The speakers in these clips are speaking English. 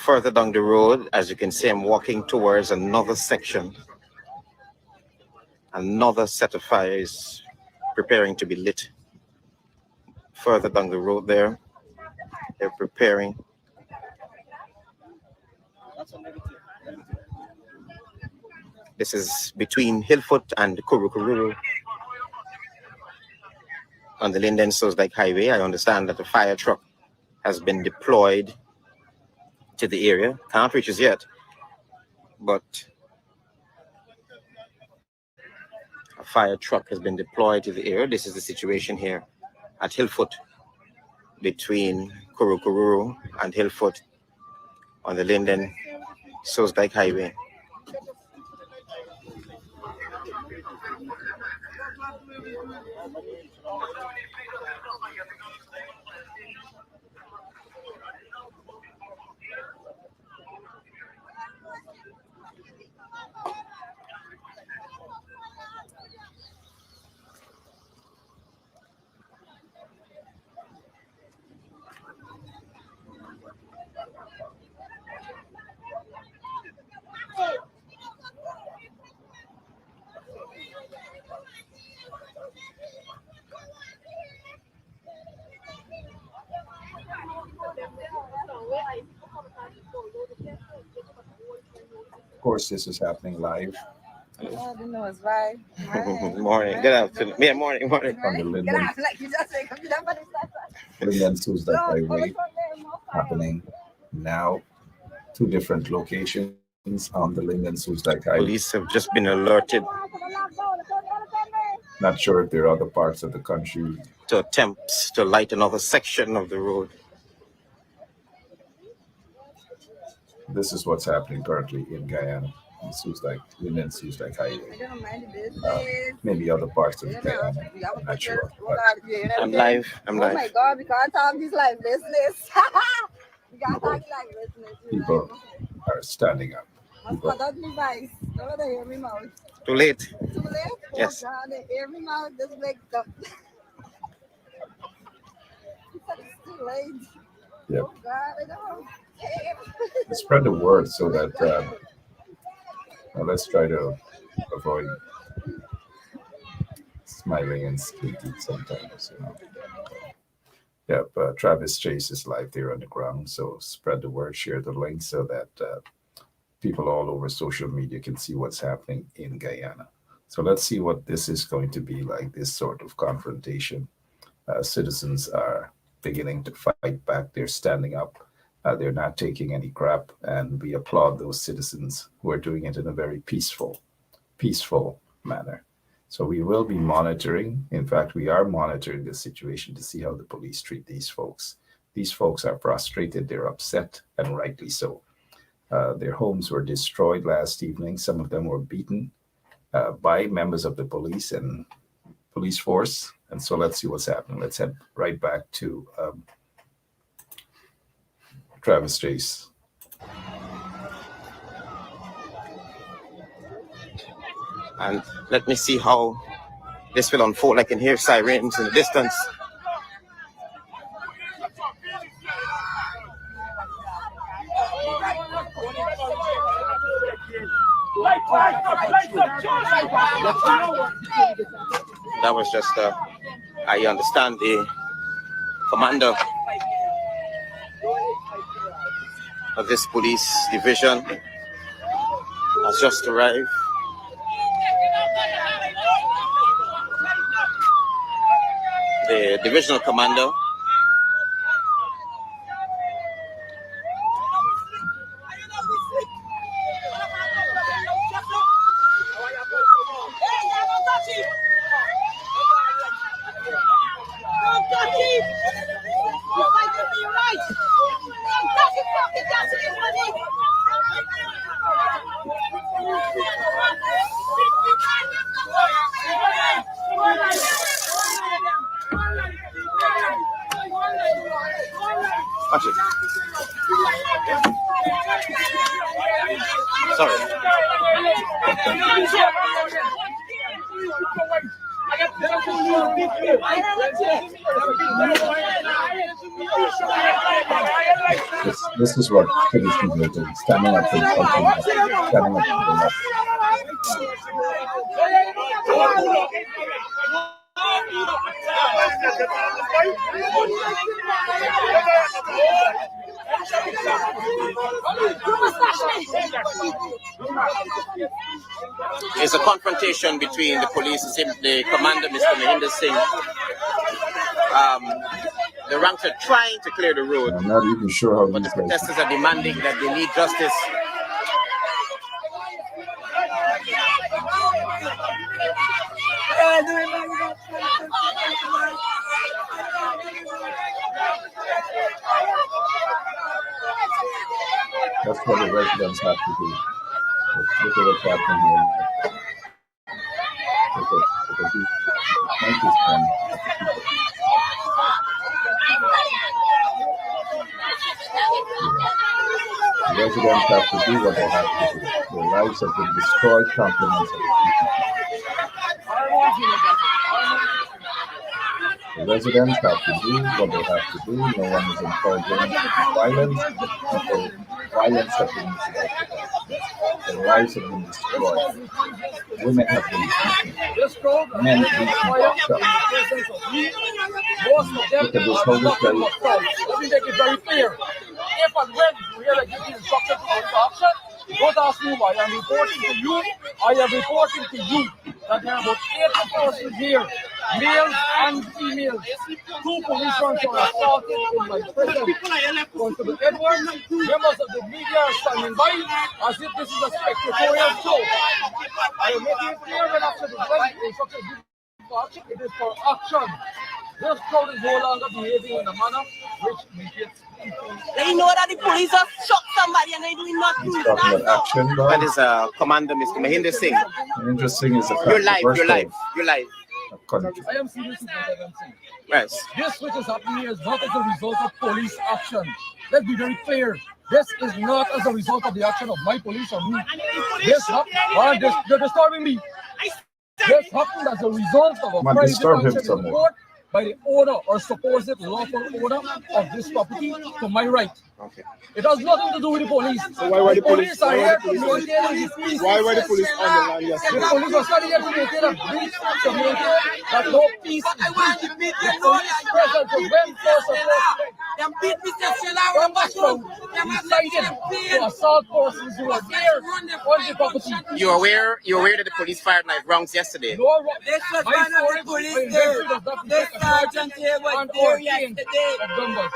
Further down the road, as you can see, I'm walking towards another section. Another set of fires preparing to be lit. Further down the road there, they're preparing. This is between Hillfoot and Kurukururu on the Linden Source Highway. I understand that a fire truck has been deployed to the area. Can't reach us yet, but a fire truck has been deployed to the area. This is the situation here at Hillfoot between Kurukururu and Hillfoot on the Linden Source Highway. Of course, this is happening live. Oh, the nose, right? Morning. Good afternoon. Yeah, morning. From the Linden, Linden Tuesday Highway happening now. Two different locations on the Linden Tuesday Highway. Police have just been alerted Not sure if there are other parts of the country. to attempts to light another section of the road. This is what's happening currently in Guyana. Linden Tuesday Highway. Maybe other parts of Guyana. I'm not sure. But I'm live. I'm Oh my live. God, we can't talk this live business. We can't talk live business. people are standing up. Must cut out my voice. Don't let them hear me mouth. Too late. Too late? Yes. Oh God, they hear me mouth just like up. It's too late. Yep. Oh God, I don't. Spread the word so that let's try to avoid smiling and speaking sometimes, you know. Yep, Travis Chase is live there on the ground, so spread the word, share the link so that people all over social media can see what's happening in Guyana. So let's see what this is going to be like, this sort of confrontation. Citizens are beginning to fight back. They're standing up. They're not taking any crap, and we applaud those citizens who are doing it in a very peaceful manner. So we will be monitoring. In fact, we are monitoring the situation to see how the police treat these folks. These folks are frustrated. They're upset, and rightly so. Their homes were destroyed last evening. Some of them were beaten by members of the police and police force. And so let's see what's happening. Let's head right back to Travis Chase. And let me see how this will unfold. I can hear sirens in the distance. That was just, I understand the commander of this police division has just arrived. The divisional commander Watch it. Sorry. This is what British people are doing, standing up for the country, standing up for the left. It's a confrontation between the police, the commander, Mr. Mahinder Singh. The ranks are trying to clear the road, I'm not even sure how but the these guys. protesters are demanding that they need justice. That's what the residents have to do. Look at what's happening here. Look at these monkeys come. The residents have to do what they have to do. Their lives have been destroyed, compliments of the residents have to do what they have to do. No one is encouraging violence. Violence has been incited. Their lives have been destroyed. Women have been beaten. Men beaten, locked up. Look at this whole thing. Let me make it very clear. If and when you hear that you give instruction to police officer, don't ask me why. I'm reporting to you. I am reporting to you that there are about 8 persons here, males and females. 2 policemen were assaulted in my prison. Constable Edward, members of the media are standing by as if this is a spectatorial show. I am making it clear that after the instruction it is for action. This crowd is no longer behaving in a manner which indicates They know that the police have shot somebody and they doing nothing. He's talking about action, bro. That is Commander Mr. Mahinder Singh. Mahinder Singh is a You're live, you're live, you're live. I am serious with what I am saying. Yes. This which is happening here is not as a result of police action. Let's be very clear. This is not as a result of the action of my police or me. This happened. You're disturbing me. This happened as a result of a private action in court by the owner or supposed lawful owner of this property to my right. Okay. It has nothing to do with the police. So why were the police? are here to maintain peace. Why were the police on the land yesterday? The police are standing here to maintain a peace, to maintain that no peace is breached. The police presence was when force of decided to assault persons who are there on the property. You're aware that the police fired knife rounds yesterday? No, This was my one of story, the police my there. inventory does not This reflect a sergeant here was and there or chain yesterday. of numbers.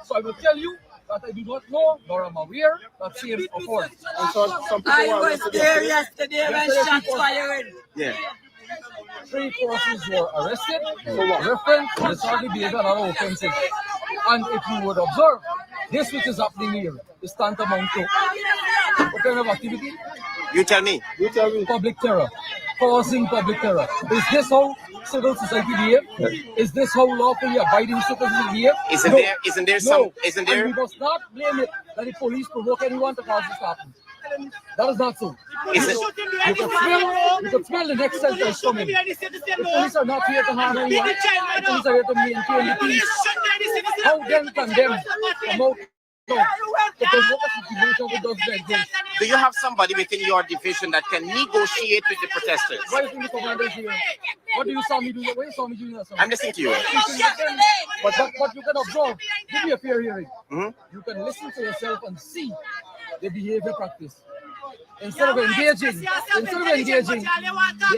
So I will tell you that I do not know, nor am aware that same occurred. And so some people I were was arrested there yesterday. yesterday when shots fired. Yeah. 3 persons were arrested for reference to disorderly behavior and other offenses. And if you would observe, this which is happening here is tantamount to what kind of activity? You tell me. You tell me. Public terror, causing public terror. Is this how civil society behave? Is this how lawfully abiding citizens behave? Isn't there some? Isn't there? And we must not blame it that the police provoke anyone to cause this to happen. That is not so. Is it? You can smell the next sentence coming. The police are not here to harm anyone. The police are here to maintain the peace. How then can them come out to provoke a situation that doesn't exist? Do you have somebody within your division that can negotiate with the protesters? Why do you think the commander is here? What do you saw me doing? What you saw me doing that? I'm listening to you. But what you can observe, give me a fair hearing. Mm-hmm. You can listen to yourself and see the behavior practice. Instead of engaging, they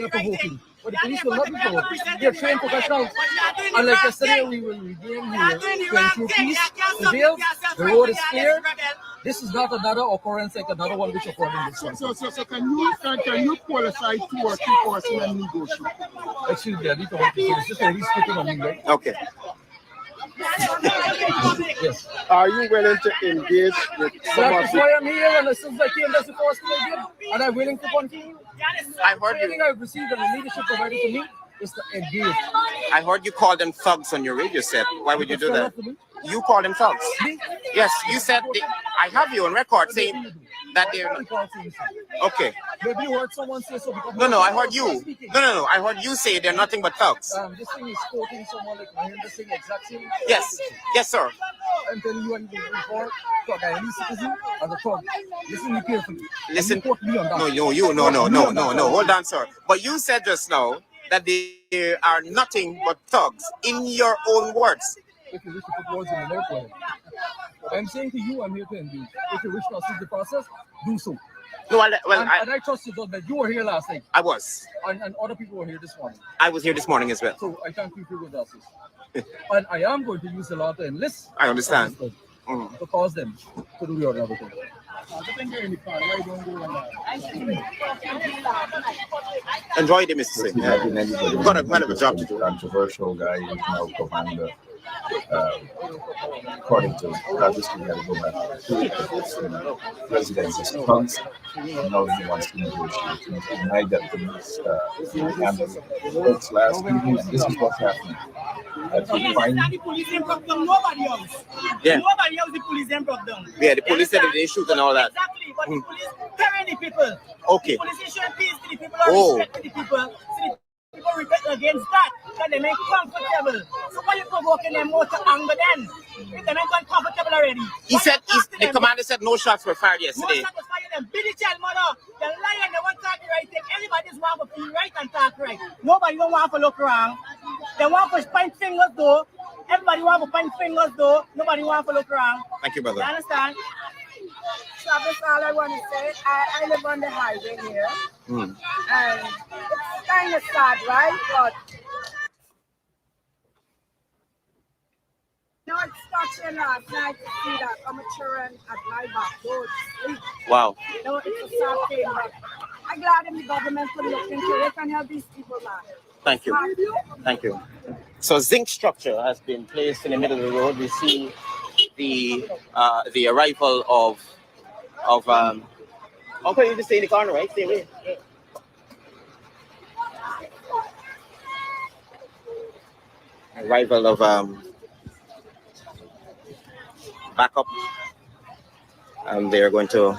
are provoking. But the police will not be provoked. They are trained professionals. And like yesterday, we will remain here to ensure peace prevails. The road is clear. This is not another occurrence like another one which occurred in this one. So can you qualify 2 or 3 persons and negotiate? Excuse me, I need to work this. It's just a speaking on me, right? Okay. Yes. Are you willing to engage with some That of is the... why I'm here, and since I came, that's the first thing I did. And I'm willing to continue. I heard Everything you. I've received and the leadership provided to me is to engage. I heard you call them thugs on your radio set. Why would you do that? you call them thugs. Yes, you said I have you on record saying that they're okay. Maybe you heard someone say so. No, I heard you. No, I heard you say they're nothing but thugs. This thing is quoting someone like I hear this thing exact same. Yes, sir. I'm telling you, I'm before a Guyanese citizen as a thug. Listen to me carefully. Listen. You quote me on that. No. Hold on, sir. But you said just now that they are nothing but thugs in your own words. If you wish to put words in the mouth, well, what I'm saying to you, I'm here to engage. If you wish to assist the process, do so. No, and I trust you, that you were here last night. I was. And other people were here this morning. I was here this morning as well. So I thank you for your good assist. And I am going to use the law to enlist. I understand. To cause them to do your other thing. Enjoy the Mississippi. Got a job to do. Controversial guy is now commander. According to Travis, we had to go back. President is thugs. Now he wants to negotiate. He denied that police handled last evening, and this is what's happening. The police didn't broke down nobody else. Yeah. Nobody else the police didn't broke down. Yeah, the police said they didn't shoot and all that. Exactly, but the police carrying the people. Okay. The police is showing peace to the people and respect to the people. So the people rebel against that. Because they make comfortable. So why you provoking them more to anger then? If they make uncomfortable already. The commander said no shots were fired yesterday. No shots were fired them. Billy child mother. The lion, they want to talk the right thing. Everybody's want to feel right and talk right. Nobody don't want to look wrong. They want to point fingers though. Everybody want to point fingers though. Nobody want to look wrong. Thank you, brother. You understand? So that's all I want to say. I live on the highway here. And it's kind of sad, right? But no, it's touching last night to see that children at my back door to sleep. Wow. No, it's a sad thing, but I'm glad the government could look into it and help these people out. Thank you. So zinc structure has been placed in the middle of the road. We see the arrival of okay, you just stay in the corner, right? Stay away. Yeah. Arrival of backup, and they're going to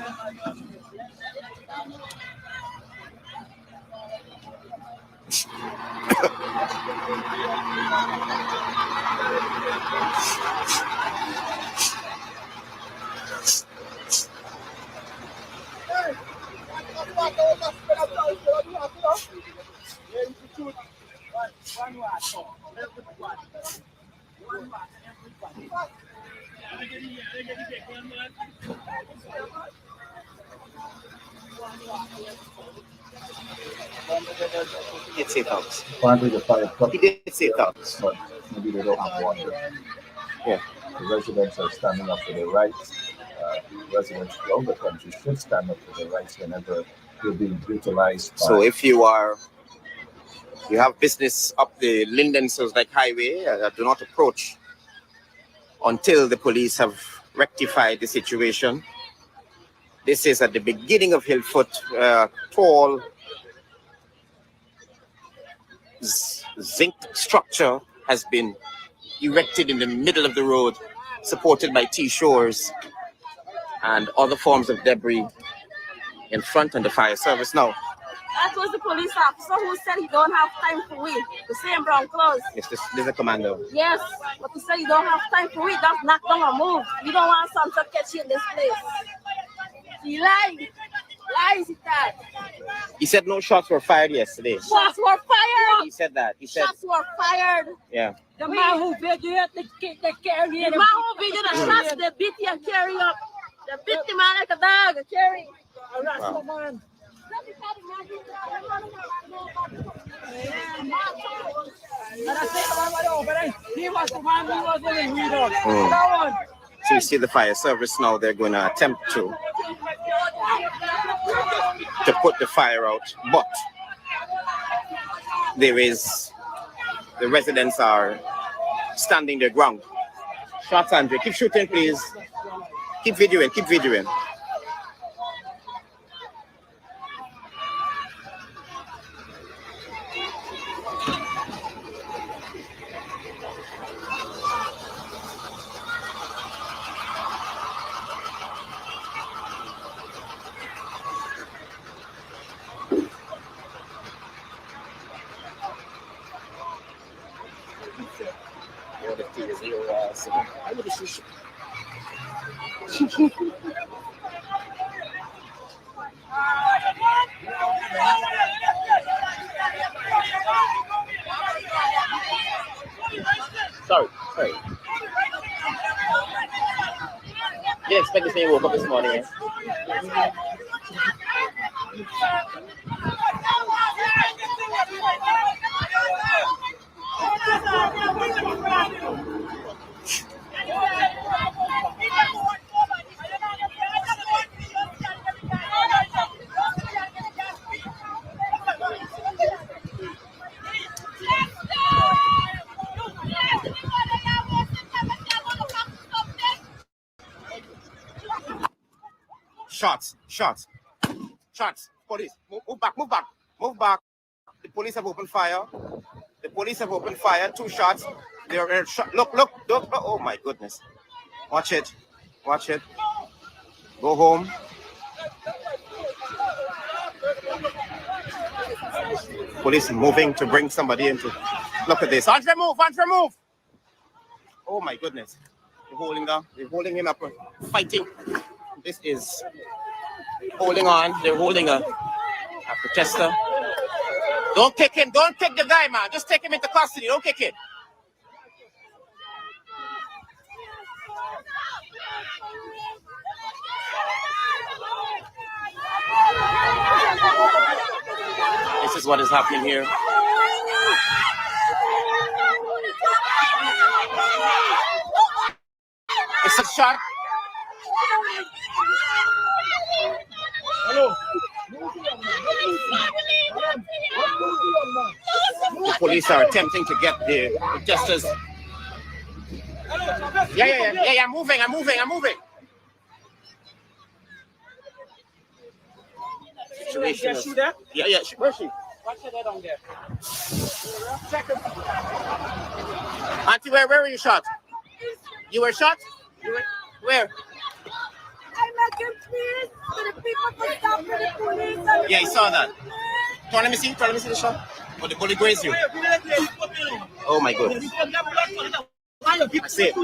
He did say thugs. Apparently the fire truck, He did say thugs. but maybe they don't have water. Yeah. The residents are standing up for their rights. Residents throughout the country should stand up for their rights whenever they're being brutalized. So if you have business up the Linden Like Highway, do not approach until the police have rectified the situation. This is at the beginning of Hillfoot. Tall zinc structure has been erected in the middle of the road, supported by T-shores and other forms of debris in front of the fire service. Now, that was the police officer who said he don't have time to wait. The same brown clothes. yes, this is the commando. Yes, but he said you don't have time to wait. That's knock down a move. You don't want some to catch you in this place. He lied. Lies is that. He said no shots were fired yesterday. Shots were fired. He said that. He said Shots were fired. yeah. The man who videoed the carry. The man who videoed the shots, they beat you and carry up. They beat the man like a dog and carry. Wow. So you see the fire service now, they're going to attempt to put the fire out, but the residents are standing their ground. Shots, Andre, keep shooting, please. Keep videoing. Sorry. You didn't expect this when you woke up this morning, eh? Shots. Police, move back. The police have opened fire. 2 shots. They're shot. Look. Oh my goodness. Watch it. Go home. Police moving to bring somebody into. Look at this. Andre, move. Oh my goodness. They're holding him up, fighting. This is holding on. They're holding a protester. Don't kick him. Don't kick the guy, man. Just take him into custody. Don't kick him. This is what is happening here. It's a shot. Hello. The police are attempting to get the protesters. Yeah. I'm moving. Situation is, yeah. Where's she? Watch her down there. Auntie, where were you shot? You were shot? Where? I'm making peace for the people to stop for the police. Yeah, I saw that. Let me see the shot. Oh, the bullet grazed you. Oh my goodness. I see it.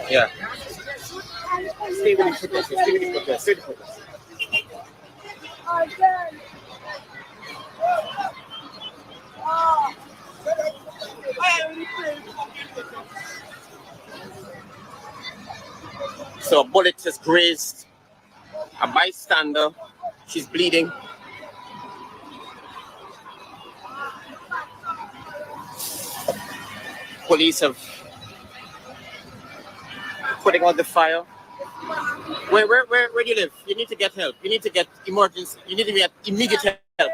Yeah. Stay with the protest. So a bullet has grazed a bystander. She's bleeding. Police have putting out the fire. Where do you live? You need to get help. You need to get emergency. You need to get immediate help.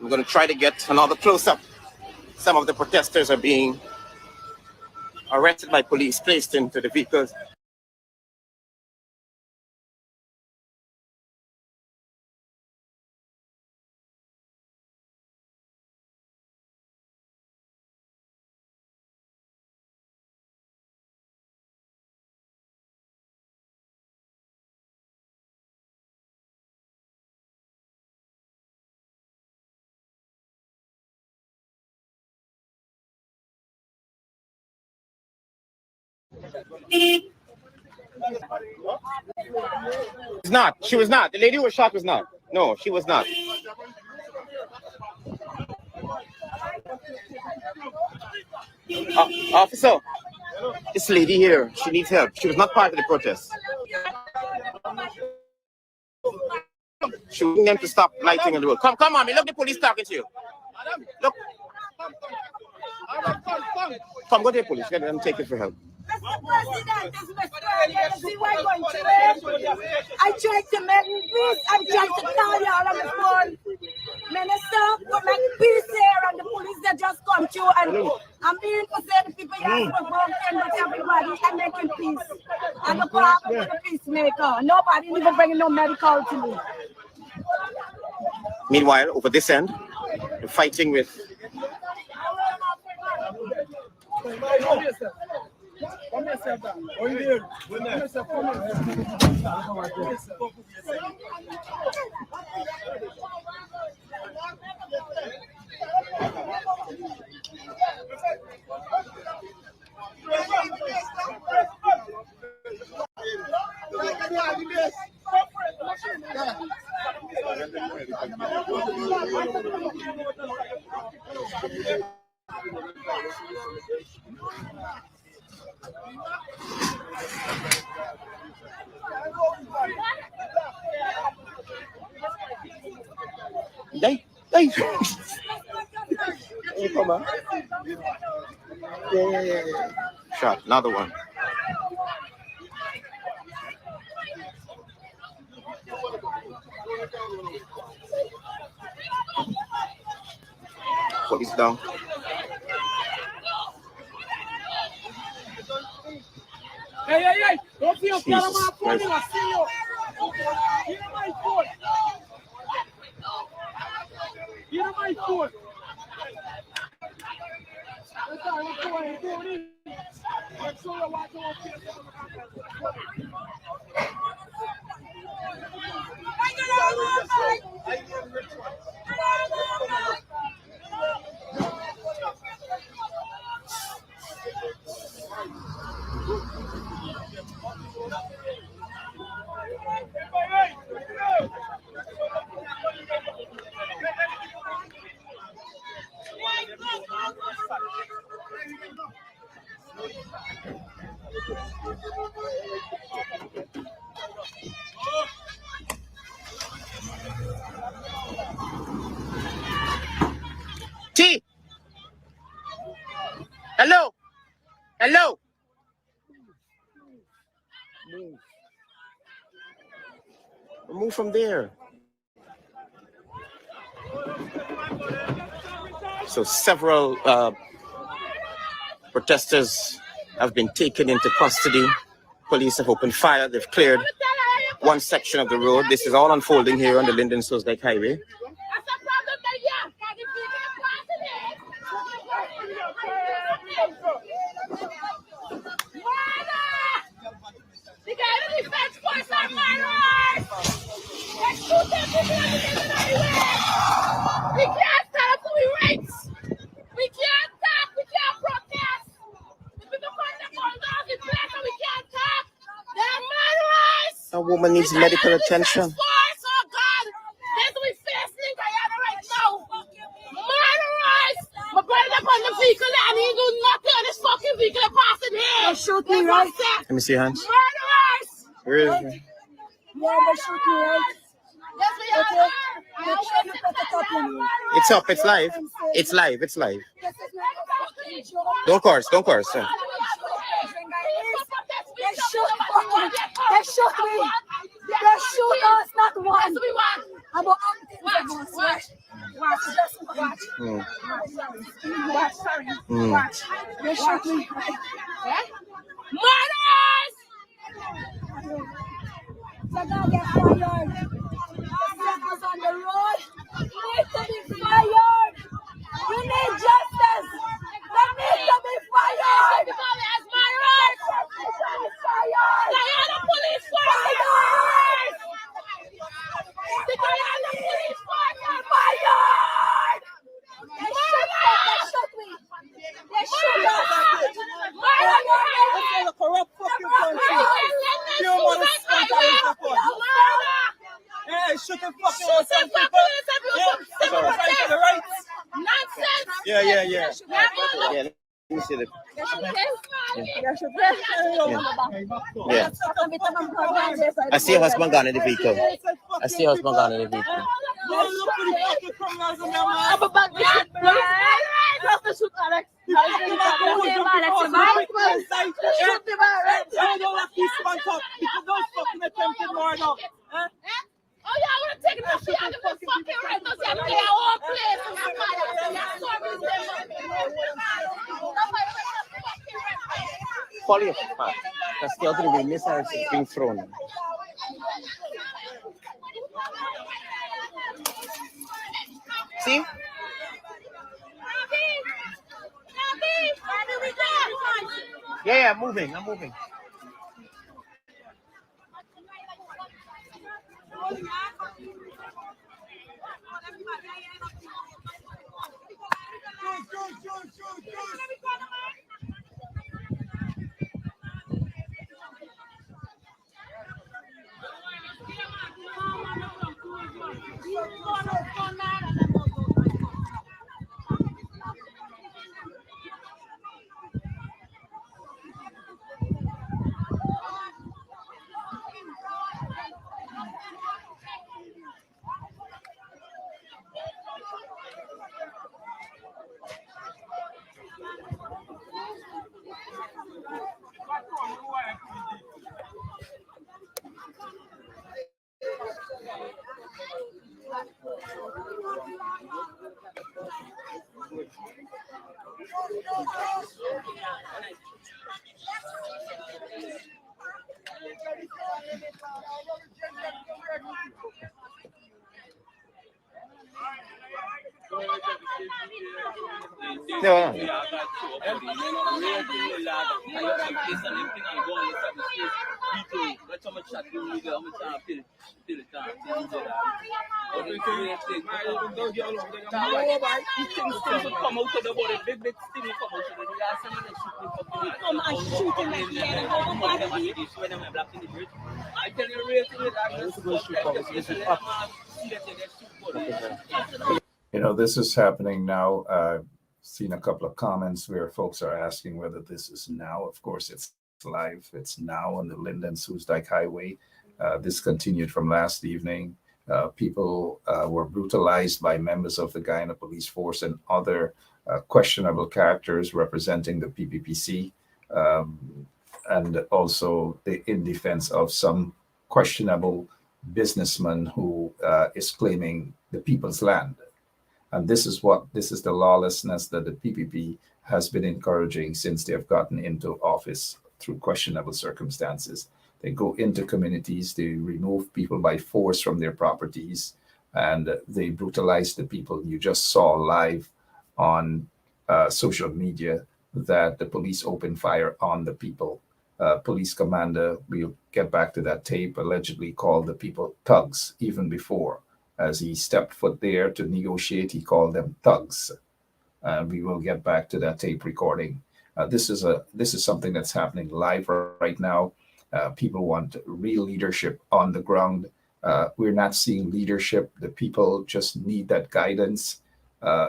I'm going to try to get another close-up. Some of the protesters are being arrested by police, placed into the vehicles. She was not. The lady who was shot was not. No, she was not. Officer, this lady here, she needs help. She was not part of the protest. She was them to stop lighting on the road. Come on, me. Look, the police talking to you. Look. Come, go to the police. Let them take it for help. Mr. President, this is Mr. President. See why I'm going to I tried to make peace. I tried to call y'all on the phone. Minister, to make peace here, and the police they just come through. And I'm being to say the people here are broken, but everybody are making peace. And the problem with the peacemaker. Nobody even bringing no medical to me. Meanwhile, over this end, they're fighting with Hey, hey. Hey, come on. Yeah. Shot, another one. Police down. Hey! Don't feel Jesus Christ. Get on my foot. T. Hello. Move from there. So several protesters have been taken into custody. Police have opened fire. They've cleared one section of the road. This is all unfolding here on the Linden-Suzdijk Highway. We can't stand up for we rights. We can't talk. We can't protest. The people come to bulldoze the place and we can't talk. They're murderers. A woman needs medical attention. Oh God, that's what we facing in Guyana right now. Murderers. My brother up on the vehicle and he do nothing on this fucking vehicle passing here. They shoot me, right? Let me see your hands. Murderers. Where is it? Yeah, they shoot me, right? Yes, we are. Okay. Make sure you put it up, you know. It's up. It's live. It's live. It's live. This is not a fucking joke. Don't curse. Don't curse. They shoot fucking. They shoot me. They shoot us, not one. About watch. Just watch. Watch, sorry. Watch. They shoot me. Murderers! So now get fired. The was on the road. Need to be fired. We need justice. They need to be fired. As murderers! Fired. Guyana police fired! The Guyana police fired! Fired. They shoot me. They shoot us. This is a corrupt fucking country. You want to stand up for yeah, shoot the fucking us and people. Yeah, fight for the rights. Nonsense! Yeah. Yeah. Let me see the. Yeah. I see a husband gun in the vehicle. I see a husband gun in the vehicle. Don't look for the fucking criminals in their mouth. I'm about to shoot to shoot Alex. Don't have to sponge up because those fucking attempted murder. Oh, yeah, I want to take it off the end of the fucking right now. See, I'm in our own place. Follow your path. That's the other way. Missiles being thrown. See? Yeah, I'm moving. No. You know, this is happening now. I've seen a couple of comments where folks are asking whether this is now. Of course, it's live. It's now on the Linden Soesdijk Highway. This continued from last evening. People were brutalized by members of the Guyana Police Force and other questionable characters representing the PPPC, and also in defense of some questionable businessman who is claiming the people's land. And this is the lawlessness that the PPP has been encouraging since they have gotten into office through questionable circumstances. They go into communities, they remove people by force from their properties, and they brutalize the people. You just saw live on social media that the police opened fire on the people. Police commander, we'll get back to that tape, allegedly called the people thugs even before. As he stepped foot there to negotiate, he called them thugs. We will get back to that tape recording. This is something that's happening live right now. People want real leadership on the ground. We're not seeing leadership. The people just need that guidance.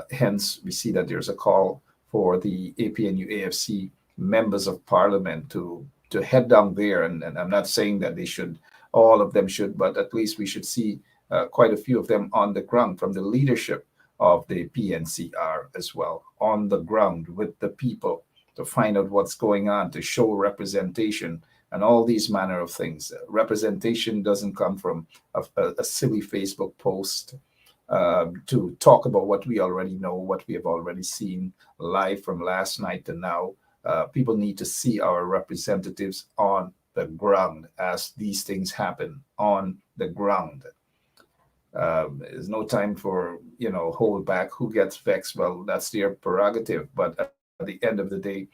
Hence, we see that there's a call for the APNU AFC members of parliament to head down there. And I'm not saying that all of them should, but at least we should see quite a few of them on the ground from the leadership of the PNCR as well, on the ground with the people to find out what's going on, to show representation and all these manner of things. Representation doesn't come from a silly Facebook post to talk about what we already know, what we have already seen live from last night to now. People need to see our representatives on the ground as these things happen on the ground. There's no time for, hold back. Who gets vexed? Well, that's their prerogative. But at the end of the day,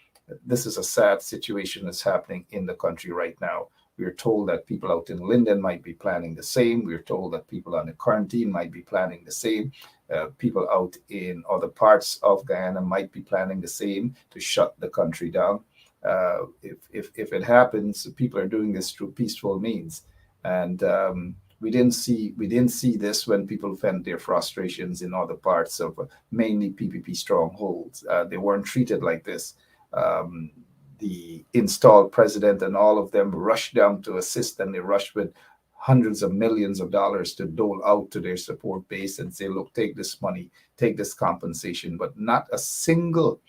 this is a sad situation that's happening in the country right now. We're told that people out in Linden might be planning the same. We're told that people on the quarantine might be planning the same. People out in other parts of Guyana might be planning the same to shut the country down. If it happens, people are doing this through peaceful means. And we didn't see this when people vent their frustrations in other parts of mainly PPP strongholds. They weren't treated like this. The installed president and all of them rushed down to assist, and they rushed with hundreds of millions of dollars to dole out to their support base and say, look, take this money, take this compensation. But not a single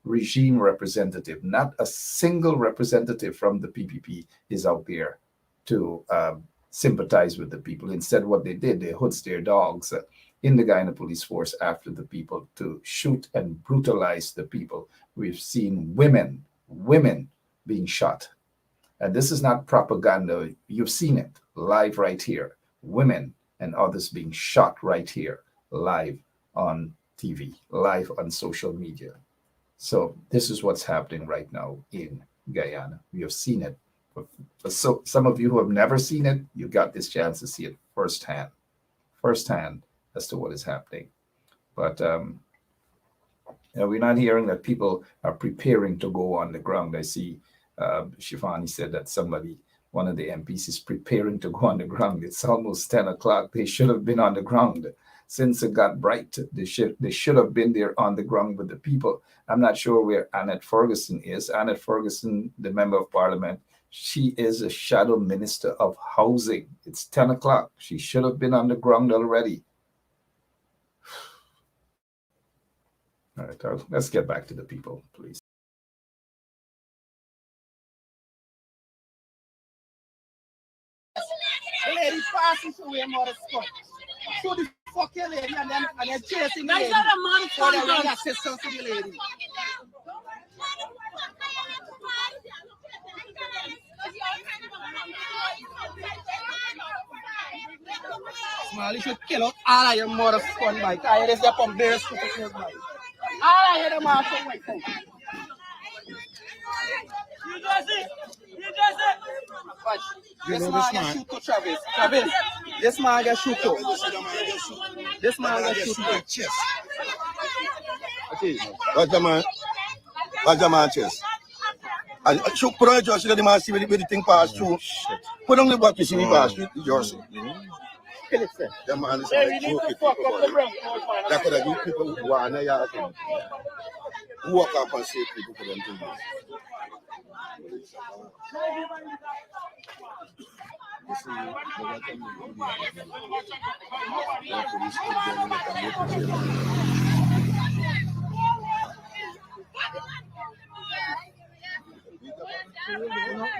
regime representative, not a single representative from the PPP is out there to sympathize with the people. Instead, what they did, they hoods their dogs in the Guyana Police Force after the people to shoot and brutalize the people. We've seen women being shot. And this is not propaganda. You've seen it live right here. Women and others being shot right here, live on TV, live on social media. So this is what's happening right now in Guyana. We have seen it. But so some of you who have never seen it, you got this chance to see it firsthand as to what is happening. But we're not hearing that people are preparing to go on the ground. I see Shivani said that one of the MPs is preparing to go on the ground. It's almost 10 o'clock. They should have been on the ground since it got bright. They should have been there on the ground with the people. I'm not sure where Annette Ferguson is. Annette Ferguson, the member of parliament, she is a shadow minister of housing. It's 10 o'clock. She should have been on the ground already. All right, let's get back to the people, please. The lady passing through your mother's spot. So the fucking lady and then chasing the lady. For the wrong assistance to the lady. Smiley should kill up all of your mother's fun bike. I hear this pump there stupid things bike. All I hear them are from my phone. You guys it? This man get shoot to Travis. Travis, this man get shoot to. This man get shoot to. Okay, what's the man? What's the man chest? And put on the jersey, let the man see where the thing pass through. Put on the back, you see me pass through the jersey. The man is like joking people. That could have been people who are not here. Who walk up and say people for them to use.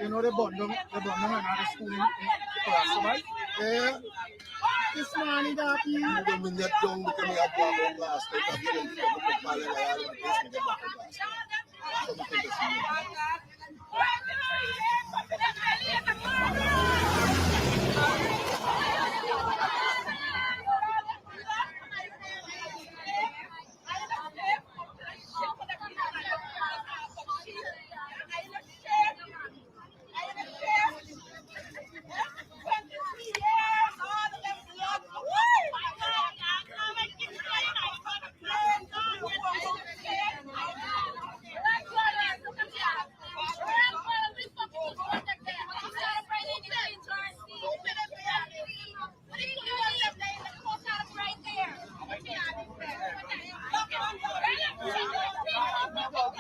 You know the bundle another school in class, right? Yeah. This man is happy. You don't mean that don't look at me up on glass. They have to put my leg out of the basement and back of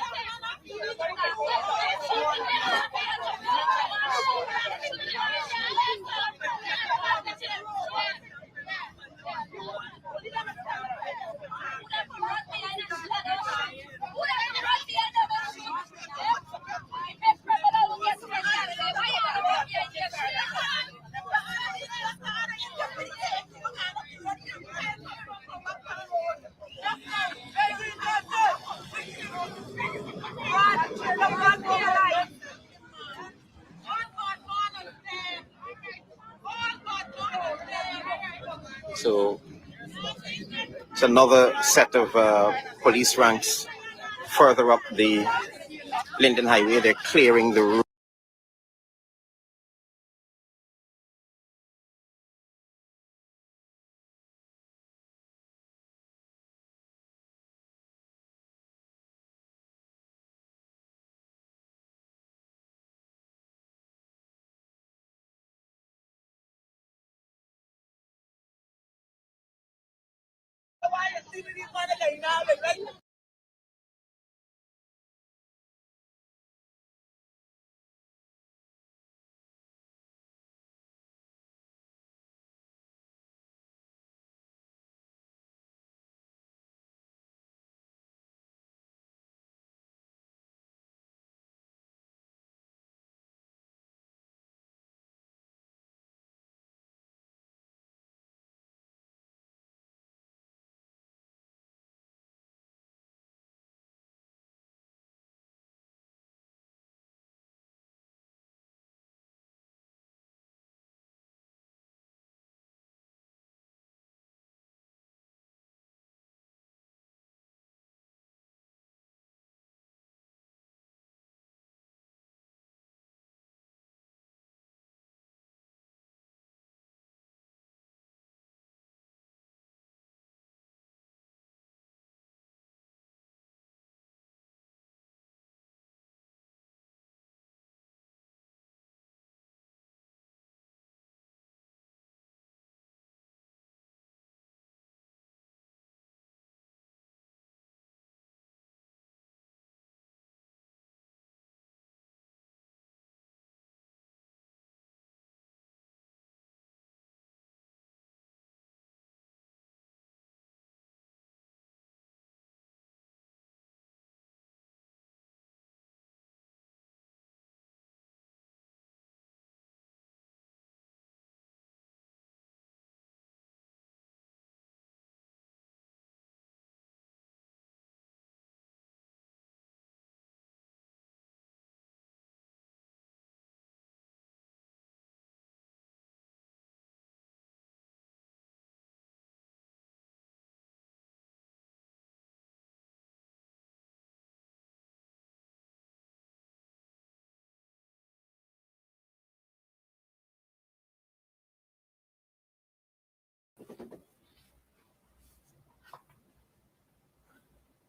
So it's another set of police ranks further up the Linden Highway. They're clearing the route.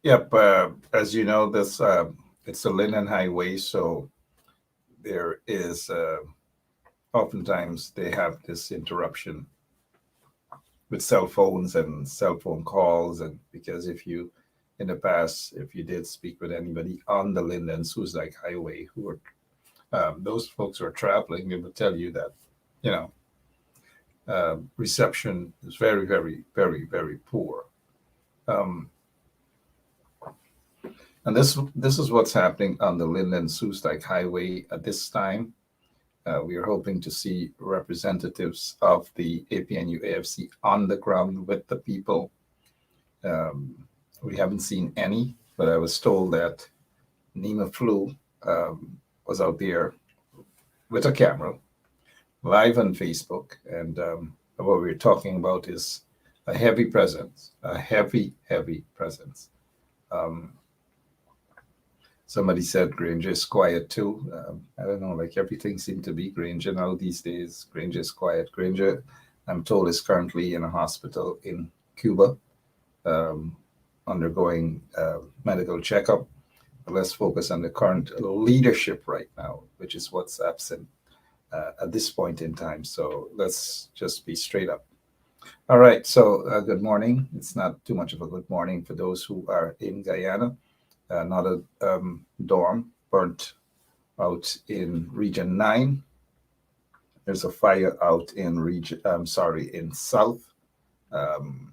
Yep. As you know, this it's a Linden Highway, so there is oftentimes they have this interruption with cell phones and cell phone calls, and because if you in the past, if you did speak with anybody on the Linden Suicide Highway who were those folks who are traveling, they will tell you that you know reception is very, very, very, very poor. Um, and this is what's happening on the Linden Soestdijk Highway at this time. We are hoping to see representatives of the APNU AFC on the ground with the people. Um, we haven't seen any, but I was told that Nima Flu was out there with a camera live on Facebook. And what we're talking about is a heavy presence, a heavy, heavy presence. Um, Somebody said Granger is quiet too. I don't know, like everything seemed to be Granger now these days. Granger is quiet. Granger, I'm told, is currently in a hospital in Cuba, um, undergoing medical checkup. Let's focus on the current leadership right now, which is what's absent at this point in time. So let's just be straight up. All right. So good morning. It's not too much of a good morning for those who are in Guyana. Another dorm burnt out in Region 9. There's a fire out in in South. Um,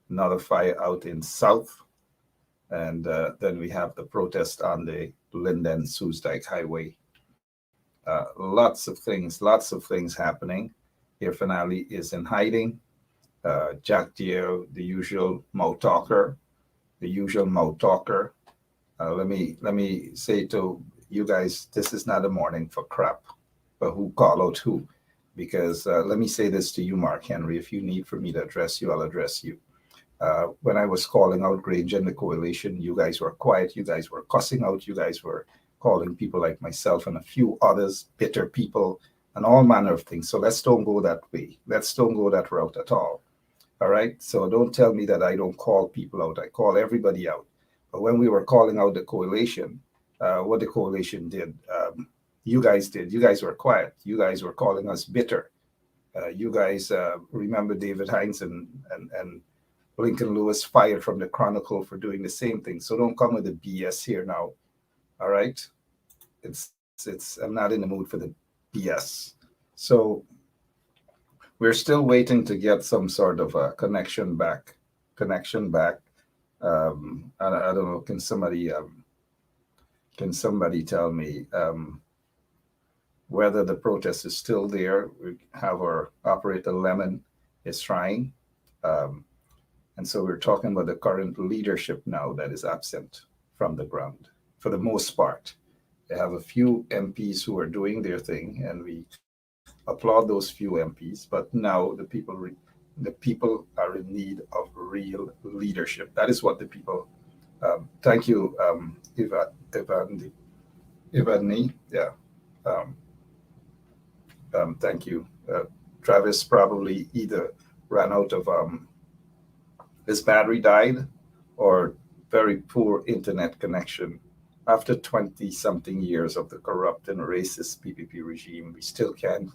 Another fire out in South. And then we have the protest on the Linden Soestdijk Highway. Lots of things happening. Air Finale is in hiding. Jack Dio, the usual mouth talker, the usual mouth talker. Let me say to you guys, this is not a morning for crap, but who call out who? Because let me say this to you, Mark Henry. If you need for me to address you, I'll address you. When I was calling out Grange and the coalition, you guys were quiet. You guys were cussing out. You guys were calling people like myself and a few others bitter people and all manner of things. So let's don't go that way. Let's don't go that route at all. All right. So don't tell me that I don't call people out. I call everybody out. But when we were calling out the coalition, what the coalition did, you guys did. You guys were quiet. You guys were calling us bitter. You guys remember David Hines and Lincoln Lewis fired from the Chronicle for doing the same thing. So don't come with the BS here now. All right. It's I'm not in the mood for the BS. So we're still waiting to get some sort of a connection back. Connection back. I don't know. Can somebody tell me whether the protest is still there? We have our operator Lemon is trying, and so we're talking about the current leadership now that is absent from the ground for the most part. They have a few MPs who are doing their thing, and we applaud those few MPs. But now the people are in need of real leadership. That is what the people. Thank you, Ivani. Yeah. Um, Thank you. Travis probably either ran out of his battery died or very poor internet connection. After 20 something years of the corrupt and racist PPP regime, we still can't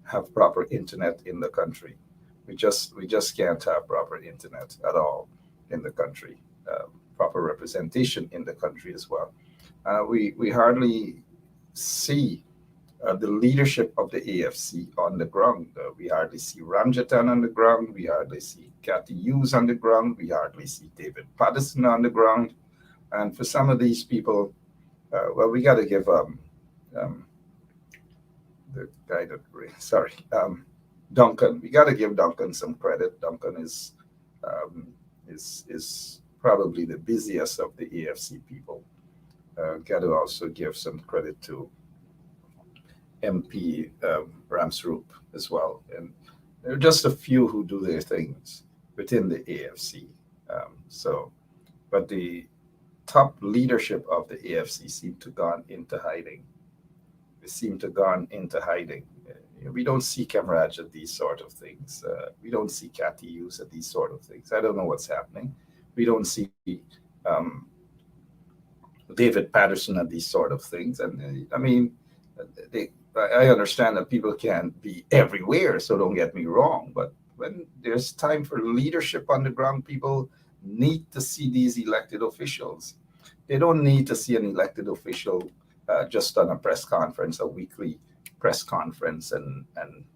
have proper internet in the country. We just can't have proper internet at all in the country. Proper representation in the country as well. We hardly see the leadership of the AFC on the ground. We hardly see Ramjatan on the ground. We hardly see Cathy Hughes on the ground. We hardly see David Patterson on the ground. And for some of these people, well, we got to give um, the guy that, sorry, Duncan. We got to give Duncan some credit. Duncan um, is probably the busiest of the AFC people. Got to also give some credit to MP Ramsroop as well. And there are just a few who do their things within the AFC. But the top leadership of the AFC seem to gone into hiding. They seem to gone into hiding. We don't see Camarade at these sort of things. We don't see Cathy Hughes at these sort of things. I don't know what's happening. We don't see um, David Patterson and these sort of things. And I mean, I understand that people can't be everywhere, so don't get me wrong. But when there's time for leadership on the ground, people need to see these elected officials. They don't need to see an elected official just on a press conference, a weekly press conference, and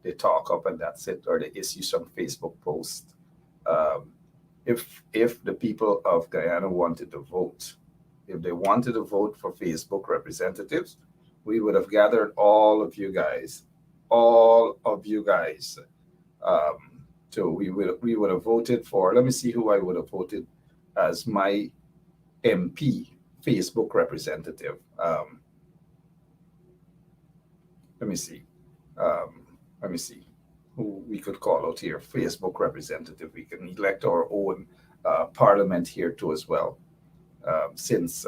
they talk up and that's it, or they issue some Facebook post. Um, if the people of Guyana wanted to vote, if they wanted to vote for Facebook representatives, we would have gathered all of you guys. So we would have voted for. Let me see who I would have voted as my MP Facebook representative. Let me see. Let me see who we could call out here. Facebook representative. We can elect our own parliament here too as well. Since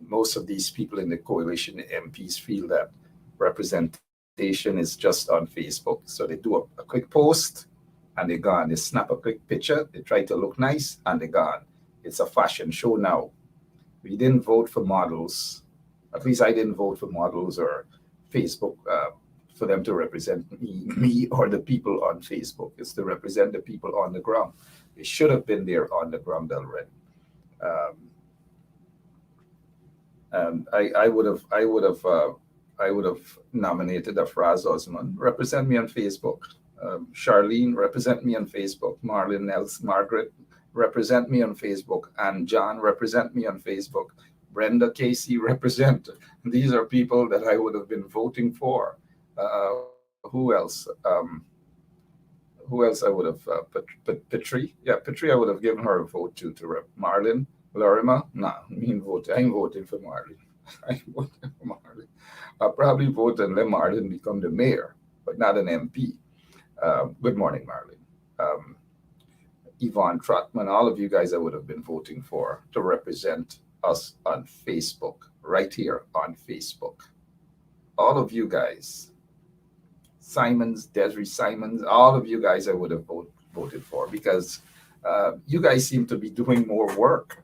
most of these people in the coalition, the MPs, feel that representation is just on Facebook. So they do a quick post and they're gone. They snap a quick picture, they try to look nice, and they're gone. It's a fashion show now. We didn't vote for models. At least I didn't vote for models or Facebook for them to represent me or the people on Facebook. It's to represent the people on the ground. They should have been there on the ground already. And I would have nominated Afraz Osman. Represent me on Facebook. Charlene, represent me on Facebook. Marlon Nels, Margaret, represent me on Facebook. And John, represent me on Facebook. Brenda Casey, represent. These are people that I would have been voting for. Who else? Who else I would have? Petrie. Yeah, Petrie, I would have given her a vote to rep. Marlon. Lorima? No, I ain't voting for Marlon. I ain't voting for Marlon. I'll probably vote and let Marlon become the mayor, but not an MP. Good morning, Marlon. Yvonne Trotman, all of you guys I would have been voting for to represent us on Facebook, right here on Facebook. All of you guys, Simons, Desiree Simons, all of you guys I would have voted for because you guys seem to be doing more work.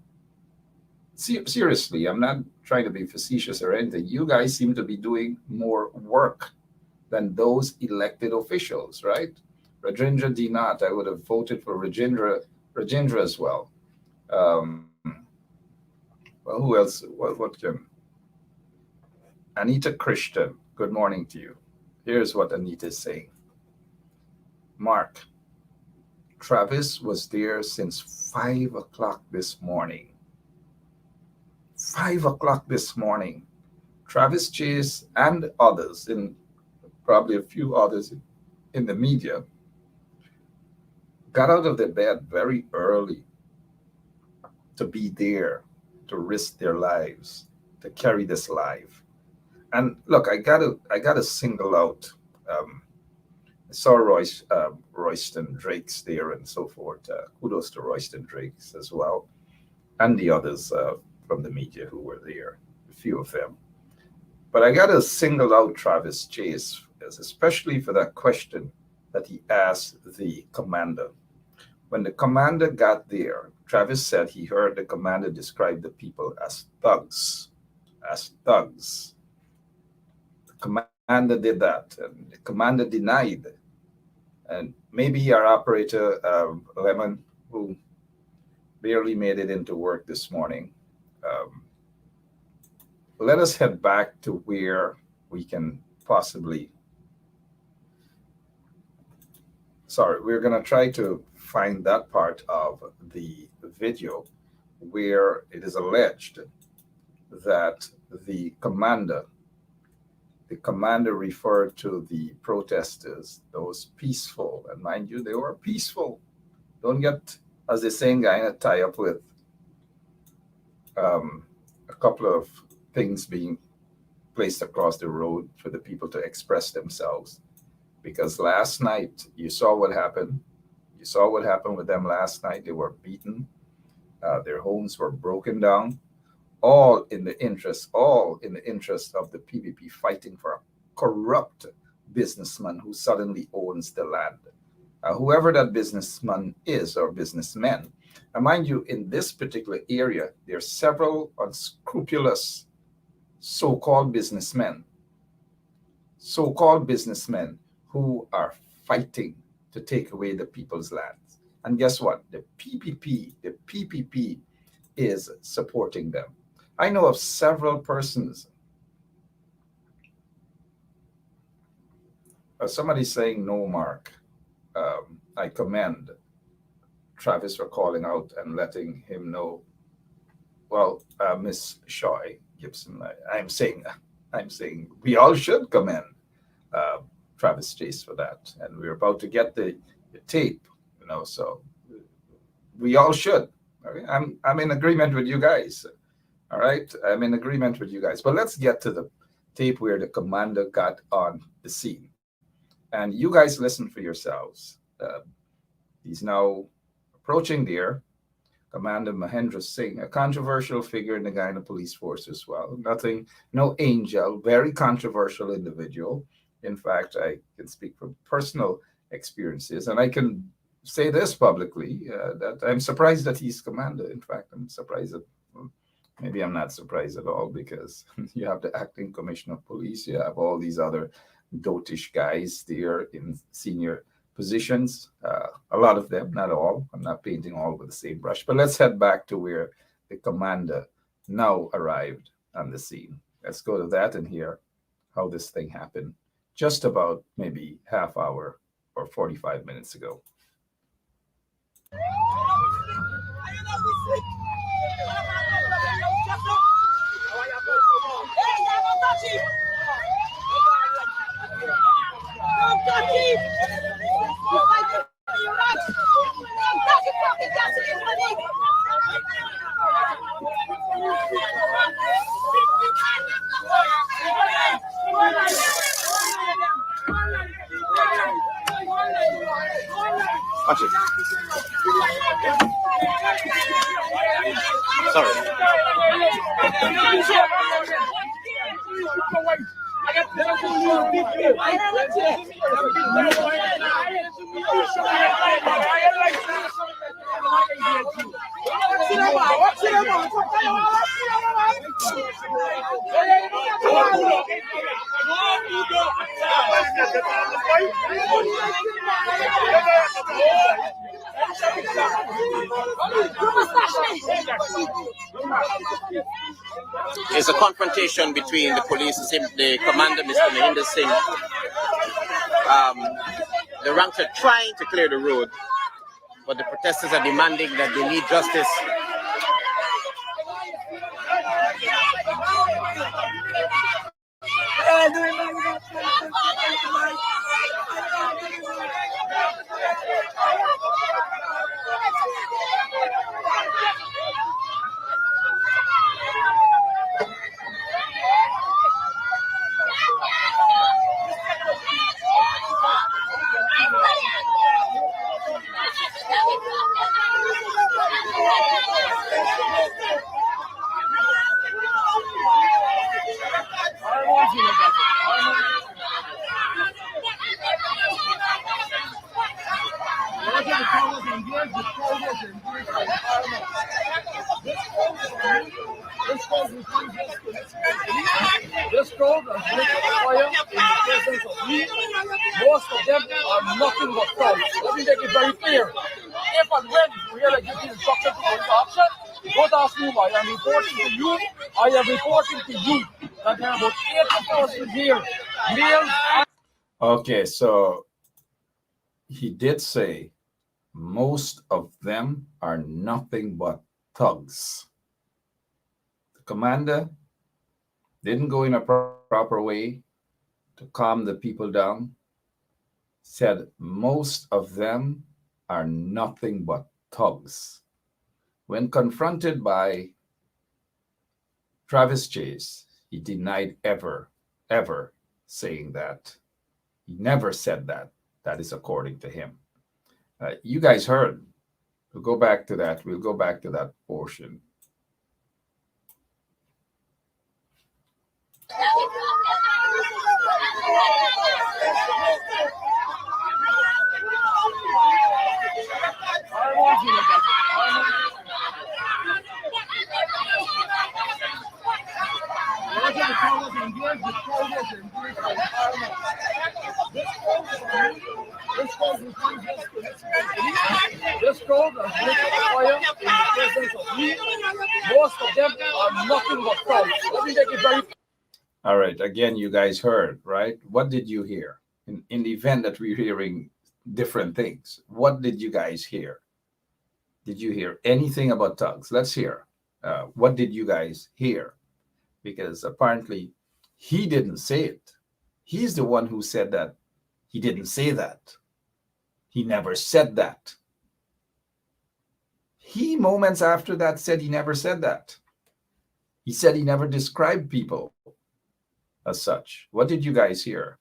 Seriously, I'm not trying to be facetious or anything. You guys seem to be doing more work than those elected officials, right? Rajendra Dinat, I would have voted for Rajendra as well. Well, who else? What can? Anita Christian, good morning to you. Here's what Anita is saying. Mark, Travis was there since 5 o'clock this morning. 5 o'clock this morning. Travis Chase and others, and probably a few others in the media, got out of their bed very early to be there, to risk their lives, to carry this live. And look, I gotta single out. I saw Royston Drakes there and so forth. Kudos to Royston Drakes as well, and the others from the media who were there, a few of them. But I got to single out Travis Chase, especially for that question that he asked the commander. When the commander got there, Travis said he heard the commander describe the people as thugs. As thugs. The commander did that, and the commander denied. And maybe our operator, Lemon, who barely made it into work this morning, let us head back to where we can possibly. Sorry, we're going to try to find that part of the video where it is alleged that the commander referred to the protesters, those peaceful, and mind you, they were peaceful. Don't get, as they say in Guyana, tie up with a couple of things being placed across the road for the people to express themselves. Because last night, you saw what happened. You saw what happened with them last night. They were beaten. Their homes were broken down. All in the interest of the PPP fighting for a corrupt businessman who suddenly owns the land. Whoever that businessman is or businessmen, And mind you, in this particular area, there are several unscrupulous so-called businessmen who are fighting to take away the people's lands. And guess what? The PPP is supporting them. I know of several persons. Somebody's saying no, Mark. I commend Travis for calling out and letting him know. Well, Miss Shoy Gibson, I'm saying we all should commend Travis Chase for that, and we're about to get the tape, so we all should. Okay? I'm in agreement with you guys. All right, I'm in agreement with you guys. But let's get to the tape where the commander got on the scene, and you guys listen for yourselves. He's now approaching there. Commander Mahendra Singh, a controversial figure in the Guyana police force as well. No angel, very controversial individual. In fact, I can speak from personal experiences, and I can say this publicly, that I'm surprised that he's commander. In fact, I'm surprised that, maybe I'm not surprised at all, because you have the acting commissioner of police, you have all these other dotish guys there in senior positions, a lot of them, not all. I'm not painting all with the same brush, but let's head back to where the commander now arrived on the scene. Let's go to that and hear how this thing happened just about maybe half hour or 45 minutes ago. Watch it. Sorry. It's a confrontation between the police, the commander, Mr. Mahendra Singh. The ranks are trying to clear the road, but the protesters are demanding that they need justice. This crowd has lit fire in the presence of me. Most of them are nothing but crowds. Let me make it very clear. If and when you hear that you give instruction to go into action, don't ask me why. I'm reporting to you. I am reporting to you that there are about 80 persons here. Males and... Okay, so he did say most of them are nothing but thugs. The commander didn't go in a proper way to calm the people down. Said most of them are nothing but thugs. When confronted by Travis Chase, he denied ever saying that. He never said that. That is according to him. You guys heard. We'll go back to that. We'll go back to that portion. This crowd has lit a fire in the presence of me. Most of them are nothing but crowds. Let me make it very. All right. Again, you guys heard, right? What did you hear? In the event that we're hearing different things, what did you guys hear? Did you hear anything about thugs? Let's hear. What did you guys hear? Because apparently he didn't say it. He's the one who said that he didn't say that. He never said that. He, moments after that, said he never said that. He said he never described people as such. What did you guys hear?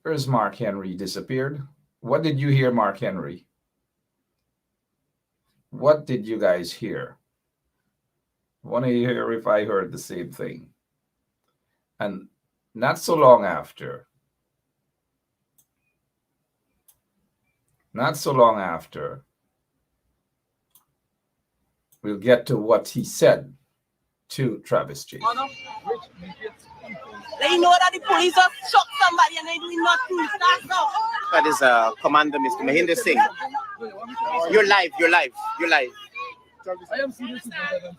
Where's Mark Henry? Disappeared. What did you hear, Mark Henry? What did you guys hear? I want to hear if I heard the same thing. And not so long after, we'll get to what he said to Travis Chase. They know that the police have shot somebody and they do nothing. That's all. That is Commander Mr. Mahinder Singh. You're live. I am serious about that.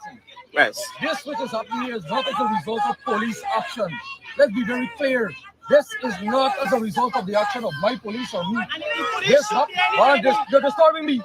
Yes. This which is happening here is not as a result of police action. Let's be very clear. This is not as a result of the action of my police or me. This happened. You're disturbing me.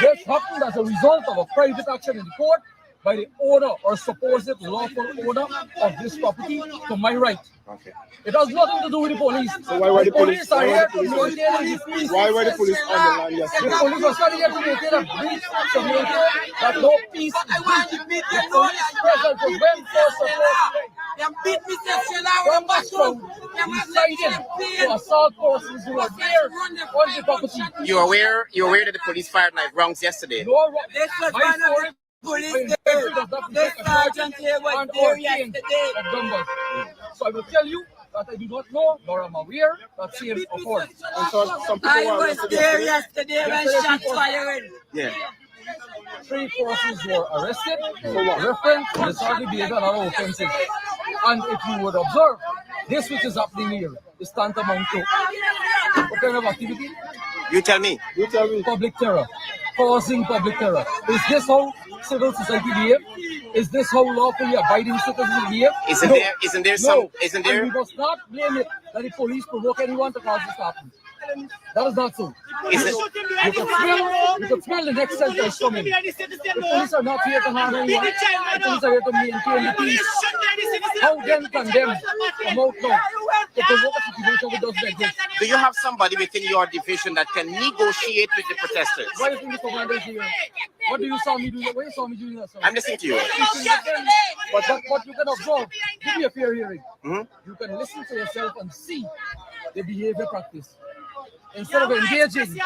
This happened as a result of a private action in the court by the owner or supposed lawful owner of this property to my right. Okay. It has nothing to do with the police. So why were the police? are here to maintain the peace. Why were the police on the land The yesterday? police are not here to maintain a peace, to maintain that no peace is breached. The police present was when first supposed from Moscow decided to assault persons who are there on the property. You're aware that the police fired like rounds yesterday? No, my story. Police there. The sergeant here was there yesterday. So I will tell you that I do not know, nor am aware that same occurred. And so some people I were was arrested there yesterday. yesterday when shots firing. Yeah. 3 persons were arrested for reference to disorderly behavior and other offenses. And if you would observe, this which is happening here is tantamount to what kind of activity? You tell me. Public terror. Causing public terror. Is this how civil society behave? Is this how lawfully abiding citizens behave? Isn't there? And we must not blame it that the police provoke anyone to cause this to happen. That is not so. Is it? You can smell the next sentence coming. The police are not here to harm anyone. The police are here to maintain the peace. How then can them come out now to provoke a situation that doesn't exist? Do you have somebody within your division that can negotiate with the protesters? Why do you think the commander is here? What do you saw me doing? What you saw me doing that? I'm listening to you. But what you can observe, give me a fair hearing. Mm-hmm. You can listen to yourself and see the behavior practice. Instead of engaging, they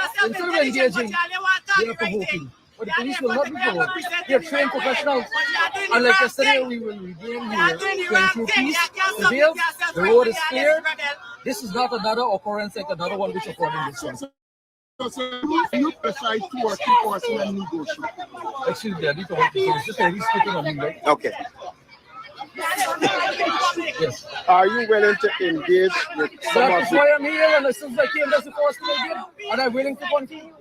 are provoking. But the police will not be provoked. They are trained professionals. And like yesterday, we will remain here to ensure peace, prevails. The road is clear. This is not another occurrence like another one which occurred in this one. So you decide to work in person and negotiate. Actually, I need to work. It's just already speaking on me, right? Okay. Yes. Are you willing to engage with some That of is the... why I'm here, and since I came, that's the first thing I did, and I'm willing to continue.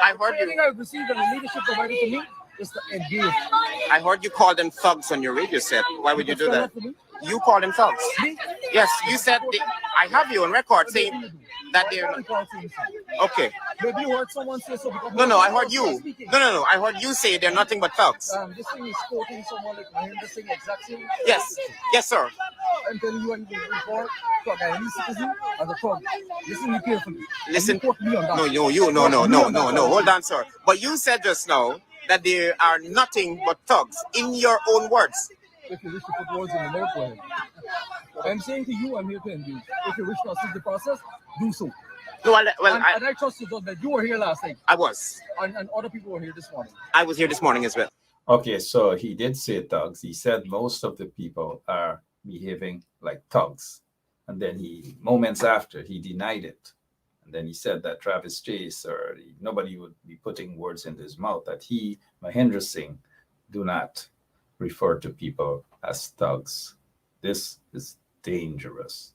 I heard Everything you. I've received and the leadership provided to me is to engage. I heard you call them thugs on your radio set. Why would you do that? You call them thugs. Me? Yes, you said I have you on record saying that they're not. Okay. Maybe you heard someone say so. Because No, I heard you. No. I heard you say they're nothing but thugs. This thing is quoting someone like him, this thing exactly. Yes, sir. I'm telling you, I'm report to a Guyanese citizen as a thug. Listen to me carefully. Listen. Quote me on that. No. Hold on, sir. But you said just now that they are nothing but thugs in your own words. If you wish to put words in the mouth, go ahead. I'm saying to you, I'm here to engage. If you wish to assist the process, do so. No, And I trust you that you were here last night. I was. And other people were here this morning. I was here this morning as well. Okay, so he did say thugs. He said most of the people are behaving like thugs. And then moments after, he denied it. And then he said that Travis Chase or nobody would be putting words in his mouth, that he, Mahinder Singh, do not refer to people as thugs. This is dangerous.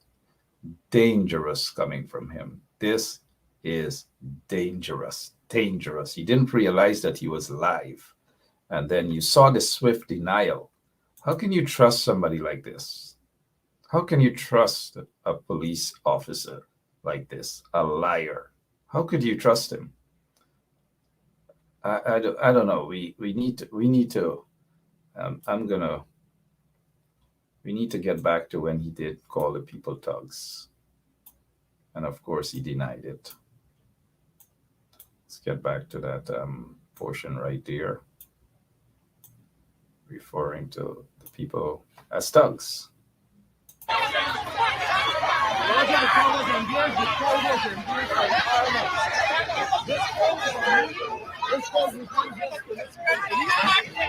dangerous coming from him. This is dangerous, dangerous. He didn't realize that he was live. And then you saw the swift denial. How can you trust somebody like this? How can you trust a police officer like this, a liar? How could you trust him? I don't know. We need to we need to get back to when he did call the people thugs. And of course he denied it. Let's get back to that portion right there, referring to the people as thugs.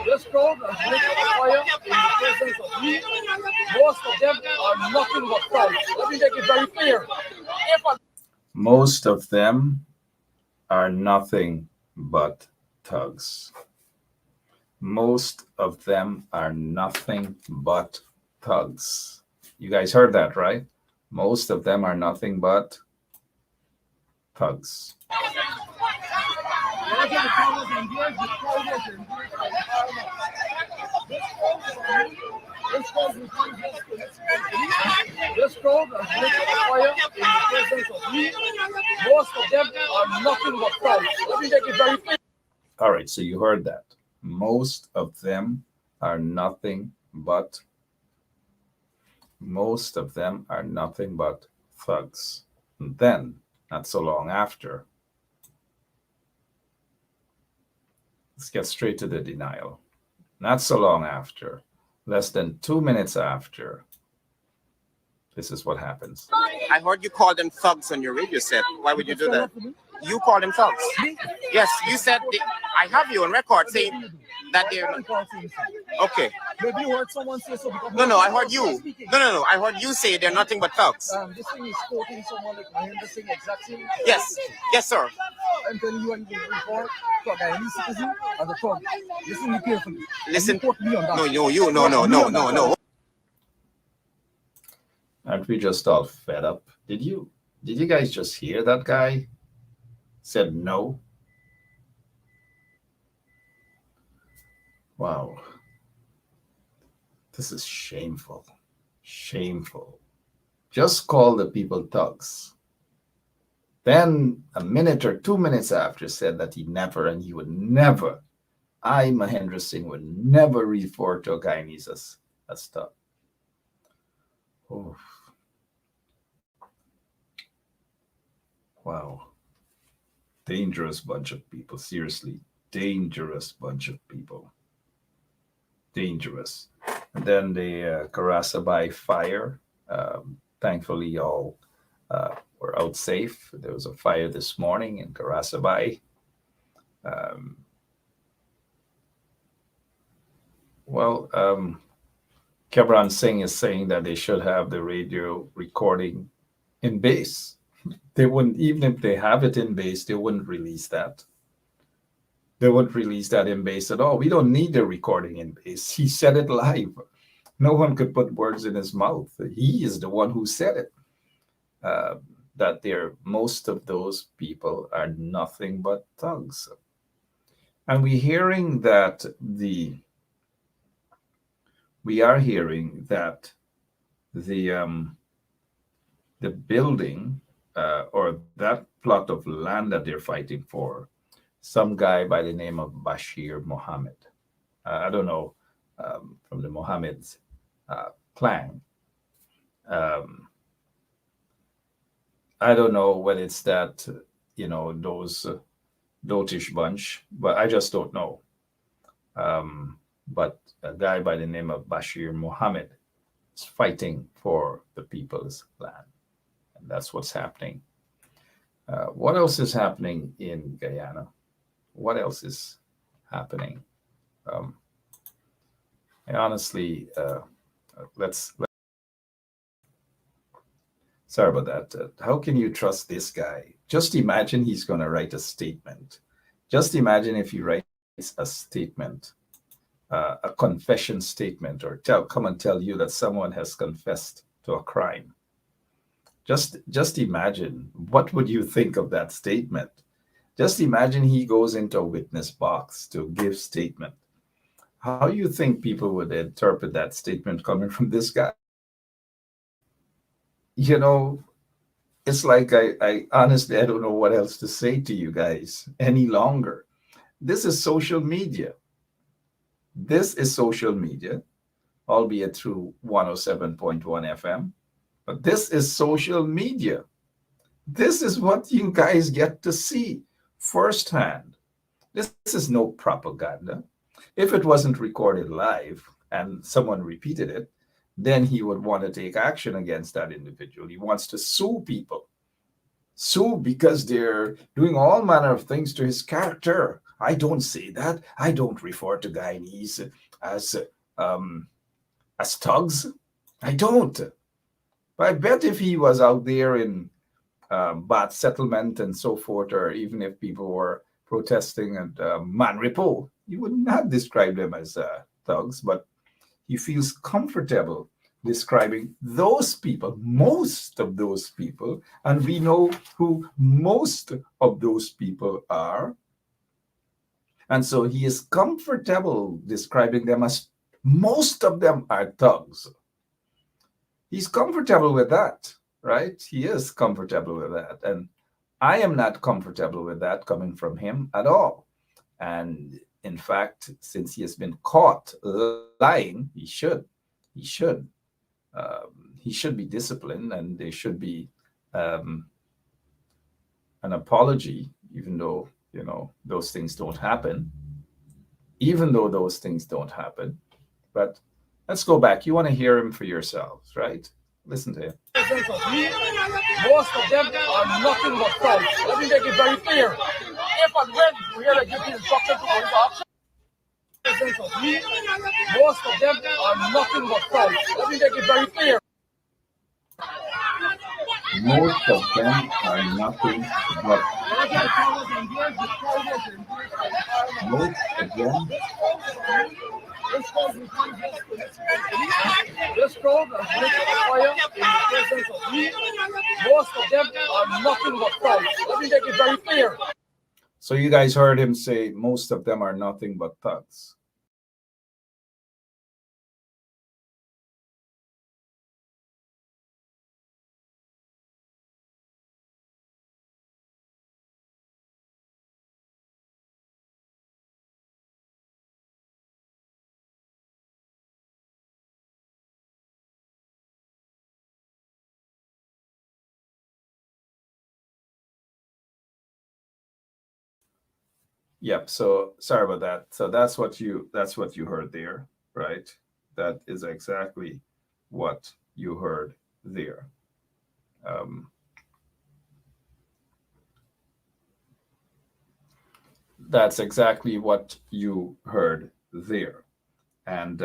This crowd has lit a fire in the presence of me. Most of them are nothing but thugs. Let me make it very clear. Most of them are nothing but thugs. Most of them are nothing but thugs. You guys heard that, right? Most of them are nothing but thugs. This crowd has lit a fire in the presence of me. Most of them are nothing but thugs. Let me make it very clear. All right, so you heard that. Most of them are nothing but thugs. And then, not so long after, let's get straight to the denial. Not so long after, less than 2 minutes after, this is what happens. I heard you call them thugs on your radio set. Why would you do that? You call them thugs. Yes, you said I have you on record saying that they're okay. Maybe you heard someone say so. No, I heard you. No, I heard you say they're nothing but thugs. This thing is quoting someone like Mahendra Singh exactly. Yes, sir. I'm telling you, and you report to a Guyanese citizen as a thug. Listen to me carefully. Listen. You quote me on that. No. Aren't we just all fed up? Did you guys just hear that guy said no? Wow. This is shameful. Shameful. Just call the people thugs. Then a minute or 2 minutes after said that he would never, Mahendra Singh, would never refer to a Guyanese as thug. Oh. Wow. Dangerous bunch of people. Seriously, dangerous bunch of people. Dangerous. And then the Karasabai fire. Thankfully, all were out safe. There was a fire this morning in Karasabai. Kebran Singh is saying that they should have the radio recording in base. They wouldn't, even if they have it in base, they wouldn't release that. They wouldn't release that in base at all. We don't need the recording in base. He said it live. No one could put words in his mouth. He is the one who said it. That most of those people are nothing but thugs. And we are hearing that the building or that plot of land that they're fighting for, some guy by the name of Bashir Mohammed. I don't know, from the Mohammed's clan. I don't know whether it's that, those dotish bunch, but I just don't know. But a guy by the name of Bashir Mohammed is fighting for the people's land. And that's what's happening. What else is happening in Guyana? What else is happening? I honestly, sorry about that. How can you trust this guy? Just imagine he's going to write a statement. Just imagine if he writes a statement, a confession statement, or come and tell you that someone has confessed to a crime. Just imagine, what would you think of that statement? Just imagine he goes into a witness box to give statement. How do you think people would interpret that statement coming from this guy? You know, it's like I honestly, I don't know what else to say to you guys any longer. This is social media. This is social media, albeit through 107.1 FM. But this is social media. This is what you guys get to see firsthand. This is no propaganda. If it wasn't recorded live and someone repeated it, then he would want to take action against that individual. He wants to sue people. Sue because they're doing all manner of things to his character. I don't say that. I don't refer to Guyanese as thugs. I don't. But I bet if he was out there in Bat settlement and so forth, or even if people were protesting at Manripo, you would not describe them as thugs, but he feels comfortable describing those people, most of those people, and we know who most of those people are. And so he is comfortable describing them as most of them are thugs. He's comfortable with that, right? He is comfortable with that. And I am not comfortable with that coming from him at all. And in fact, since he has been caught lying, he should be disciplined, and there should be an apology, even though those things don't happen. But let's go back. You want to hear him for yourselves, right? Listen to him. Most of them are nothing but thugs. Let me make it very clear. If and when we hear that you give instruction to go into action, most of them are nothing but thugs. Let me make it very clear. Most of them are nothing but This crowd has lit a fire in the presence of me. Most of them are nothing but thugs. Let me make it very clear. So you guys heard him say most of them are nothing but thugs. Yep. So sorry about that. So that's what you heard there, right? That is exactly what you heard there. That's exactly what you heard there, and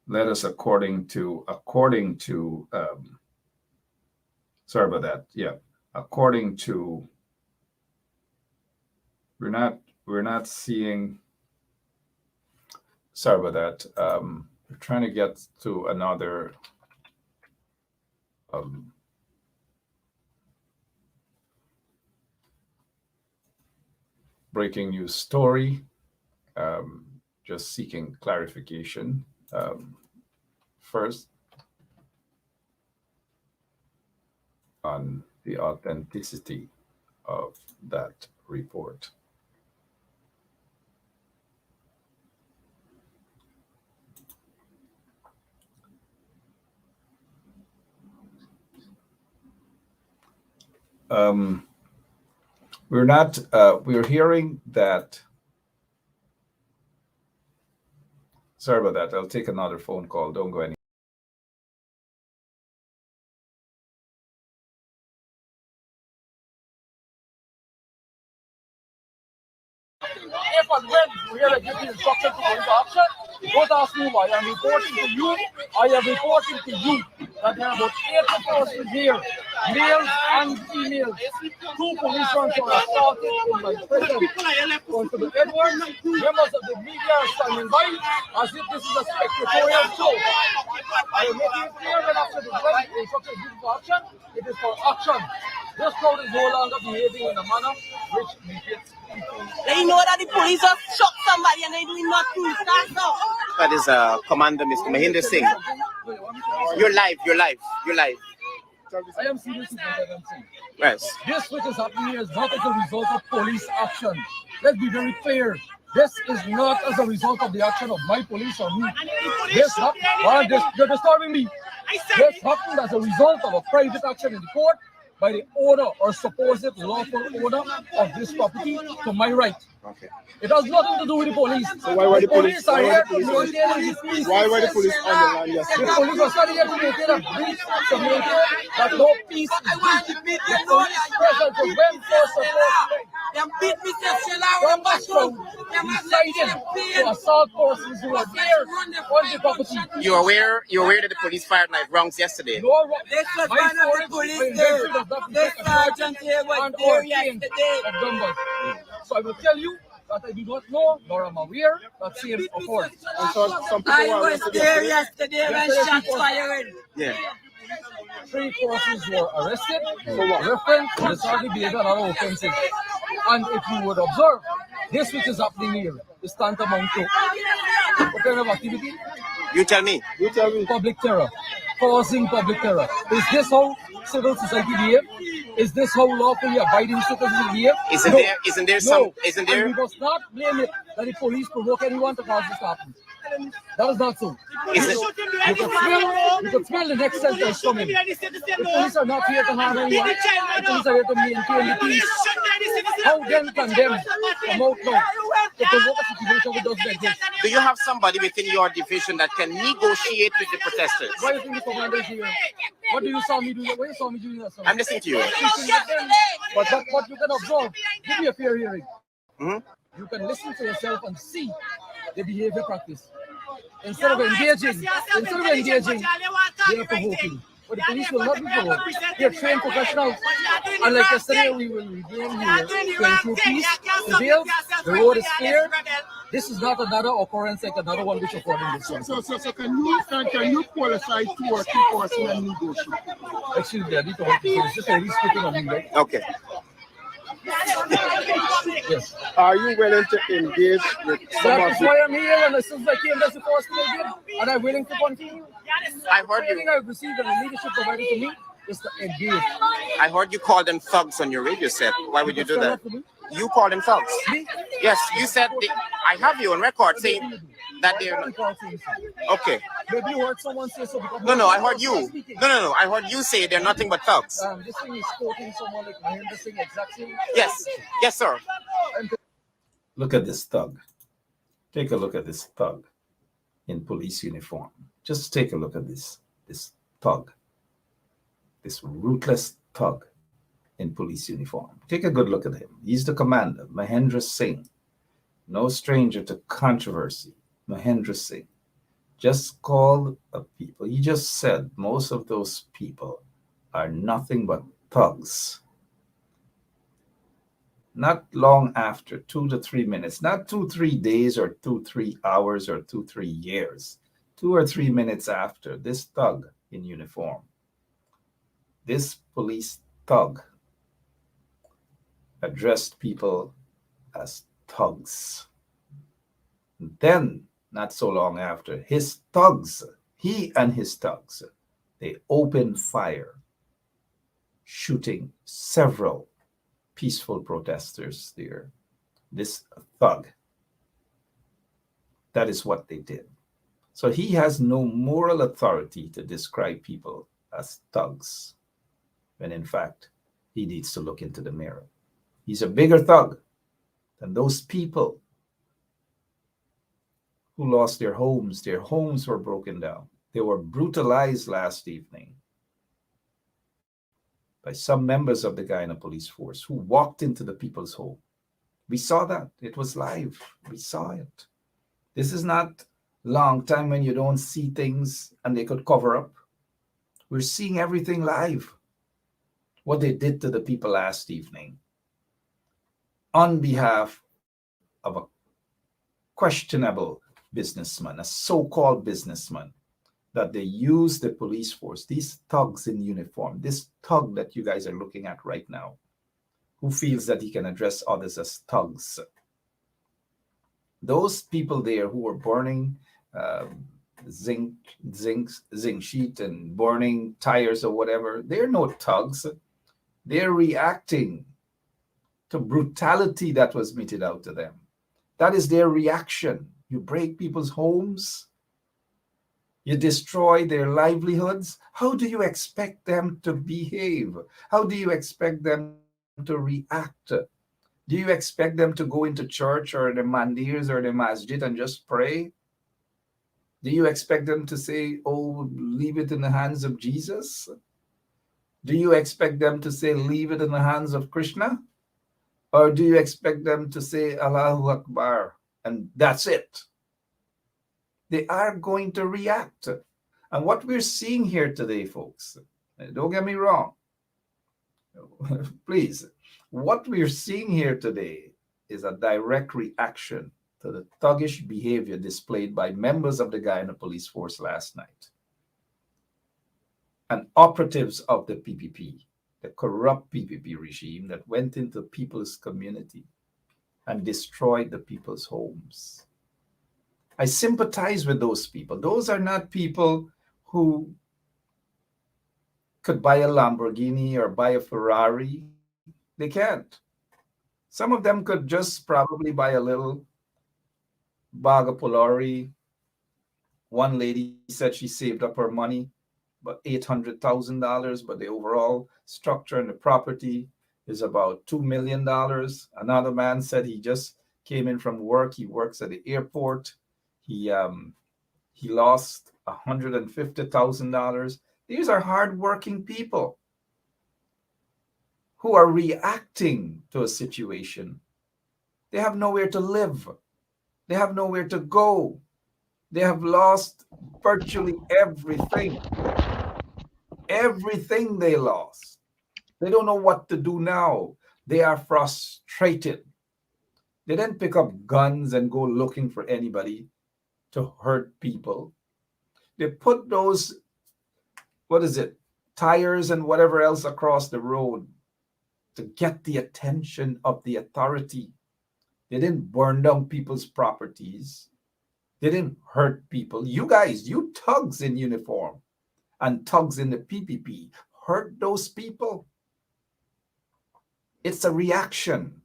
let us according to sorry about that. Yeah, according to. We're not seeing. Sorry about that. We're trying to get to another breaking news story. Just seeking clarification first on the authenticity of that report. We're hearing that. Sorry about that. I'll take another phone call. Don't go anywhere. If and when you hear that you give instruction to go into action, don't ask me why. I'm reporting to you. I am reporting to you that there are about 80 persons here males and females. 2 policemen were assaulted in my prison. Constable Edwards, members of the media are standing by as if this is a spectatorial show. I am making it clear that after the instruction is given for action, it is for action. This crowd is no longer behaving in a manner which befits people. They know that the police have shot somebody and they doing not do that. That is Commander Mr. Mahinder Singh. You're live. I am serious about what I'm saying. Yes. This which is happening here is not as a result of police action. Let's be very clear. This is not as a result of the action of my police or me. This happened. You're disturbing me. This happened as a result of a private action in the court by the owner or supposed lawful owner of this property to my right. Okay. It has nothing to do with the police. So why were the police? are here to maintain the peace. Why were the police on the land The yesterday? police are starting here to maintain a breach, to maintain that no peace is breached. The police present was when first supposed Them beat me to from Moscow decided to assault persons who are there on the property. You're aware that the police fired knife rounds yesterday. No, This was my one of the story, police my there. inventory does not This protect a sergeant here was and there or chain yesterday. of numbers. So I will tell you that I do not know nor am aware that same occurred. And so some people I were was arrested there yesterday. yesterday when shots fired. Yeah. 3 persons were arrested for reference to disorderly behavior and other offenses. And if you would observe, this which is happening here is tantamount to what kind of activity? You tell me. You tell me. Public terror, causing public terror. Is this how civil society behave? Is this how lawfully abiding citizens behave? Isn't No. there No. some? Isn't And there? we must not blame it that the police provoke anyone to cause this to happen. That is not so. Is it? You can smell the next sentence coming. The police are not here to harm anyone. The police are here to maintain the peace. How then can them come out now to provoke a situation which doesn't exist? Do you have somebody within your division that can negotiate with the protesters? Why do you think the commander is here? What do you saw me do? What you saw me doing that? I'm listening to you. But what you can observe, give me a fair hearing. Mhm. You can listen to yourself and see the behavior practice. Instead of engaging, they are provoking. But the police will not be provoked. They are trained professionals. And like yesterday, we will remain here to ensure peace prevails. The road is clear. This is not another occurrence like another one which occurred in this one. So can you qualify 2 or 3 persons and negotiate? Excuse me, I need to hold the police. Just he's speaking on me, right? Okay. Yes. Are you willing to engage with some That of is the why I'm here, and since I came, that's the first thing I did. And I'm willing to continue. I heard Everything you. I've received and the leadership provided to me is to engage. I heard you call them thugs on your radio set. Why would you do that? You call them thugs. Yes, you said I have you on record saying that they're not. Okay. Maybe you heard someone say so. No, I heard you. No. I heard you say they're nothing but thugs. This thing is quoting someone like Mahinder Singh exactly. Yes, sir. Look at this thug. Take a look at this thug in police uniform. Just take a look at this thug. This ruthless thug in police uniform. Take a good look at him. He's the commander, Mahinder Singh. No stranger to controversy. Mahinder Singh. Just called up people. He just said most of those people are nothing but thugs. Not long after, 2 to 3 minutes, not 2, 3 days or 2, 3 hours or 2, 3 years, 2 or 3 minutes after, this thug in uniform, this police thug addressed people as thugs. Then, not so long after, his thugs, he and his thugs, they opened fire, shooting several peaceful protesters there. This thug. That is what they did. So he has no moral authority to describe people as thugs, when in fact, he needs to look into the mirror. He's a bigger thug than those people who lost their homes. Their homes were broken down. They were brutalized last evening by some members of the Guyana police force who walked into the people's home. We saw that. It was live. We saw it. This is not long time when you don't see things and they could cover up. We're seeing everything live. what they did to the people last evening on behalf of a questionable businessman, a so-called businessman, that they use the police force, these thugs in uniform, this thug that you guys are looking at right now, who feels that he can address others as thugs. Those people there who were burning um, zinc, zinc sheet and burning tires or whatever, they're no thugs. They're reacting to brutality that was meted out to them. That is their reaction. You break people's homes, you destroy their livelihoods. How do you expect them to behave? How do you expect them to react? Do you expect them to go into church or the mandirs or the masjid and just pray? Do you expect them to say, oh, leave it in the hands of Jesus? Do you expect them to say, leave it in the hands of Krishna? Or do you expect them to say, Allahu Akbar, and that's it? They are going to react. And what we're seeing here today, folks, don't get me wrong, please, what we're seeing here today is a direct reaction to the thuggish behavior displayed by members of the Guyana police force last night and operatives of the PPP, the corrupt PPP regime that went into people's community and destroyed the people's homes. I sympathize with those people. Those are not people who could buy a Lamborghini or buy a Ferrari. They can't. Some of them could just probably buy a little bag of Polari. One lady said she saved up her money, about $800,000, but the overall structure and the property is about $2 million. Another man said he just came in from work. He works at the airport. He lost $150,000. These are hardworking people who are reacting to a situation. They have nowhere to live. They have nowhere to go. They have lost virtually everything. Everything they lost. They don't know what to do now. They are frustrated. They didn't pick up guns and go looking for anybody to hurt people. They put those, what is it, tires and whatever else across the road to get the attention of the authority. They didn't burn down people's properties. They didn't hurt people. You guys, you thugs in uniform and thugs in the PPP, hurt those people. It's a reaction.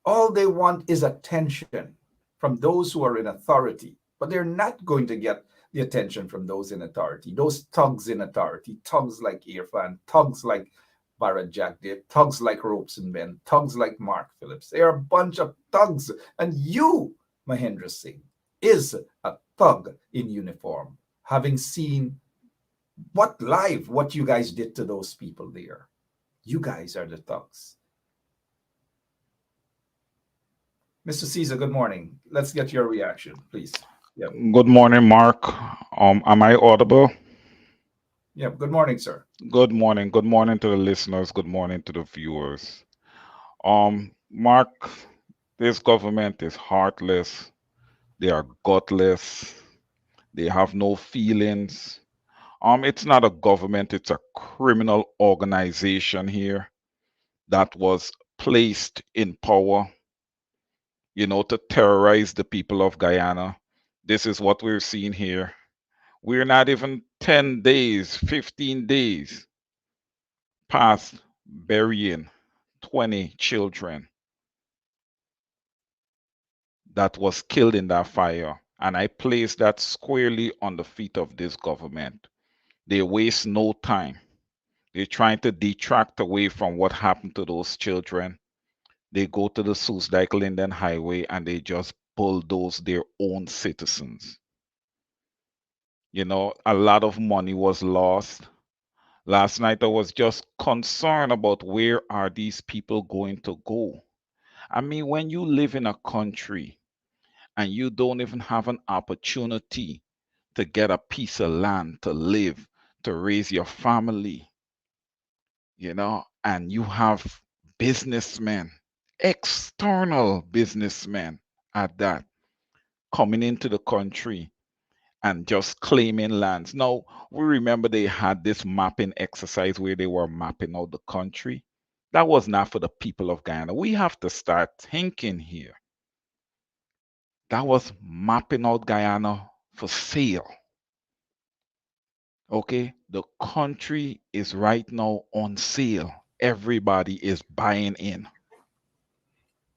All they want is attention from those who are in authority, but they're not going to get the attention from those in authority. Those thugs in authority, thugs like Irfan, thugs like Barrett Jack Dave, thugs like Ropes and Ben, thugs like Mark Phillips. They are a bunch of thugs. And you, Mahendra Singh, is a thug in uniform, having seen what you guys did to those people there. You guys are the thugs. Mr. Caesar, good morning. Let's get your reaction, please. Yep. Good morning, Mark. Am I audible? Yep. Good morning, sir. Good morning. Good morning to the listeners. Good morning to the viewers. Mark, this government is heartless. They are gutless. They have no feelings. It's not a government, it's a criminal organization here that was placed in power, to terrorize the people of Guyana. This is what we're seeing here. We're not even 10 days, 15 days past burying 20 children that was killed in that fire. And I place that squarely on the feet of this government. They waste no time. They're trying to detract away from what happened to those children. They go to the Soesdijk Linden Highway and they just bulldoze their own citizens. A lot of money was lost. Last night I was just concerned about where are these people going to go. I mean, when you live in a country and you don't even have an opportunity to get a piece of land to live, to raise your family, and you have businessmen, external businessmen at that, coming into the country and just claiming lands. Now, we remember they had this mapping exercise where they were mapping out the country. That was not for the people of Guyana. We have to start thinking here. That was mapping out Guyana for sale. Okay? The country is right now on sale. Everybody is buying in.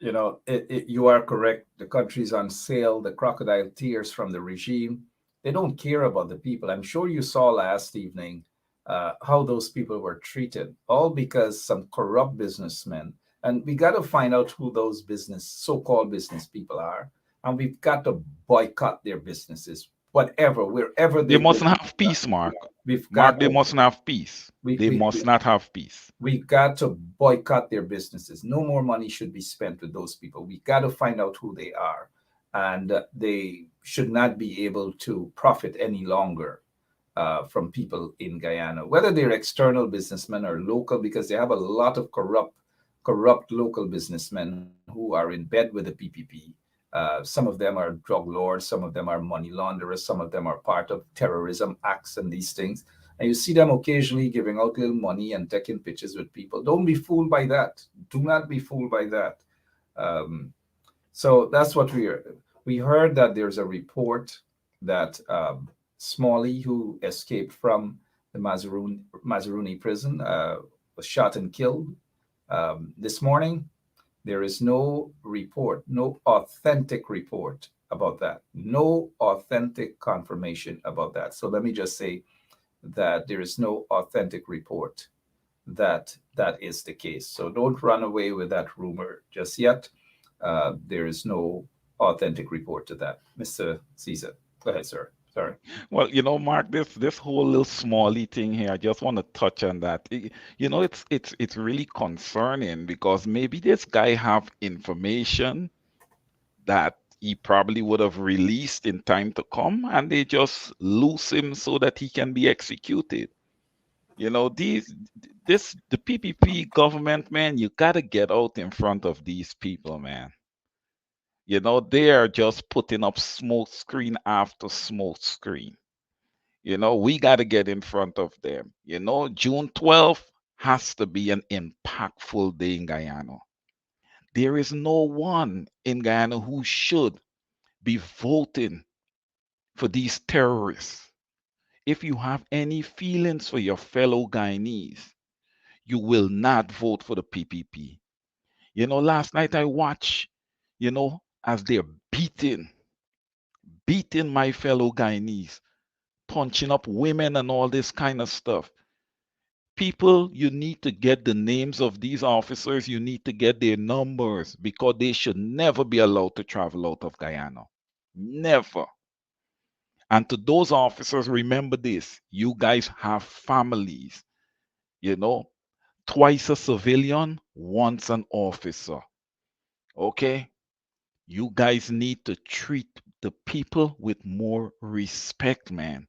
You are correct. The country's on sale. The crocodile tears from the regime. They don't care about the people. I'm sure you saw last evening how those people were treated, all because some corrupt businessmen. And we got to find out who those so-called business people are, and we've got to boycott their businesses, whatever, wherever They they go. mustn't have peace, Mark. We've Mark, got they to mustn't have peace. we, They we, must not have peace. we got to boycott their businesses. No more money should be spent with those people. We got to find out who they are, and they should not be able to profit any longer from people in Guyana, whether they're external businessmen or local, because they have a lot of corrupt local businessmen who are in bed with the PPP. Some of them are drug lords, some of them are money launderers, some of them are part of terrorism acts and these things. And you see them occasionally giving out little money and taking pictures with people. Don't be fooled by that. Do not be fooled by that. Um, so that's what we heard that there's a report that Smalley, who escaped from the Mazaruni prison, was shot and killed. This morning, there is no report, no authentic report about that, no authentic confirmation about that. So let me just say that there is no authentic report that that is the case. So don't run away with that rumor just yet. There is no authentic report to that. Mr. Caesar, go ahead, sir. Sorry. Well, Mark, this whole little smally thing here, I just want to touch on that. It's really concerning because maybe this guy have information that he probably would have released in time to come, and they just loose him so that he can be executed. The PPP government, man, you gotta get out in front of these people, man. They are just putting up smoke screen after smoke screen. We got to get in front of them. June 12th has to be an impactful day in Guyana. There is no one in Guyana who should be voting for these terrorists. If you have any feelings for your fellow Guyanese, you will not vote for the PPP. Last night I watched, as they're beating my fellow Guyanese, punching up women and all this kind of stuff. People, you need to get the names of these officers. You need to get their numbers because they should never be allowed to travel out of Guyana. Never. And to those officers, remember this: you guys have families. You know, twice a civilian, once an officer. Okay? You guys need to treat the people with more respect, man.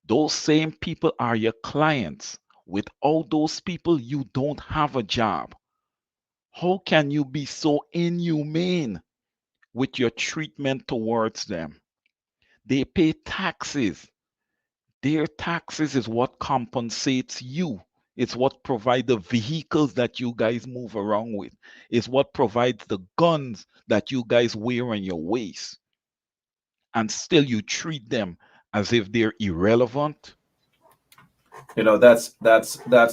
Those same people are your clients. Without those people, you don't have a job. How can you be so inhumane with your treatment towards them? They pay taxes. Their taxes is what compensates you. It's what provides the vehicles that you guys move around with. It's what provides the guns that you guys wear on your waist. And still you treat them as if they're irrelevant. That's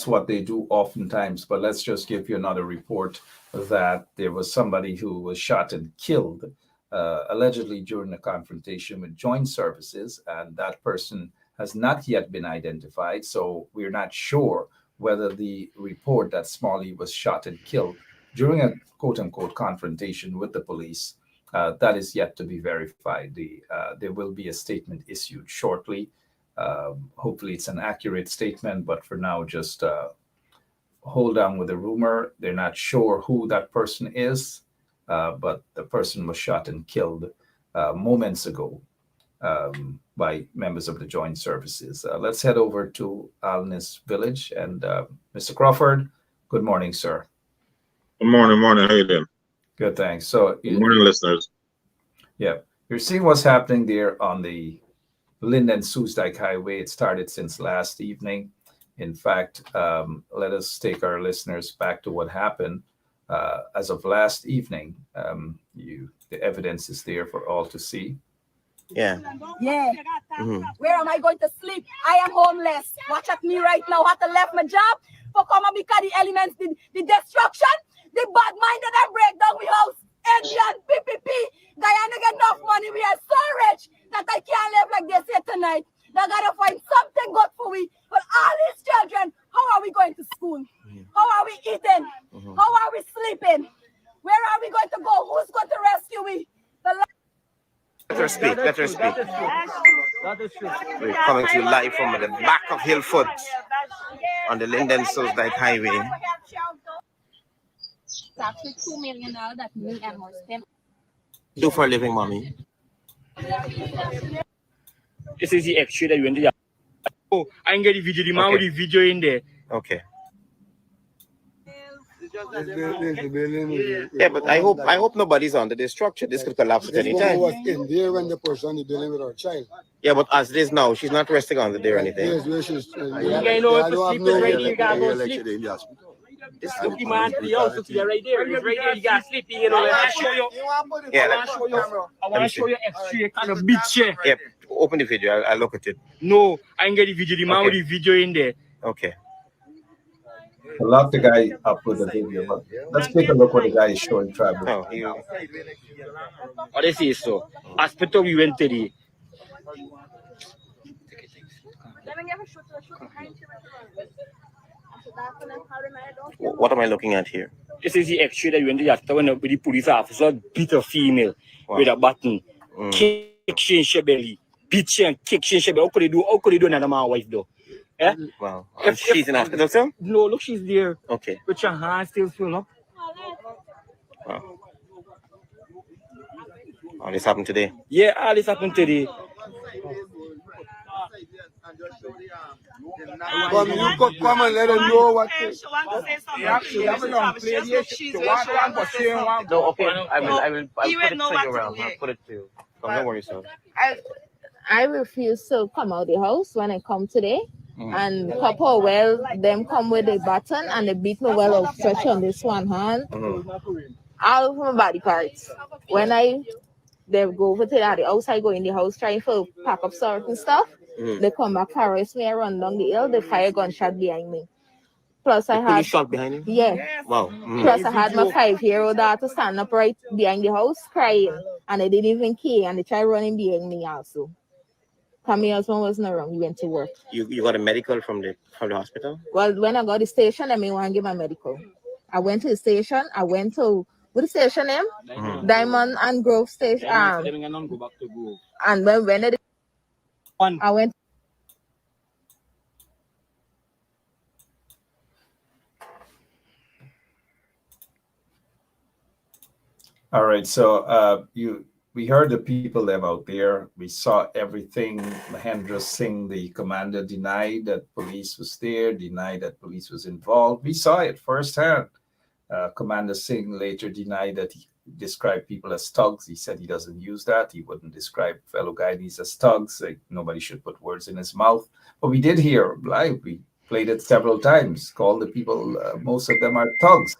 what they do oftentimes. But let's just give you another report that there was somebody who was shot and killed allegedly during a confrontation with joint services, and that person has not yet been identified. So we're not sure whether the report that Smalley was shot and killed during a quote unquote confrontation with the police, that is yet to be verified. There will be a statement issued shortly. Hopefully, it's an accurate statement, but for now, just hold on with the rumor. They're not sure who that person is, but the person was shot and killed moments ago. by members of the joint services. Let's head over to Alnis Village. And Mr. Crawford, good morning, sir. Good morning, morning. How you doing? Good, thanks. So, Good morning, listeners. Yeah, you're seeing what's happening there on the Linden Soesdijk Highway. It started since last evening. In fact, let us take our listeners back to what happened as of last evening. The evidence is there for all to see. Yeah. Yeah. Where am I going to sleep? I am homeless. Watch at me right now. I have to left my job for come and because the elements, the destruction, the bad mind that I break down my house. Indian, PPP, Guyana get enough money. We are so rich that I can't live like this here tonight. They gotta find something good for we. But all these children, how are we going to school? How are we eating? How are we sleeping? Where are we going to go? Who's going to rescue me? Let her speak. Let her speak. That is true. We're coming to you live from the back of Hillfoot on the Linden Soesdijk Highway. It's actually $2 million that me and her spent. Do for a living, mommy. This is the extra that you went to. Oh, I can get the video. The man with the video in there. Okay. Yeah, but I hope nobody's under the structure. This could collapse at any time. Was in there when the person is dealing with our child. Yeah, but as it is now, she's not resting under there or anything. Yes, where she's. You know if sleep is right here, you gotta go sleep. This Look, the man, the house is right there. It's right there. You gotta sleep. You know, I want to show you. Yeah, I want to show you extra kind of beach here. Yeah, open the video. I'll look at it. No, I can get the video. The man with the video in there. Okay. I love the guy up with the video, but let's take a look what the guy is showing Travis. Oh, this is so. Hospital we went to the. What am I looking at here? This is the extra that we went to the hospital when the police officer beat a female with a button. Kick she in she belly. Beat she and kick she in she belly. How could they do another man's wife though? Yeah? Wow. If she's in hospital still? No, look, she's there. Okay. With your hands still full up. Wow. All this happened today? Yeah, all this happened today. You could come and let them know what. No, okay. I will put it to you around. I'll put it to you. Don't worry, sir. I refuse to come out the house when I come today. And couple well, them come with a button and they beat me well of stretch on this one hand. All of my body parts. When they go over to the house, I go in the house trying to pack up certain stuff. They come back, harass me, I run down the hill, they fire gunshot behind me. Plus I had shot behind you? Yeah. Wow. Plus I had my 5-year-old daughter stand up right behind the house crying. And they didn't even care and they tried running behind me also. My husband wasn't around. He went to work. You got a medical from the hospital? Well, when I got the station, I mean, want to give my medical. I went to the station. I went to what the station name? Diamond and Grove Station. And when I went. All right, so we heard the people them out there. We saw everything. Mahendra Singh, the commander, denied that police was there, denied that police was involved. We saw it firsthand. Commander Singh later denied that he described people as thugs. He said he doesn't use that. He wouldn't describe fellow Guyanese as thugs. Like, nobody should put words in his mouth. But we did hear live. We played it several times. Called the people, most of them are thugs.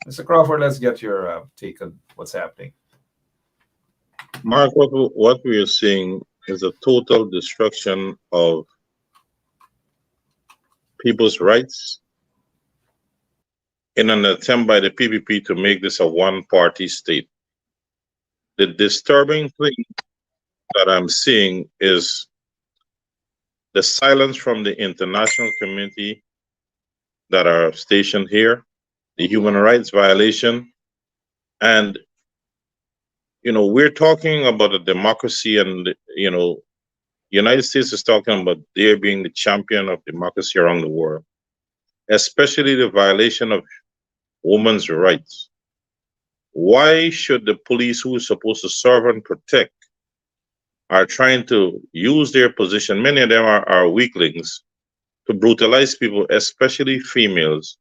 Mr. Crawford, let's get your take on what's happening. Mark, what we are seeing is a total destruction of people's rights in an attempt by the PPP to make this a one-party state. The disturbing thing that I'm seeing is the silence from the international community that are stationed here, the human rights violation, and we're talking about a democracy, and United States is talking about there being the champion of democracy around the world, especially the violation of women's rights. Why should the police, who is supposed to serve and protect, are trying to use their position. Many of them are weaklings to brutalize people, especially females,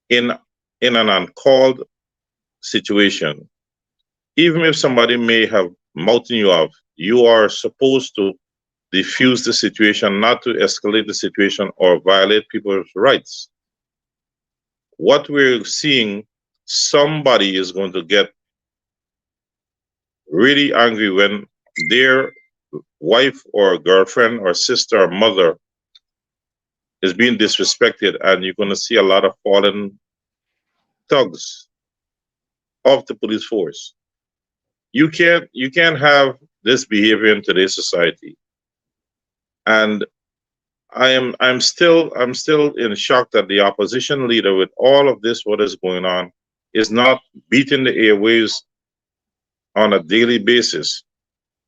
in an uncalled situation. Even if somebody may have mounted you off, you are supposed to diffuse the situation, not to escalate the situation or violate people's rights. What we're seeing, somebody is going to get really angry when their wife or girlfriend or sister or mother is being disrespected, and you're going to see a lot of fallen thugs of the police force. You can't have this behavior in today's society. And I'm still in shock that the opposition leader, with all of this what is going on, is not beating the airwaves on a daily basis,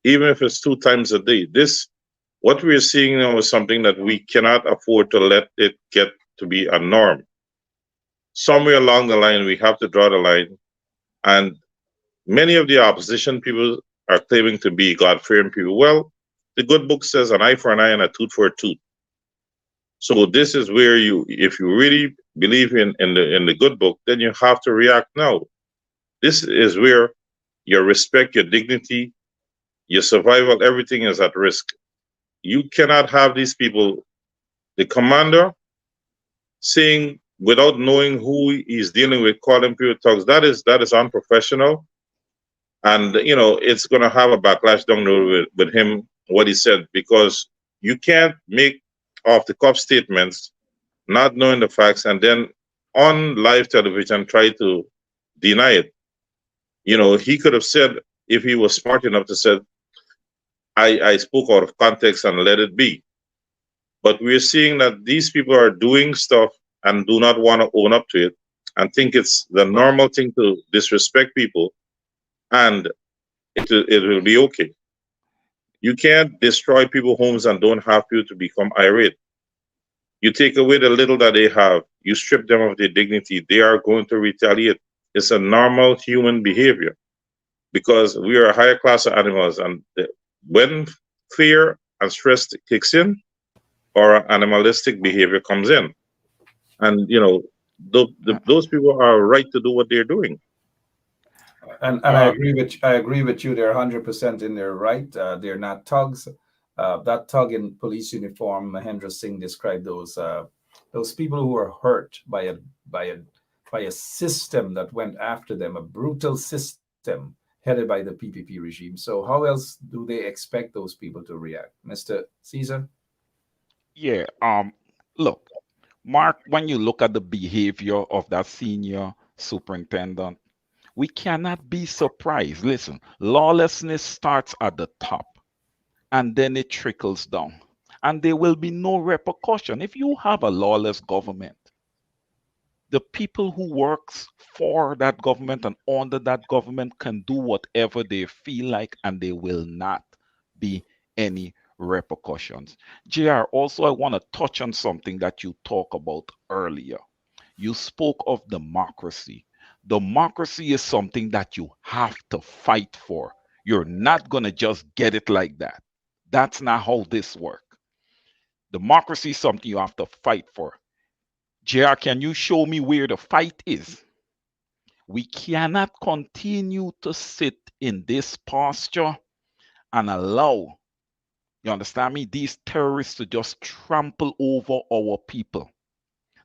even if it's 2 times a day. This, what we're seeing now, is something that we cannot afford to let it get to be a norm. Somewhere along the line, we have to draw the line. And many of the opposition people are claiming to be God-fearing people. Well, the good book says an eye for an eye and a tooth for a tooth. So this is where you, if you really believe in the good book, then you have to react now. This is where your respect, your dignity, your survival, everything is at risk. You cannot have these people, the commander, saying without knowing who he's dealing with, calling people thugs. That is unprofessional, and it's going to have a backlash down the road with him, what he said, because you can't make off the cuff statements not knowing the facts and then on live television try to deny it. He could have said, if he was smart enough, to say, I spoke out of context and let it be. But we're seeing that these people are doing stuff and do not want to own up to it and think it's the normal thing to disrespect people, and it will be okay. You can't destroy people's homes and don't have people to become irate. You take away the little that they have, you strip them of their dignity, they are going to retaliate. It's a normal human behavior because we are a higher class of animals, and when fear and stress kicks in, or animalistic behavior comes in, and those people are right to do what they're doing. And I agree with you. They're 100% in their right. They're not thugs. That thug in police uniform, Mahendra Singh, described those people who were hurt by a system that went after them, a brutal system headed by the PPP regime. So how else do they expect those people to react, Mr. Caesar? Yeah. Look, Mark, when you look at the behavior of that senior superintendent, we cannot be surprised. Listen, lawlessness starts at the top and then it trickles down. And there will be no repercussion. If you have a lawless government, the people who works for that government and under that government can do whatever they feel like, and there will not be any repercussions. JR, also I want to touch on something that you talked about earlier. You spoke of democracy. Democracy is something that you have to fight for. You're not going to just get it like that. That's not how this works. Democracy is something you have to fight for. JR, can you show me where the fight is? We cannot continue to sit in this posture and allow, you understand me, these terrorists to just trample over our people.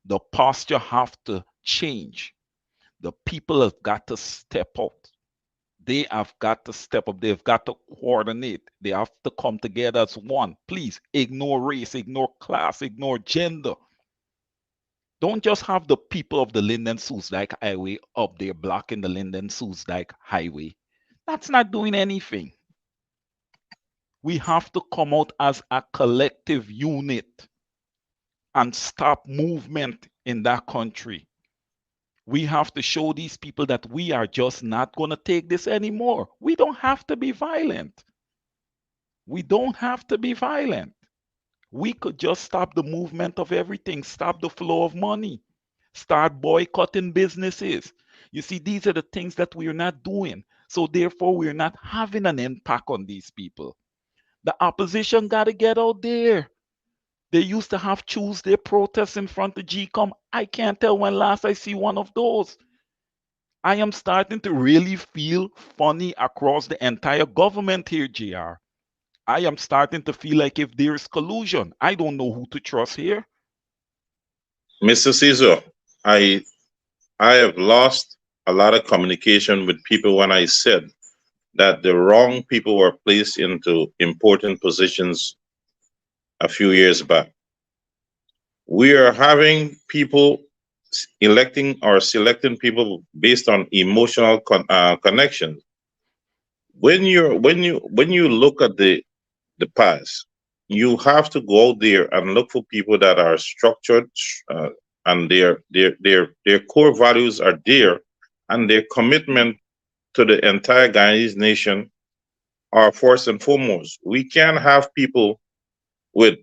The posture have to change. The people have got to step out. They have got to step up. They've got to coordinate. They have to come together as one. Please ignore race, ignore class, ignore gender. Don't just have the people of the Linden Soesdijk Highway up there blocking the Linden Soesdijk Highway. That's not doing anything. We have to come out as a collective unit and stop movement in that country. We have to show these people that we are just not going to take this anymore. We don't have to be violent. We don't have to be violent. We could just stop the movement of everything, stop the flow of money, start boycotting businesses. You see, these are the things that we're not doing. So therefore, we're not having an impact on these people. The opposition got to get out there. They used to have Tuesday protests in front of GCOM. I can't tell when last I see one of those. I am starting to really feel funny across the entire government here, JR. I am starting to feel like if there is collusion, I don't know who to trust here. Mr. Caesar, I have lost a lot of communication with people when I said that the wrong people were placed into important positions a few years back. We are having people electing or selecting people based on emotional connections. When you look at the past, you have to go out there and look for people that are structured, and their core values are there, and their commitment to the entire Guyanese nation are first and foremost. We can't have people with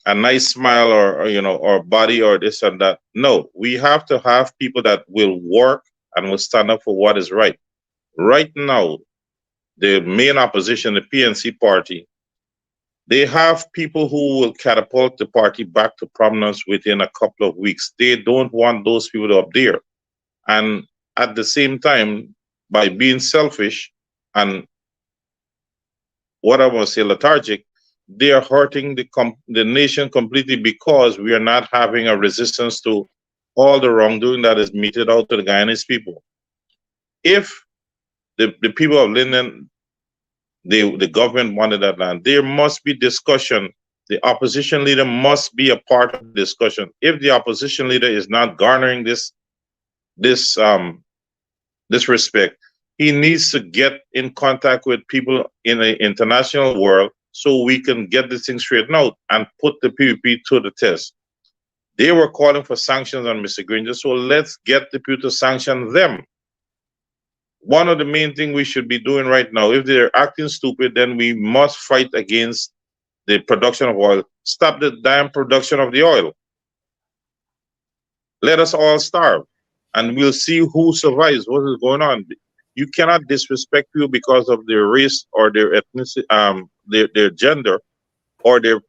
a nice smile or body or this and that. No, we have to have people that will work and will stand up for what is right. Right now, the main opposition, the PNC party, they have people who will catapult the party back to prominence within a couple of weeks. They don't want those people up there. And at the same time, by being selfish and what I want to say lethargic, they are hurting the nation completely, because we are not having a resistance to all the wrongdoing that is meted out to the Guyanese people. If the people of Linden, the government wanted that land, there must be discussion. The opposition leader must be a part of the discussion. If the opposition leader is not garnering this respect, he needs to get in contact with people in the international world so we can get this thing straightened out and put the PPP to the test. They were calling for sanctions on Mr. Granger, so let's get the people to sanction them. One of the main things we should be doing right now, if they're acting stupid, then we must fight against the production of oil. Stop the damn production of the oil. Let us all starve, and we'll see who survives. What is going on? You cannot disrespect people because of their race or their ethnicity, their gender, or their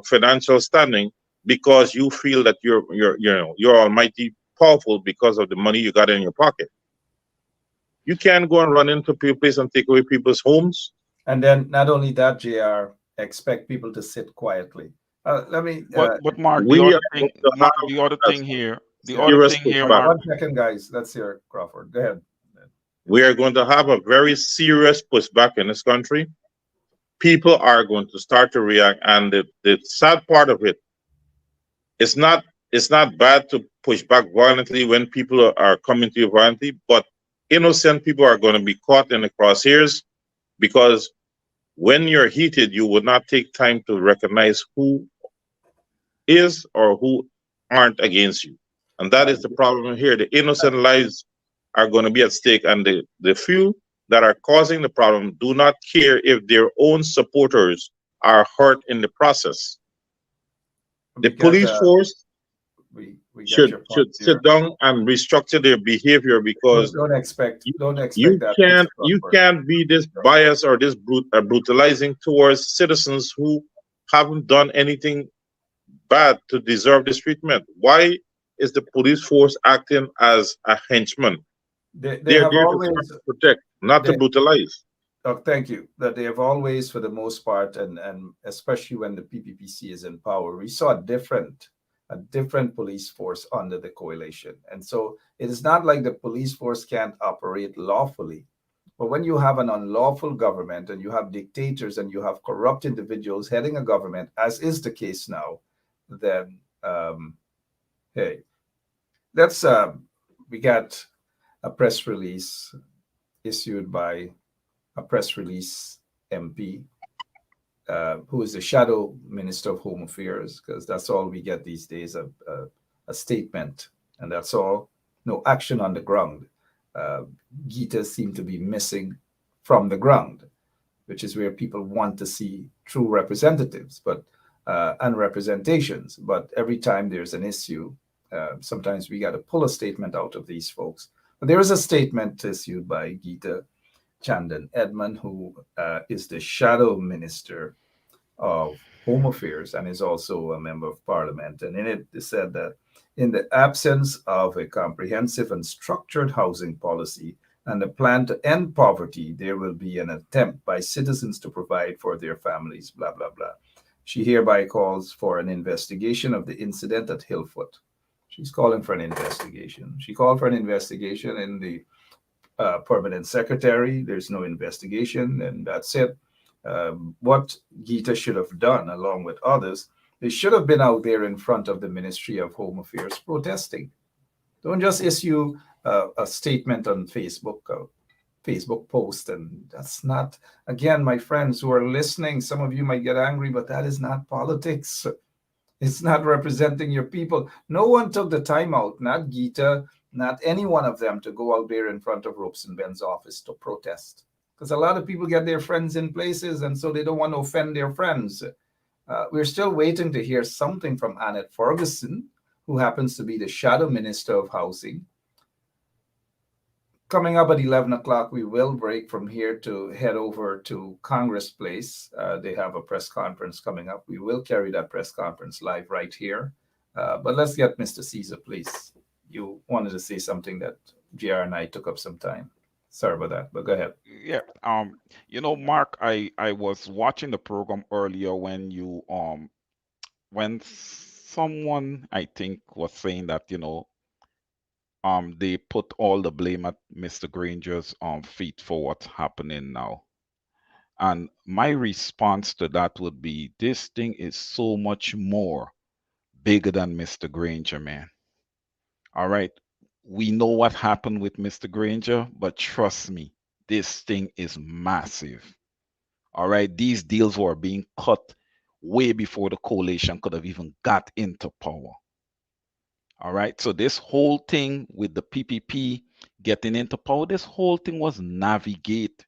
financial standing, because you feel that you're almighty powerful because of the money you got in your pocket. You can't go and run into people's place and take away people's homes. And then not only that, JR, expect people to sit quietly. Let me. But Mark, we the are other thing here, Mark. Mark. 1 second, guys. Let's hear Crawford. Go ahead. We are going to have a very serious pushback in this country. People are going to start to react, and the sad part of it, it's not bad to push back violently when people are coming to you violently, but innocent people are going to be caught in the crosshairs, because when you're heated, you would not take time to recognize who is or who aren't against you. And that is the problem here. The innocent lives are going to be at stake, and the few that are causing the problem do not care if their own supporters are hurt in the process. The police force should sit down and restructure their behavior, because don't expect you that. can't be this biased or this brutalizing towards citizens who haven't done anything bad to deserve this treatment. Why is the police force acting as a henchman? They are have there always to protect, not to brutalize. Oh, thank you. That they have always, for the most part, and especially when the PPPC is in power, we saw a different police force under the coalition. And so it is not like the police force can't operate lawfully. But when you have an unlawful government and you have dictators and you have corrupt individuals heading a government, as is the case now, then, hey, let's, we got a press release issued by a press release MP, who is the shadow minister of Home Affairs, because that's all we get these days, a statement, and that's all. No action on the ground. Gita seem to be missing from the ground, which is where people want to see true representatives, and representations. But every time there's an issue, sometimes we got to pull a statement out of these folks. But there is a statement issued by Gita Chandan Edmond, who is the shadow minister of Home Affairs and is also a member of Parliament. And in it, they said that in the absence of a comprehensive and structured housing policy and a plan to end poverty, there will be an attempt by citizens to provide for their families, blah, blah, blah. She hereby calls for an investigation of the incident at Hillfoot. She's calling for an investigation. She called for an investigation in the permanent secretary. There's no investigation, and that's it. What Gita should have done, along with others, they should have been out there in front of the Ministry of Home Affairs protesting. Don't just issue a statement on Facebook, Facebook post, and that's not. Again, my friends who are listening, some of you might get angry, but that is not politics. It's not representing your people. No one took the time out, not Gita, not any one of them, to go out there in front of Robeson Ben's office to protest. Because a lot of people get their friends in places, and so they don't want to offend their friends. We're still waiting to hear something from Annette Ferguson, who happens to be the Shadow Minister of Housing. Coming up at 11 o'clock, we will break from here to head over to Congress Place. They have a press conference coming up. We will carry that press conference live right here. But let's get Mr. Caesar, please. You wanted to say something that JR and I took up some time. Sorry about that, but go ahead. Yeah. Mark, I was watching the program earlier when when someone I think was saying that, they put all the blame at Mr. Granger's feet for what's happening now. And my response to that would be, this thing is so much more bigger than Mr. Granger, man. All right. We know what happened with Mr. Granger, but trust me, this thing is massive. All right. These deals were being cut way before the coalition could have even got into power. All right. So this whole thing with the PPP getting into power, this whole thing was navigated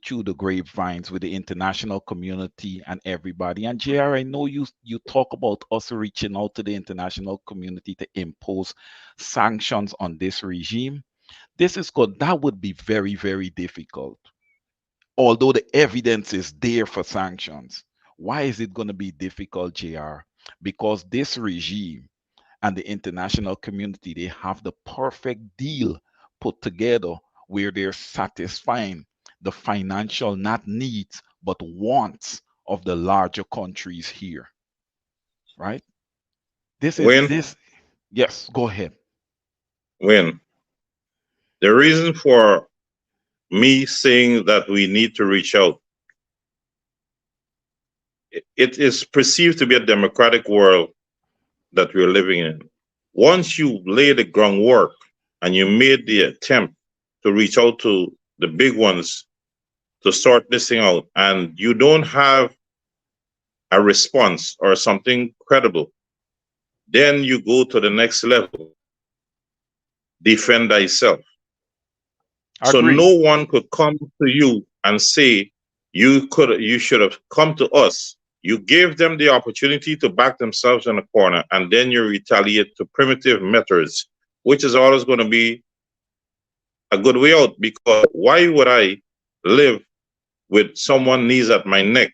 through the grapevines with the international community and everybody. And JR, I know you talk about us reaching out to the international community to impose sanctions on this regime. This is good. That would be very, very difficult. Although the evidence is there for sanctions. Why is it going to be difficult, JR? Because this regime and the international community, they have the perfect deal put together where they're satisfying the financial, not needs, but wants of the larger countries here. Right? Yes, go ahead. When the reason for me saying that we need to reach out, it is perceived to be a democratic world that we're living in. Once you lay the groundwork and you made the attempt to reach out to the big ones to sort this thing out, and you don't have a response or something credible, then you go to the next level. Defend thyself. So no one could come to you and say you should have come to us. You gave them the opportunity to back themselves in a corner, and then you retaliate to primitive methods, which is always going to be a good way out. Because why would I live with someone knees at my neck?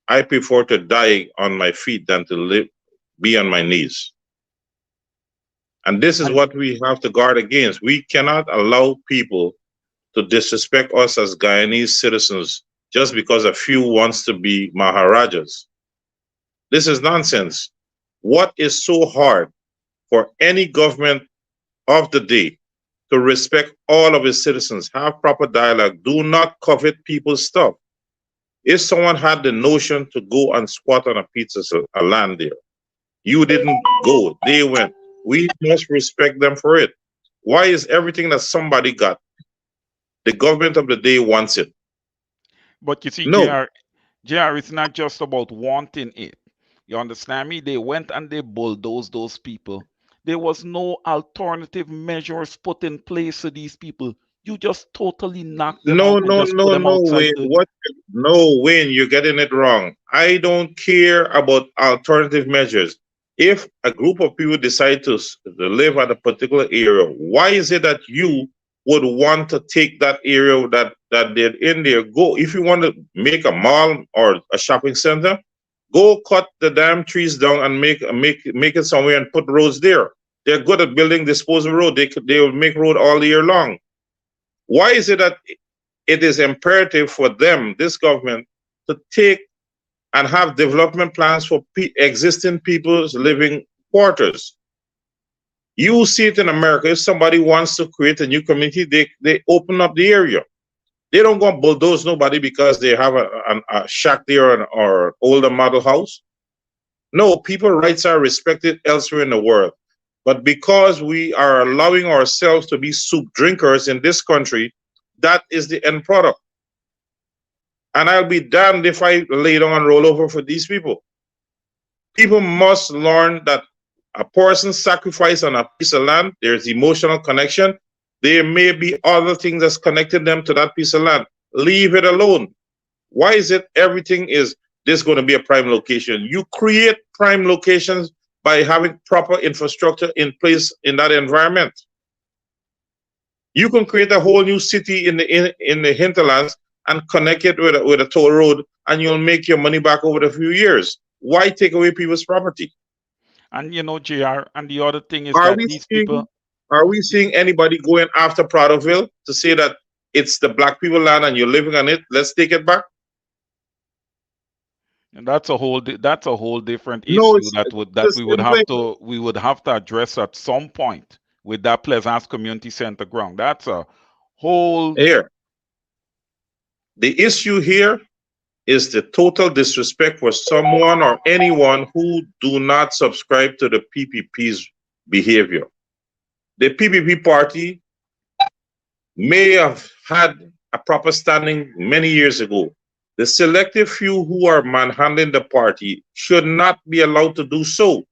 I prefer to die on my feet than to be on my knees. And this is what we have to guard against. We cannot allow people to disrespect us as Guyanese citizens just because a few wants to be Maharajas. This is nonsense. What is so hard for any government of the day to respect all of its citizens, have proper dialogue, do not covet people's stuff. If someone had the notion to go and squat on a piece of land there, you didn't go, they went. We must respect them for it. Why is everything that somebody got, the government of the day wants it? But you see, no. JR, it's not just about wanting it. You understand me? They went and they bulldozed those people. There was no alternative measures put in place for these people. You just totally knocked them out and just put them outside. Wayne, you're getting it wrong. I don't care about alternative measures. If a group of people decide to live at a particular area, why is it that you would want to take that area that that they're in there, go, if you want to make a mall or a shopping center, go cut the damn trees down and make it somewhere and put roads there. They're good at building disposable road. They will make road all year long. Why is it that it is imperative for them, this government, to take and have development plans for existing people's living quarters? You see it in America. If somebody wants to create a new community, they open up the area. They don't go and bulldoze nobody because they have a shack there or older model house. No, people's rights are respected elsewhere in the world. But because we are allowing ourselves to be soup drinkers in this country, that is the end product. And I'll be damned if I lay down and roll over for these people. People must learn that a person sacrificed on a piece of land, there's emotional connection. There may be other things that's connected them to that piece of land. Leave it alone. Why is it everything is this going to be a prime location? You create prime locations by having proper infrastructure in place in that environment. You can create a whole new city in the hinterlands and connect it with a toll road, and you'll make your money back over a few years. Why take away people's property? And you know, JR, and the other thing is Are that we these seeing, people. are we seeing anybody going after Prudhoeville to say that it's the black people land and you're living on it? Let's take it back. And that's a whole different No, issue that the we would have to address at some point with that Pleasance Community Center ground. That's a whole here. The issue here is the total disrespect for someone or anyone who do not subscribe to the PPP's behavior. The PPP party may have had a proper standing many years ago. The selective few who are manhandling the party should not be allowed to do so.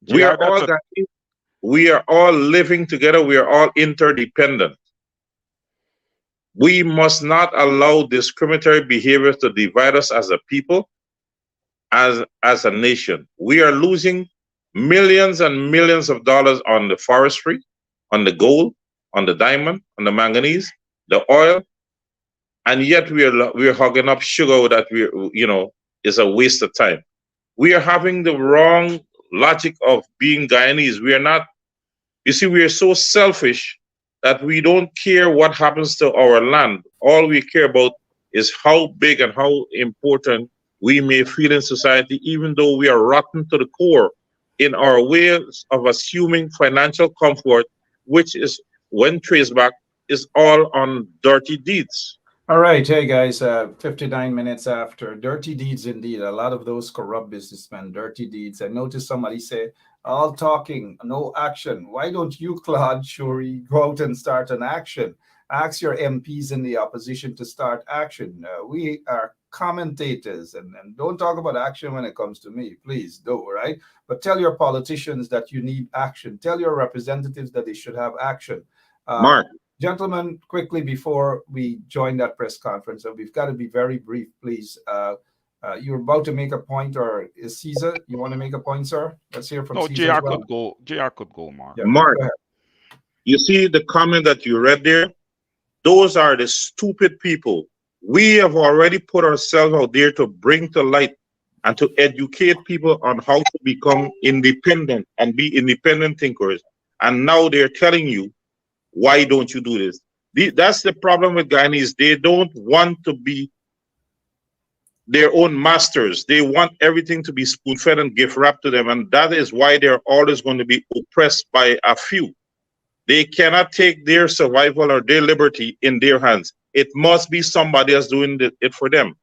We are all living together. We are all interdependent. We must not allow discriminatory behavior to divide us as a people, as a nation. We are losing millions and millions of dollars on the forestry, on the gold, on the diamond, on the manganese, the oil, and yet we're hogging up sugar that is a waste of time. We are having the wrong logic of being Guyanese. We are not. You see, we are so selfish that we don't care what happens to our land. All we care about is how big and how important we may feel in society, even though we are rotten to the core in our ways of assuming financial comfort, which is, when traced back, is all on dirty deeds. All right, hey guys, 59 minutes after. Dirty deeds indeed. A lot of those corrupt businessmen, dirty deeds. I noticed somebody say, all talking, no action. Why don't you, Claude Shuri, go out and start an action? Ask your MPs in the opposition to start action. We are commentators, and don't talk about action when it comes to me. Please do, right? But tell your politicians that you need action. Tell your representatives that they should have action. Mark. Gentlemen, quickly before we join that press conference, and we've got to be very brief, please. You're about to make a point, or is Caesar? You want to make a point, sir? Let's hear from Caesar. JR could go. JR could go, Mark. Yeah, Mark, you see the comment that you read there? Those are the stupid people. We have already put ourselves out there to bring to light and to educate people on how to become independent and be independent thinkers. And now they're telling you, why don't you do this? That's the problem with Guyanese. They don't want to be their own masters. They want everything to be spoon-fed and gift-wrapped to them. And that is why they're always going to be oppressed by a few. They cannot take their survival or their liberty in their hands. It must be somebody else doing it for them.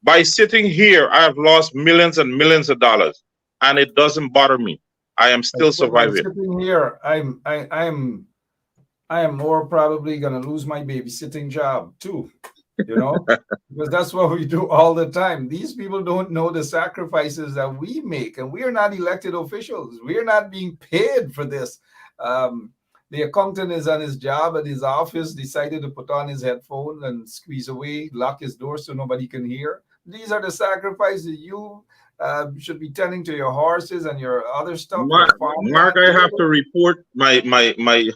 By sitting here, I have lost millions and millions of dollars, and it doesn't bother me. I am still surviving. Sitting here, I am more probably going to lose my babysitting job too, because that's what we do all the time. These people don't know the sacrifices that we make, and we are not elected officials. We are not being paid for this. The accountant is on his job at his office, decided to put on his headphones and squeeze away, lock his door so nobody can hear. These are the sacrifices you should be tending to your horses and your other stuff. Mark, I have to report my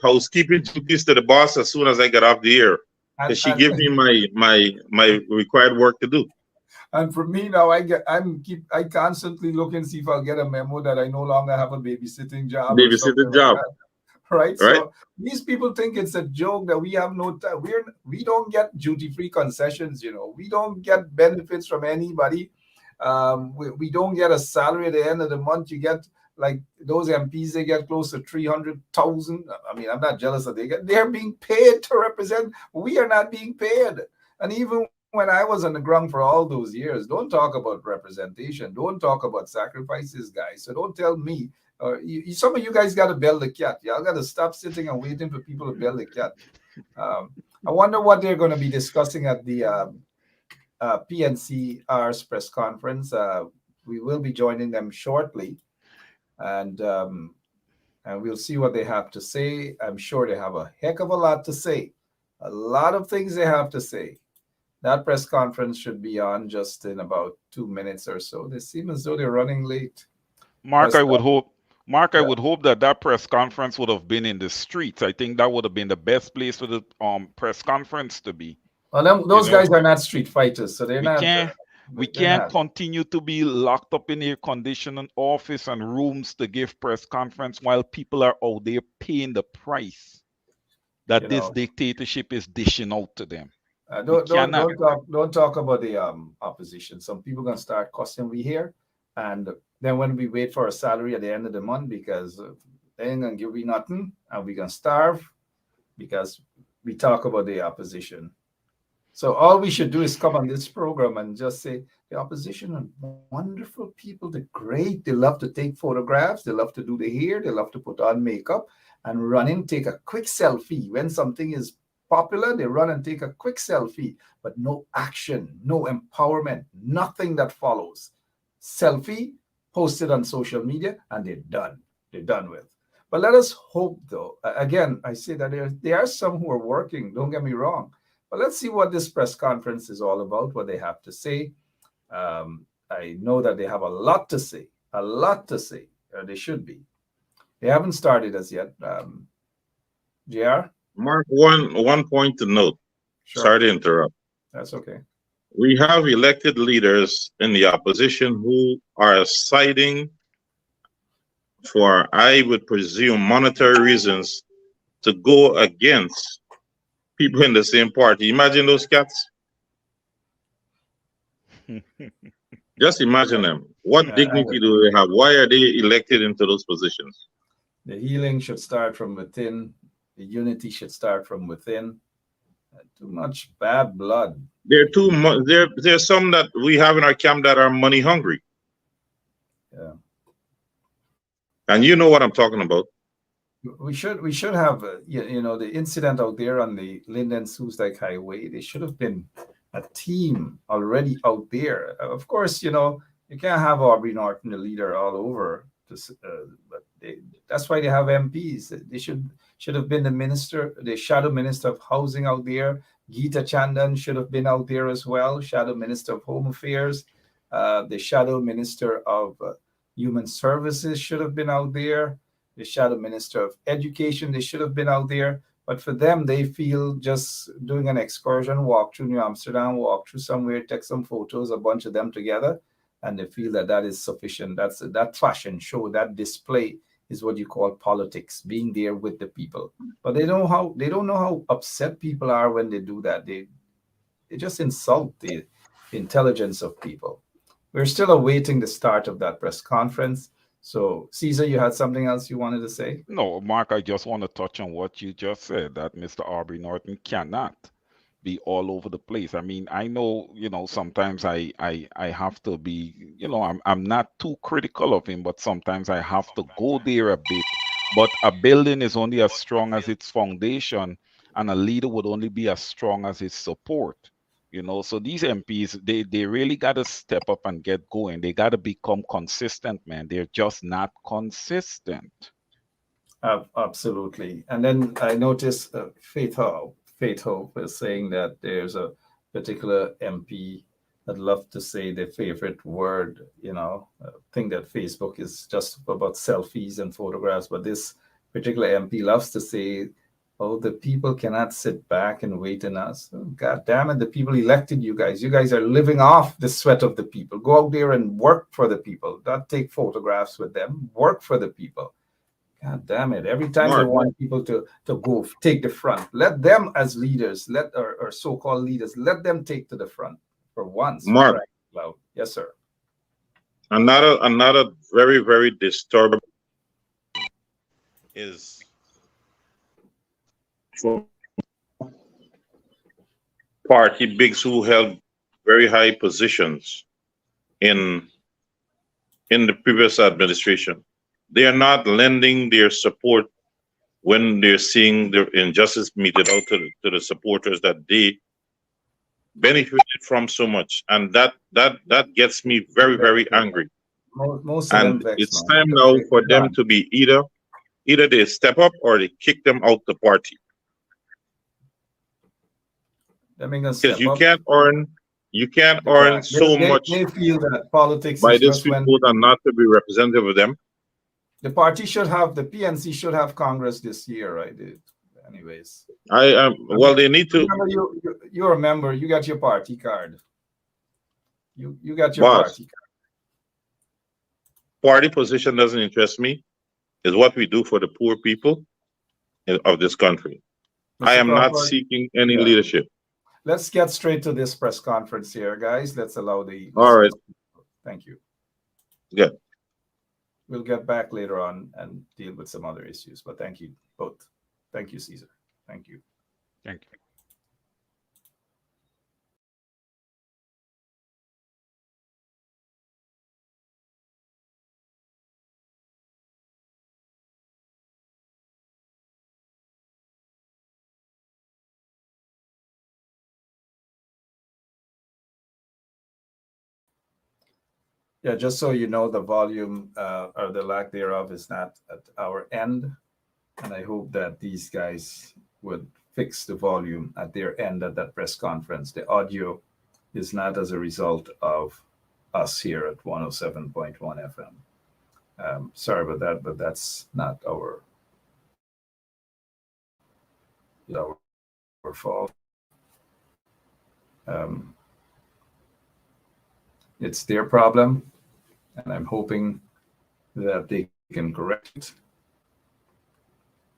housekeeping duties to the boss as soon as I get off the air. because she gave me my required work to do. And for me now, I constantly look and see if I'll get a memo that I no longer have a babysitting job or something Babysitting like job, that. Right? right? So these people think it's a joke that we have no time. We don't get duty-free concessions, we don't get benefits from anybody. We don't get a salary at the end of the month. You get like those MPs, they get close to 300,000. I mean, I'm not jealous that they're being paid to represent. We are not being paid. And even when I was on the ground for all those years, don't talk about representation. Don't talk about sacrifices, guys. So don't tell me. Some of you guys got to build the cat. Y'all got to stop sitting and waiting for people to build the cat. I wonder what they're going to be discussing at the PNCR's press conference. We will be joining them shortly, and we'll see what they have to say. I'm sure they have a heck of a lot to say. A lot of things they have to say. That press conference should be on just in about 2 minutes or so. They seem as though they're running late. Mark, I would hope that press conference would have been in the streets. I think that would have been the best place for the press conference to be. Well, those guys are not street fighters, so they're not. We can't continue to be locked up in air conditioned office and rooms to give press conference while people are out there paying the price that this dictatorship is dishing out to them. Don't talk about the opposition. Some people gonna start cussing we here, and then when we wait for a salary at the end of the month because they ain't gonna give me nothing, and we gonna starve because we talk about the opposition. So all we should do is come on this program and just say the opposition are wonderful people. They're great. They love to take photographs. They love to do the hair. They love to put on makeup and run in, take a quick selfie when something is popular. They run and take a quick selfie, but no action, no empowerment, nothing that follows. Selfie, posted on social media, and they're done. They're done with. But let us hope, though. Again, I say that there are some who are working. Don't get me wrong. But let's see what this press conference is all about, what they have to say. I know that they have a lot to say, They should be. They haven't started as yet. JR? Mark, one point to note. Sure. Sorry to interrupt. That's okay. We have elected leaders in the opposition who are citing, for I would presume, monetary reasons to go against people in the same party. Imagine those cats. Just imagine them. What dignity do they have? Why are they elected into those positions? The healing should start from within. The unity should start from within. Too much bad blood. There's some that we have in our camp that are money hungry. Yeah. And you know what I'm talking about. We should have the incident out there on the Linden Soosdike Highway. They should have been a team already out there. Of course, you can't have Aubrey Norton, the leader, all over. But that's why they have MPs. They should have been the shadow minister of housing out there. Geeta Chandan should have been out there as well. Shadow minister of home affairs. The shadow minister of human services should have been out there. The shadow minister of education, they should have been out there. But for them, they feel just doing an excursion, walk through New Amsterdam, walk through somewhere, take some photos, a bunch of them together, and they feel that is sufficient. That fashion show, that display is what you call politics, being there with the people. But they don't know how upset people are when they do that. They just insult the intelligence of people. We're still awaiting the start of that press conference. So, Caesar, you had something else you wanted to say? No, Mark, I just want to touch on what you just said, that Mr. Aubrey Norton cannot be all over the place. I mean, I know, sometimes I have to be, I'm not too critical of him, but sometimes I have to go there a bit. But a building is only as strong as its foundation, and a leader would only be as strong as its support. So these MPs, they really got to step up and get going. They got to become consistent, man. They're just not consistent. Absolutely. And then I noticed Faith Hope is saying that there's a particular MP that love to say their favorite word, think that Facebook is just about selfies and photographs, but this particular MP loves to say Oh, the people cannot sit back and wait on us. Oh, God damn it, the people elected you guys. You guys are living off the sweat of the people. Go out there and work for the people. Not take photographs with them. Work for the people. God damn it. Every time they Mark, want people to go take the front, let them as leaders, or so-called leaders, let them take to the front for once. For Mark, crying out loud. Yes, sir. another very, very disturbing is from party bigs who held very high positions in the previous administration. They are not lending their support when they're seeing the injustice meted out to the supporters that they benefited from so much, and that gets me very, very angry. Most of them And vex, it's man. time Because now they for them can't. to be either they step up or they kick them out the party, Them ain't gonna because step up. you can't They earn can't. so They much feel that politics by is these just when people and not to be representative of them. the party should have, the PNC should have Congress this year, right? Anyways, Well, they need to. remember you're a member. You got your party card. You got your Boss, party card. party position doesn't interest me. Is what we do for the poor people of this country. I Mr. am not Crawford. seeking any Yeah. leadership. Let's get straight to this press conference here, guys. Let's allow the All right. Thank you. Good. We'll get back later on and deal with some other issues. But thank you both. Thank you, Caesar. Thank you. Thank you. Yeah, just so you know, the volume or the lack thereof is not at our end. And I hope that these guys would fix the volume at their end at that press conference. The audio is not as a result of us here at 107.1 FM. Sorry about that, but that's not our fault. It's their problem, and I'm hoping that they can correct it.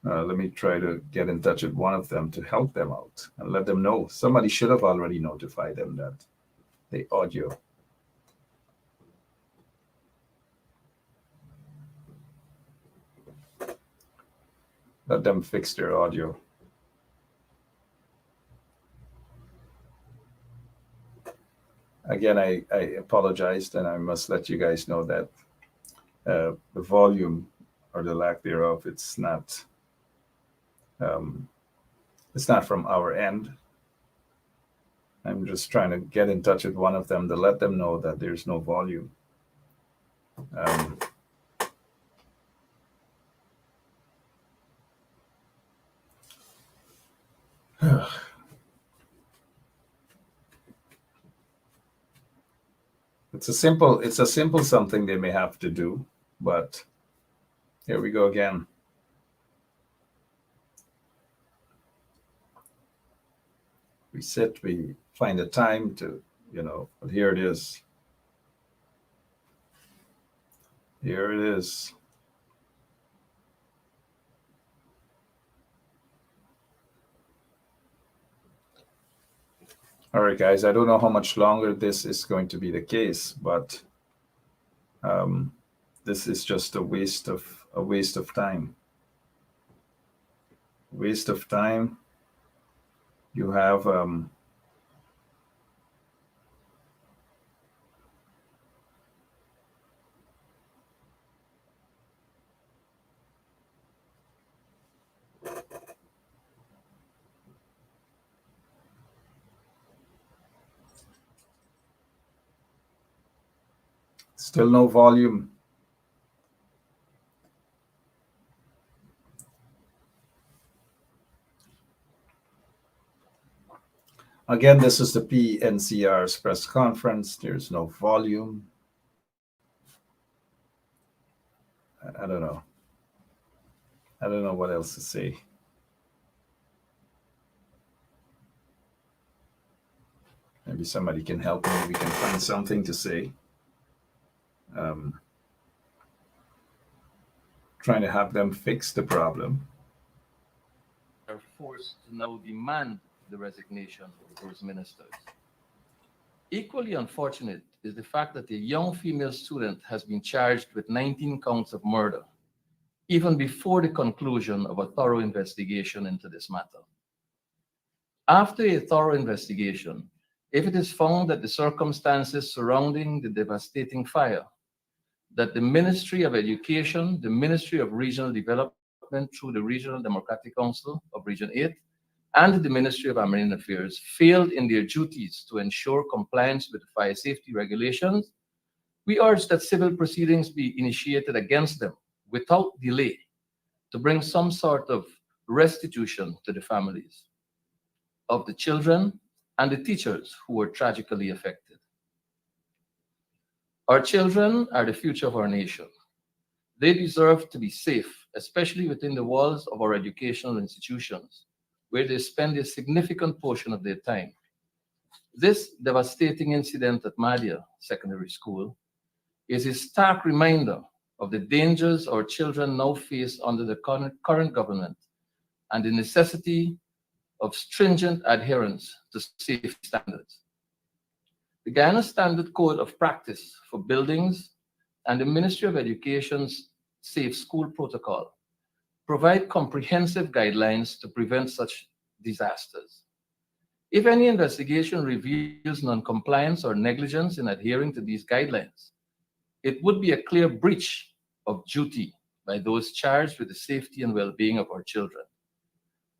Let me try to get in touch with one of them to help them out and let them know. Somebody should have already notified them that the audio. Let them fix their audio. Again, I apologized, and I must let you guys know that the volume or the lack thereof, it's not from our end. I'm just trying to get in touch with one of them to let them know that there's no volume. It's a simple something they may have to do, but here we go again. We sit, we find a time to, but here it is. Here it is. All right, guys, I don't know how much longer this is going to be the case, but this is just a waste of time. Waste of time. You have still no volume. Again, this is the PNCR's press conference. There's no volume. I don't know. I don't know what else to say. maybe somebody can help me. We can find something to say. Trying to have them fix the problem. Are forced to now demand the resignation of those ministers. Equally unfortunate is the fact that a young female student has been charged with 19 counts of murder, even before the conclusion of a thorough investigation into this matter. After a thorough investigation, if it is found that the circumstances surrounding the devastating fire, that the Ministry of Education, the Ministry of Regional Development through the Regional Democratic Council of Region 8, and the Ministry of Marine Affairs failed in their duties to ensure compliance with fire safety regulations, we urge that civil proceedings be initiated against them without delay to bring some sort of restitution to the families of the children and the teachers who were tragically affected. Our children are the future of our nation. They deserve to be safe, especially within the walls of our educational institutions, where they spend a significant portion of their time. This devastating incident at Madia Secondary School is a stark reminder of the dangers our children now face under the current government and the necessity of stringent adherence to safety standards. The Guyana Standard Code of Practice for Buildings and the Ministry of Education's Safe School Protocol provide comprehensive guidelines to prevent such disasters. If any investigation reveals non-compliance or negligence in adhering to these guidelines, it would be a clear breach of duty by those charged with the safety and well-being of our children.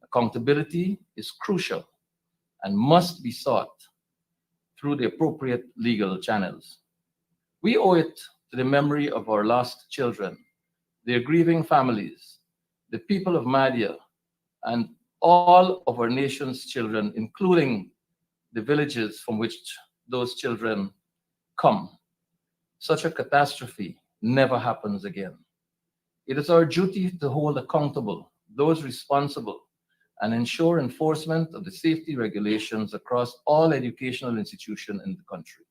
Accountability is crucial and must be sought through the appropriate legal channels. We owe it to the memory of our lost children, their grieving families, the people of Madia, and all of our nation's children, including the villages from which those children come. Such a catastrophe never happens again. It is our duty to hold accountable those responsible and ensure enforcement of the safety regulations across all educational institutions in the country.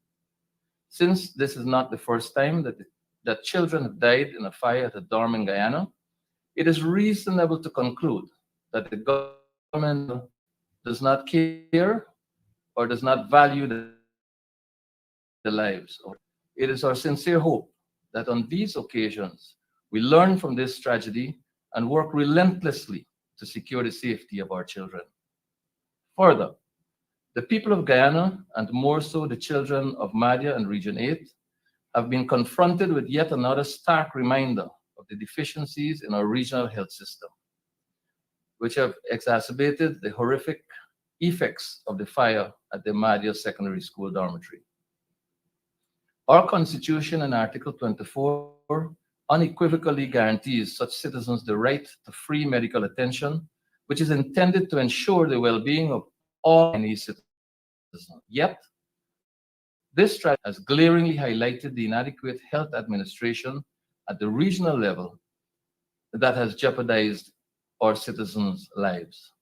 Since this is not the first time that children have died in a fire at a dorm in Guyana, it is reasonable to conclude that the government does not care or does not value the lives. It is our sincere hope that on these occasions, we learn from this tragedy and work relentlessly to secure the safety of our children. Further, the people of Guyana, and more so the children of Madia and Region 8, have been confronted with yet another stark reminder of the deficiencies in our regional health system, which have exacerbated the horrific effects of the fire at the Madia Secondary School dormitory. Our Constitution in Article 24 unequivocally guarantees such citizens the right to free medical attention, which is intended to ensure the well-being of all Guyanese citizens. Yet, this strategy has glaringly highlighted the inadequate health administration at the regional level that has jeopardized our citizens' lives.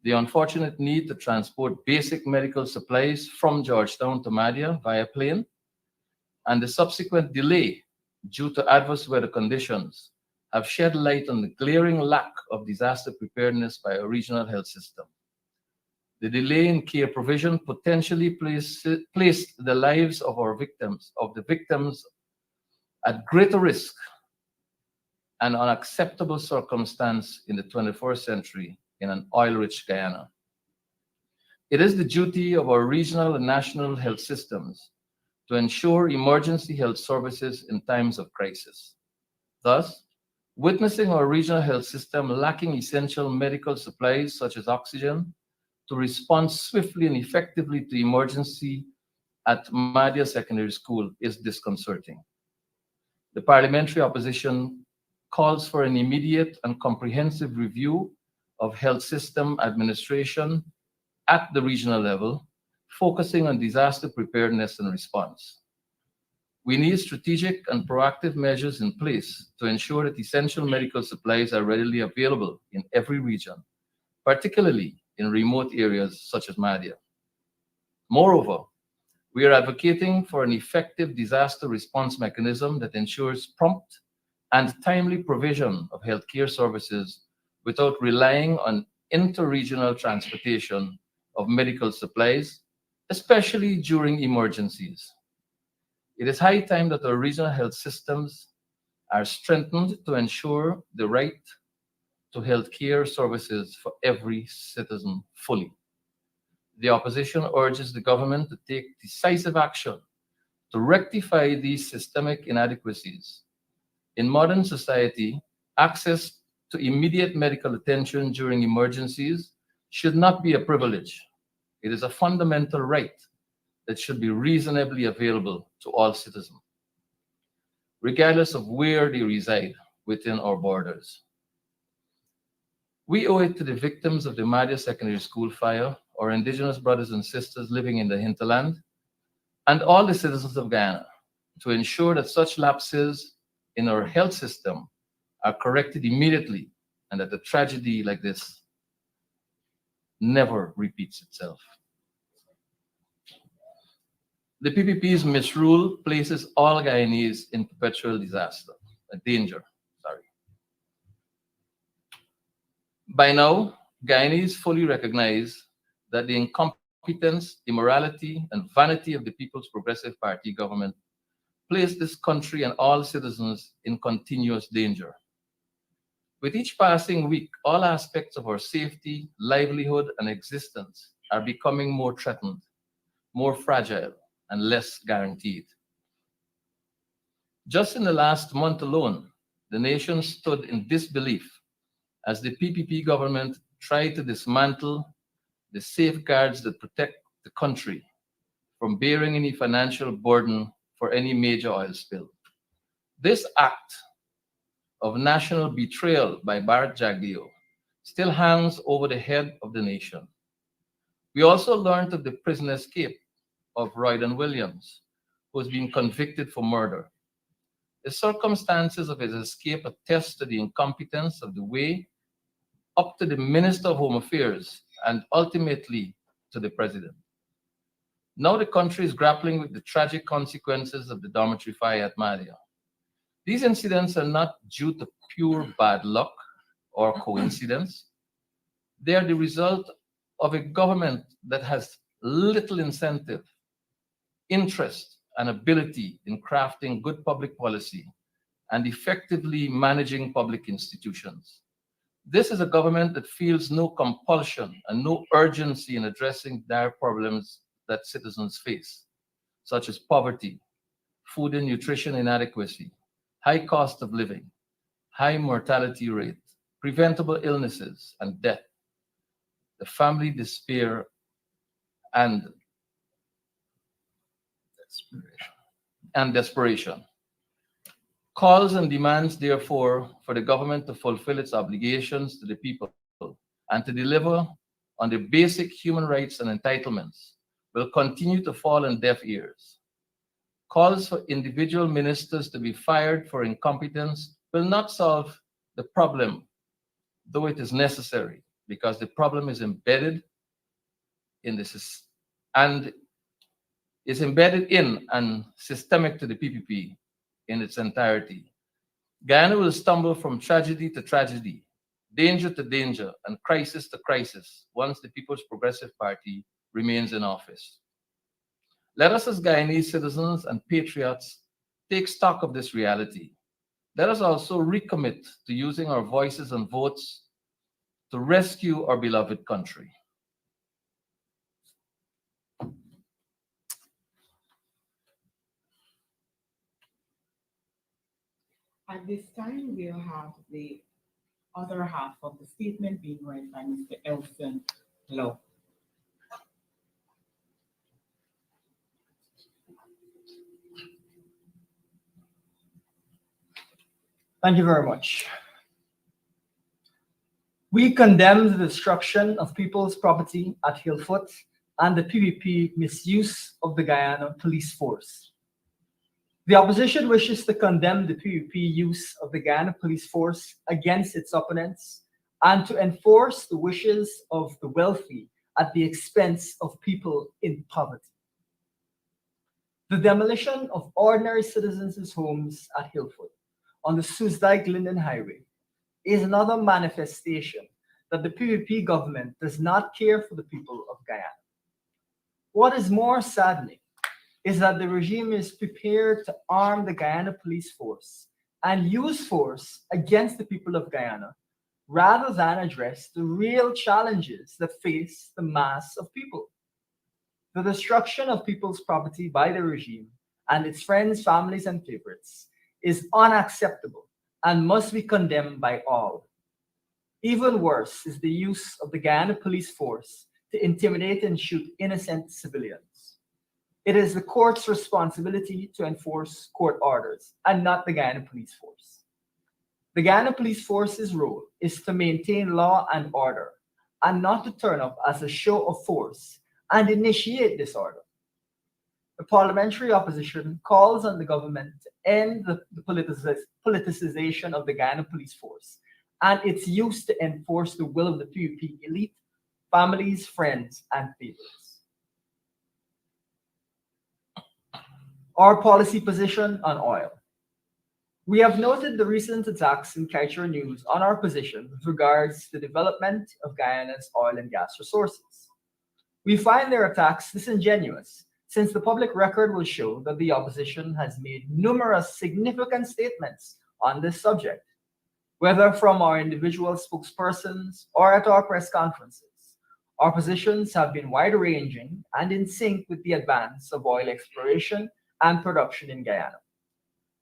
The unfortunate need to transport basic medical supplies from Georgetown to Madia via plane and the subsequent delay due to adverse weather conditions have shed light on the glaring lack of disaster preparedness by our regional health system. The delay in care provision potentially placed the lives of the victims at greater risk and unacceptable circumstance in the 21st century in an oil-rich Guyana. It is the duty of our regional and national health systems to ensure emergency health services in times of crisis. Thus, witnessing our regional health system lacking essential medical supplies such as oxygen to respond swiftly and effectively to emergency at Madia Secondary School is disconcerting. The parliamentary opposition calls for an immediate and comprehensive review of health system administration at the regional level, focusing on disaster preparedness and response. We need strategic and proactive measures in place to ensure that essential medical supplies are readily available in every region, particularly in remote areas such as Madia. Moreover, we are advocating for an effective disaster response mechanism that ensures prompt and timely provision of healthcare services without relying on interregional transportation of medical supplies, especially during emergencies. It is high time that our regional health systems are strengthened to ensure the right to healthcare services for every citizen fully. The opposition urges the government to take decisive action to rectify these systemic inadequacies. In modern society, access to immediate medical attention during emergencies should not be a privilege. It is a fundamental right that should be reasonably available to all citizens, regardless of where they reside within our borders. We owe it to the victims of the Madia Secondary School fire, our indigenous brothers and sisters living in the hinterland, and all the citizens of Guyana to ensure that such lapses in our health system are corrected immediately and that a tragedy like this never repeats itself. The PPP's misrule places all Guyanese in perpetual danger. By now, Guyanese fully recognize that the incompetence, immorality, and vanity of the People's Progressive Party government place this country and all citizens in continuous danger. With each passing week, all aspects of our safety, livelihood, and existence are becoming more threatened, more fragile, and less guaranteed. Just in the last month alone, the nation stood in disbelief as the PPP government tried to dismantle the safeguards that protect the country from bearing any financial burden for any major oil spill. This act of national betrayal by Bharat Jagdeo still hangs over the head of the nation. We also learned of the prison escape of Royden Williams, who has been convicted for murder. The circumstances of his escape attest to the incompetence of the way up to the Minister of Home Affairs and ultimately to the President. Now the country is grappling with the tragic consequences of the dormitory fire at Madia. These incidents are not due to pure bad luck or coincidence. They are the result of a government that has little incentive, interest, and ability in crafting good public policy and effectively managing public institutions. This is a government that feels no compulsion and no urgency in addressing dire problems that citizens face, such as poverty, food and nutrition inadequacy, high cost of living, high mortality rate, preventable illnesses and death, the family despair and desperation. Calls and demands, therefore, for the government to fulfill its obligations to the people and to deliver on the basic human rights and entitlements will continue to fall on deaf ears. Calls for individual ministers to be fired for incompetence will not solve the problem, though it is necessary, because the problem is embedded in this and is embedded in and systemic to the PPP in its entirety. Guyana will stumble from tragedy to tragedy, danger to danger, and crisis to crisis once the People's Progressive Party remains in office. Let us as Guyanese citizens and patriots take stock of this reality. Let us also recommit to using our voices and votes to rescue our beloved country. At this time, we'll have the other half of the statement being read by Mr. Elson Lowe. Thank you very much. We condemn the destruction of people's property at Hillfoot and the PPP misuse of the Guyana police force. The opposition wishes to condemn the PPP use of the Guyana police force against its opponents and to enforce the wishes of the wealthy at the expense of people in poverty. The demolition of ordinary citizens' homes at Hillfoot on the Soesdijk-Linden Highway is another manifestation that the PVP government does not care for the people of Guyana. What is more saddening is that the regime is prepared to arm the Guyana police force and use force against the people of Guyana rather than address the real challenges that face the mass of people. The destruction of people's property by the regime and its friends, families, and favorites is unacceptable and must be condemned by all. Even worse is the use of the Guyana police force to intimidate and shoot innocent civilians. It is the court's responsibility to enforce court orders and not the Guyana police force. The Guyana police force's role is to maintain law and order and not to turn up as a show of force and initiate disorder. The parliamentary opposition calls on the government to end the politicization of the Guyana police force and its use to enforce the will of the PUP elite, families, friends, and favorites. Our policy position on oil. We have noted the recent attacks in Kaiser News on our position with regards to the development of Guyana's oil and gas resources. We find their attacks disingenuous, since the public record will show that the opposition has made numerous significant statements on this subject, whether from our individual spokespersons or at our press conferences. Our positions have been wide-ranging and in sync with the advance of oil exploration and production in Guyana.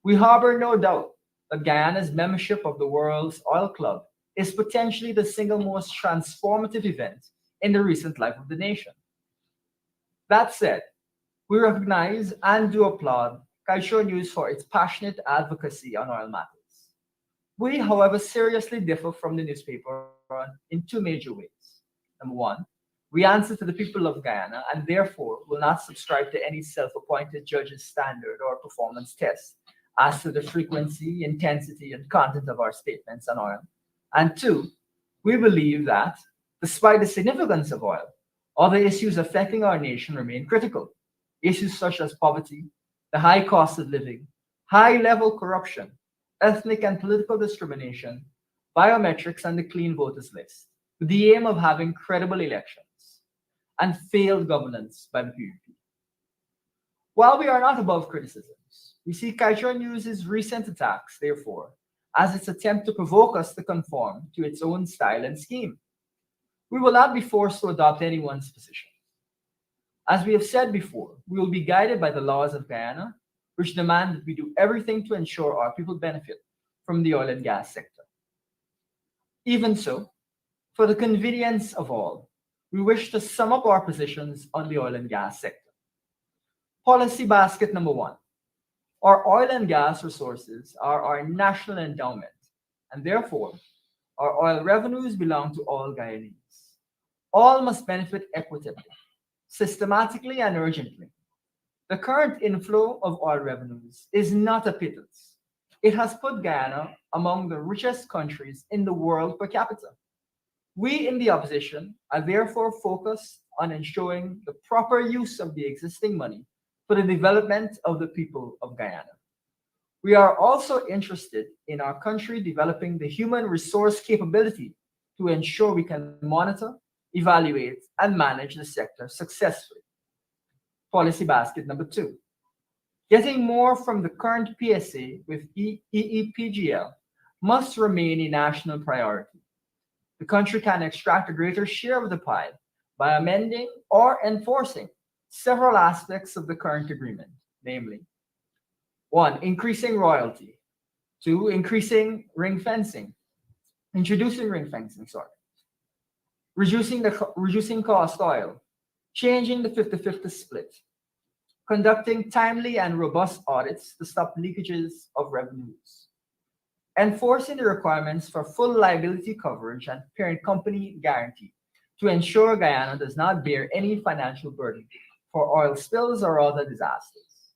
We harbor no doubt that Guyana's membership of the World's Oil Club is potentially the single most transformative event in the recent life of the nation. That said, we recognize and do applaud Kaiser News for its passionate advocacy on oil matters. We, however, seriously differ from the newspaper in two major ways. Number one, we answer to the people of Guyana and therefore will not subscribe to any self-appointed judge's standard or performance test as to the frequency, intensity, and content of our statements on oil. And two, we believe that, despite the significance of oil, other issues affecting our nation remain critical. Issues such as poverty, the high cost of living, high-level corruption, ethnic and political discrimination, biometrics, and the clean voters list, with the aim of having credible elections and failed governance by the PUP. While we are not above criticisms, we see Kaiser News' recent attacks, therefore, as its attempt to provoke us to conform to its own style and scheme. We will not be forced to adopt anyone's position. As we have said before, we will be guided by the laws of Guyana, which demand that we do everything to ensure our people benefit from the oil and gas sector. Even so, for the convenience of all, we wish to sum up our positions on the oil and gas sector. Policy basket number one. Our oil and gas resources are our national endowment, and therefore, our oil revenues belong to all Guyanese. All must benefit equitably, systematically, and urgently. The current inflow of oil revenues is not a pittance. It has put Guyana among the richest countries in the world per capita. We in the opposition are therefore focused on ensuring the proper use of the existing money for the development of the people of Guyana. We are also interested in our country developing the human resource capability to ensure we can monitor, evaluate, and manage the sector successfully. Policy basket number two. Getting more from the current PSA with EEPGL must remain a national priority. The country can extract a greater share of the pie by amending or enforcing several aspects of the current agreement, namely, 1, increasing royalty, 2, introducing ring fencing, reducing cost oil, changing the 50-50 split, conducting timely and robust audits to stop leakages of revenues, enforcing the requirements for full liability coverage and parent company guarantee to ensure Guyana does not bear any financial burden for oil spills or other disasters.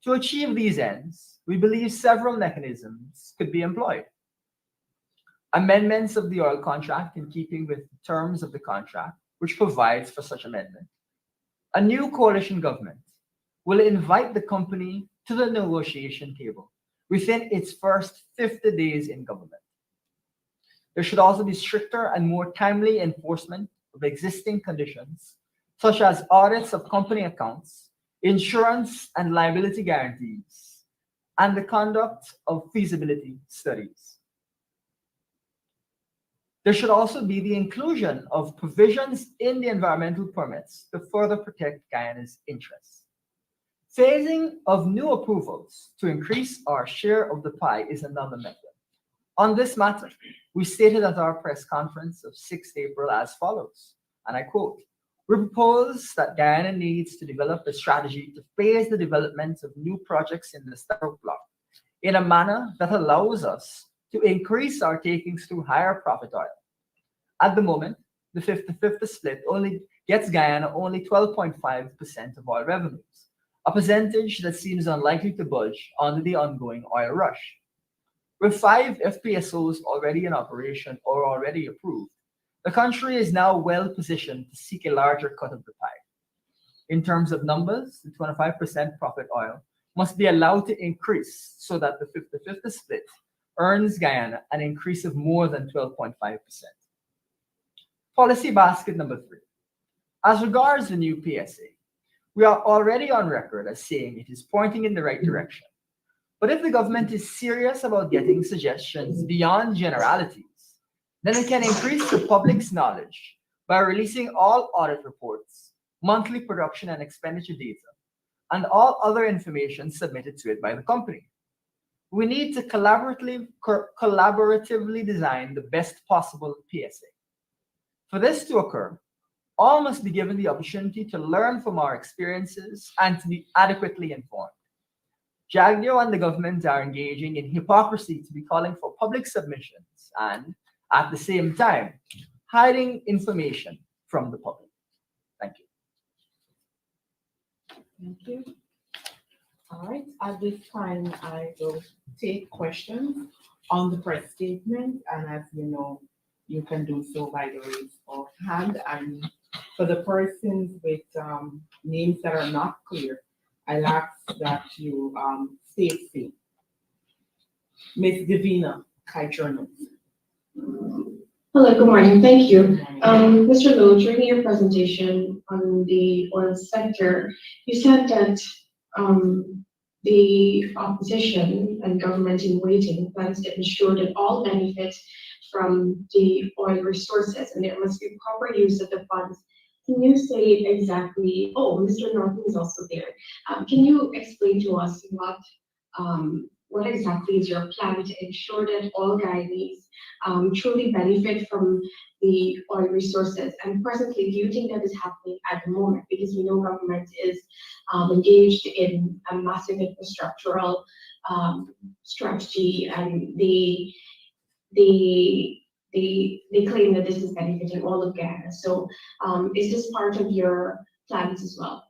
To achieve these ends, we believe several mechanisms could be employed. Amendments of the oil contract in keeping with the terms of the contract which provides for such amendment, a new coalition government will invite the company to the negotiation table within its first 50 days in government. There should also be stricter and more timely enforcement of existing conditions, such as audits of company accounts, insurance and liability guarantees, and the conduct of feasibility studies. There should also be the inclusion of provisions in the environmental permits to further protect Guyana's interests. Phasing of new approvals to increase our share of the pie is another method. On this matter, we stated at our press conference of 6th April as follows, and I quote, "We propose that Guyana needs to develop a strategy to phase the development of new projects in the Stabroek Block in a manner that allows us to increase our takings through higher profit oil. At the moment, the 50-50 split only gets Guyana only 12.5% of oil revenues, a percentage that seems unlikely to budge under the ongoing oil rush. With 5 FPSOs already in operation or already approved, the country is now well positioned to seek a larger cut of the pie. In terms of numbers, the 25% profit oil must be allowed to increase so that the 50-50 split earns Guyana an increase of more than 12.5%. Policy basket number 3. As regards the new PSA, we are already on record as saying it is pointing in the right direction. But if the government is serious about getting suggestions beyond generalities, then it can increase the public's knowledge by releasing all audit reports, monthly production and expenditure data, and all other information submitted to it by the company. We need to collaboratively design the best possible PSA. For this to occur, all must be given the opportunity to learn from our experiences and to be adequately informed. JAGNIO and the government are engaging in hypocrisy to be calling for public submissions and, at the same time, hiding information from the public. Thank you. Thank you. All right, at this time, I will take questions on the press statement, and as you know, you can do so by the raise of hand. And for the persons with names that are not clear, I'll ask that you state things. Ms. Davina Kaicherno. Hello, good morning. Thank you. Mr. Lowe, during your presentation on the oil sector, you said that the opposition and government in waiting plans to ensure that all benefit from the oil resources and there must be proper use of the funds. Can you say exactly, oh, Mr. Norton is also there. Can you explain to us what exactly is your plan to ensure that all Guyanese truly benefit from the oil resources? And presently, do you think that is happening at the moment? Because we know government is engaged in a massive infrastructural strategy, and they claim that this is benefiting all of Guyana. So is this part of your plans as well?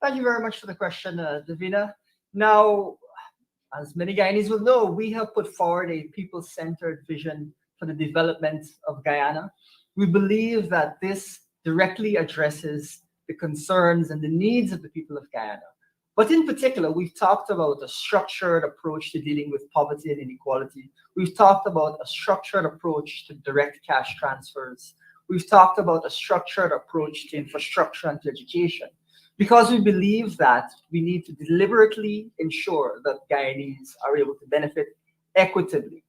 Thank you very much for the question, Davina. Now, as many Guyanese will know, we have put forward a people-centered vision for the development of Guyana. We believe that this directly addresses the concerns and the needs of the people of Guyana. But in particular, we've talked about a structured approach to dealing with poverty and inequality. We've talked about a structured approach to direct cash transfers. We've talked about a structured approach to infrastructure and to education, because we believe that we need to deliberately ensure that Guyanese are able to benefit equitably.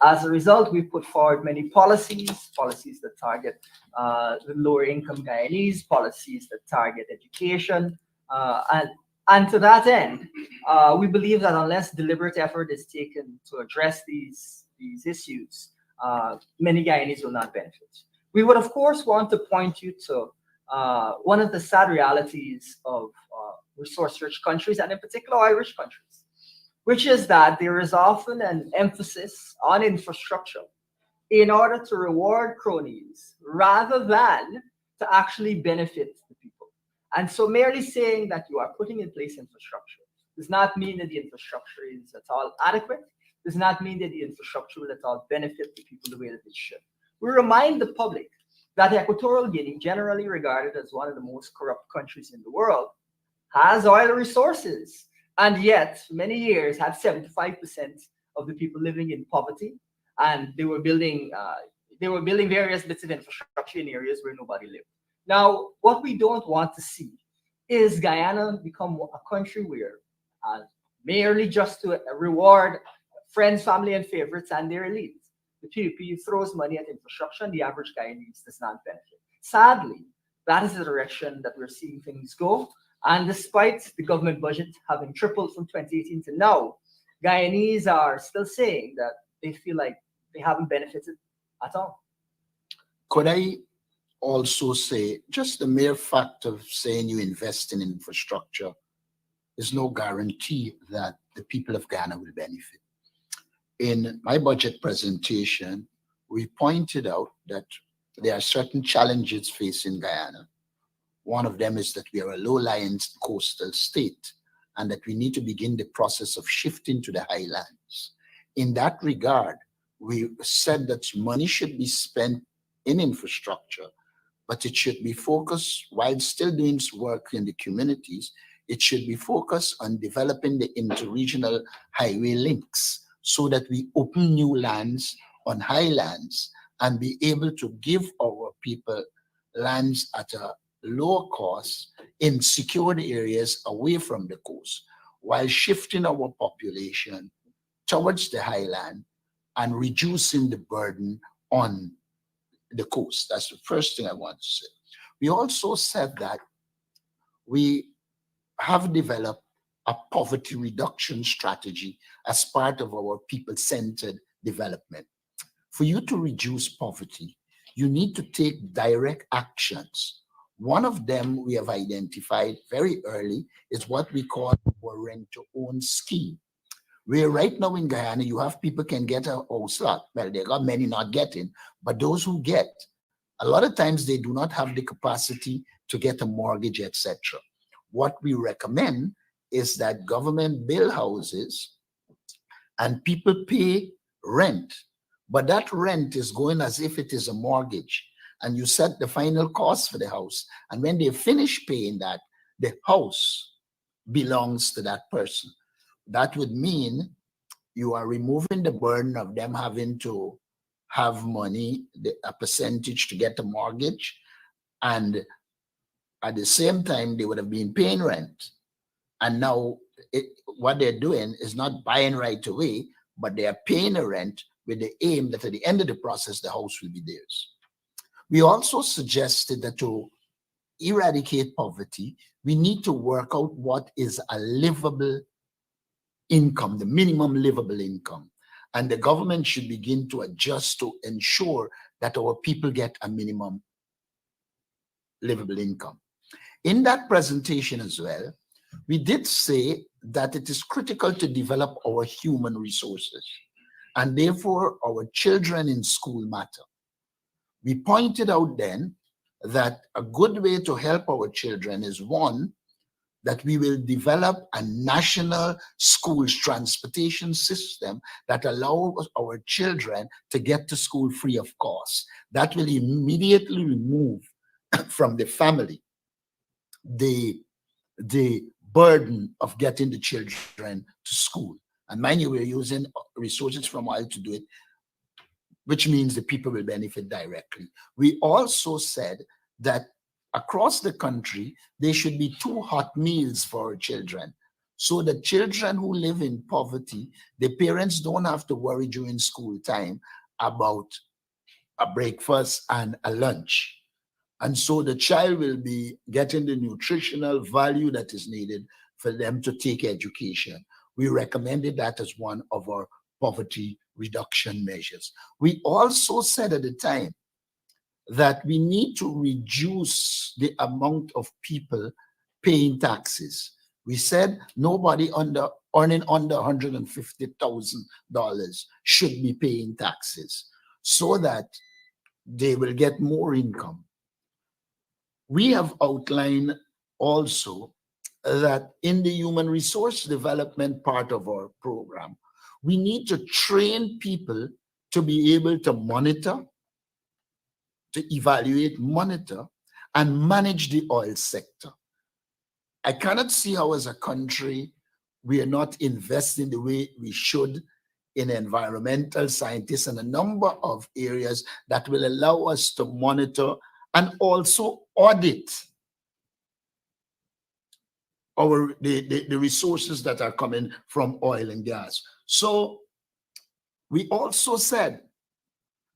As a result, we put forward many policies that target the lower income Guyanese, policies that target education, and to that end, we believe that unless deliberate effort is taken to address these issues, many Guyanese will not benefit. We would, of course, want to point you to one of the sad realities of resource-rich countries, and in particular oil-rich countries, which is that there is often an emphasis on infrastructure in order to reward cronies rather than to actually benefit the people. And so merely saying that you are putting in place infrastructure does not mean that the infrastructure is at all adequate, does not mean that the infrastructure will at all benefit the people the way that it should. We remind the public that Equatorial Guinea, generally regarded as one of the most corrupt countries in the world, has oil resources, and yet for many years had 75% of the people living in poverty, and they were building various bits of infrastructure in areas where nobody lived. Now, what we don't want to see is Guyana become a country where merely just to reward friends, family, and favorites and their elites, the PUP throws money at infrastructure and the average Guyanese does not benefit. Sadly, that is the direction that we're seeing things go. And despite the government budget having tripled from 2018 to now, Guyanese are still saying that they feel like they haven't benefited at all. Could I also say just the mere fact of saying you invest in infrastructure is no guarantee that the people of Guyana will benefit. In my budget presentation, we pointed out that there are certain challenges facing Guyana. One of them is that we are a low-lying coastal state and that we need to begin the process of shifting to the highlands. In that regard, we said that money should be spent in infrastructure, but it should be focused, while still doing work in the communities, it should be focused on developing the interregional highway links so that we open new lands on highlands and be able to give our people lands at a lower cost in secured areas away from the coast, while shifting our population towards the highland and reducing the burden on the coast. That's the first thing I want to say. We also said that we have developed a poverty reduction strategy as part of our people-centered development. For you to reduce poverty, you need to take direct actions. One of them we have identified very early is what we call our rent-to-own scheme, where right now in Guyana, you have people can get a house lot. Well, there are many not getting, but those who get, a lot of times they do not have the capacity to get a mortgage, etc. What we recommend is that government build houses and people pay rent, but that rent is going as if it is a mortgage, and you set the final cost for the house. And when they finish paying that, the house belongs to that person. That would mean you are removing the burden of them having to have money, a percentage to get a mortgage, and at the same time, they would have been paying rent. And now what they're doing is not buying right away, but they are paying a rent with the aim that at the end of the process, the house will be theirs. We also suggested that to eradicate poverty, we need to work out what is a livable income, the minimum livable income. And the government should begin to adjust to ensure that our people get a minimum livable income. In that presentation as well, we did say that it is critical to develop our human resources, and therefore our children in school matter. We pointed out then that a good way to help our children is, one, that we will develop a national schools transportation system that allows our children to get to school free of cost. That will immediately remove from the family the burden of getting the children to school. And mind you, we're using resources from oil to do it, which means the people will benefit directly. We also said that across the country, there should be 2 hot meals for our children. So the children who live in poverty, the parents don't have to worry during school time about a breakfast and a lunch. And so the child will be getting the nutritional value that is needed for them to take education. We recommended that as one of our poverty reduction measures. We also said at the time that we need to reduce the amount of people paying taxes. We said nobody earning under $150,000 should be paying taxes so that they will get more income. We have outlined also that in the human resource development part of our program, we need to train people to be able to monitor, to evaluate, monitor, and manage the oil sector. I cannot see how as a country we are not investing the way we should in environmental scientists and a number of areas that will allow us to monitor and also audit the resources that are coming from oil and gas. So we also said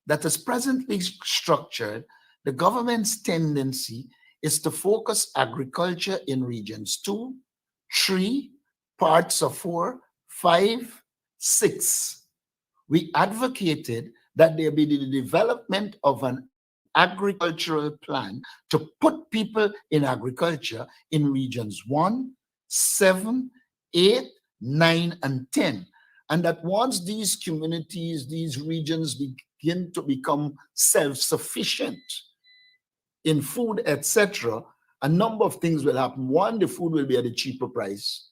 that as presently structured, the government's tendency is to focus agriculture in regions 2, 3, parts of 4, 5, 6. We advocated that there be the development of an agricultural plan to put people in agriculture in regions 1, 7, 8, 9, and 10. And that once these communities, these regions begin to become self-sufficient in food, etc., a number of things will happen. One, the food will be at a cheaper price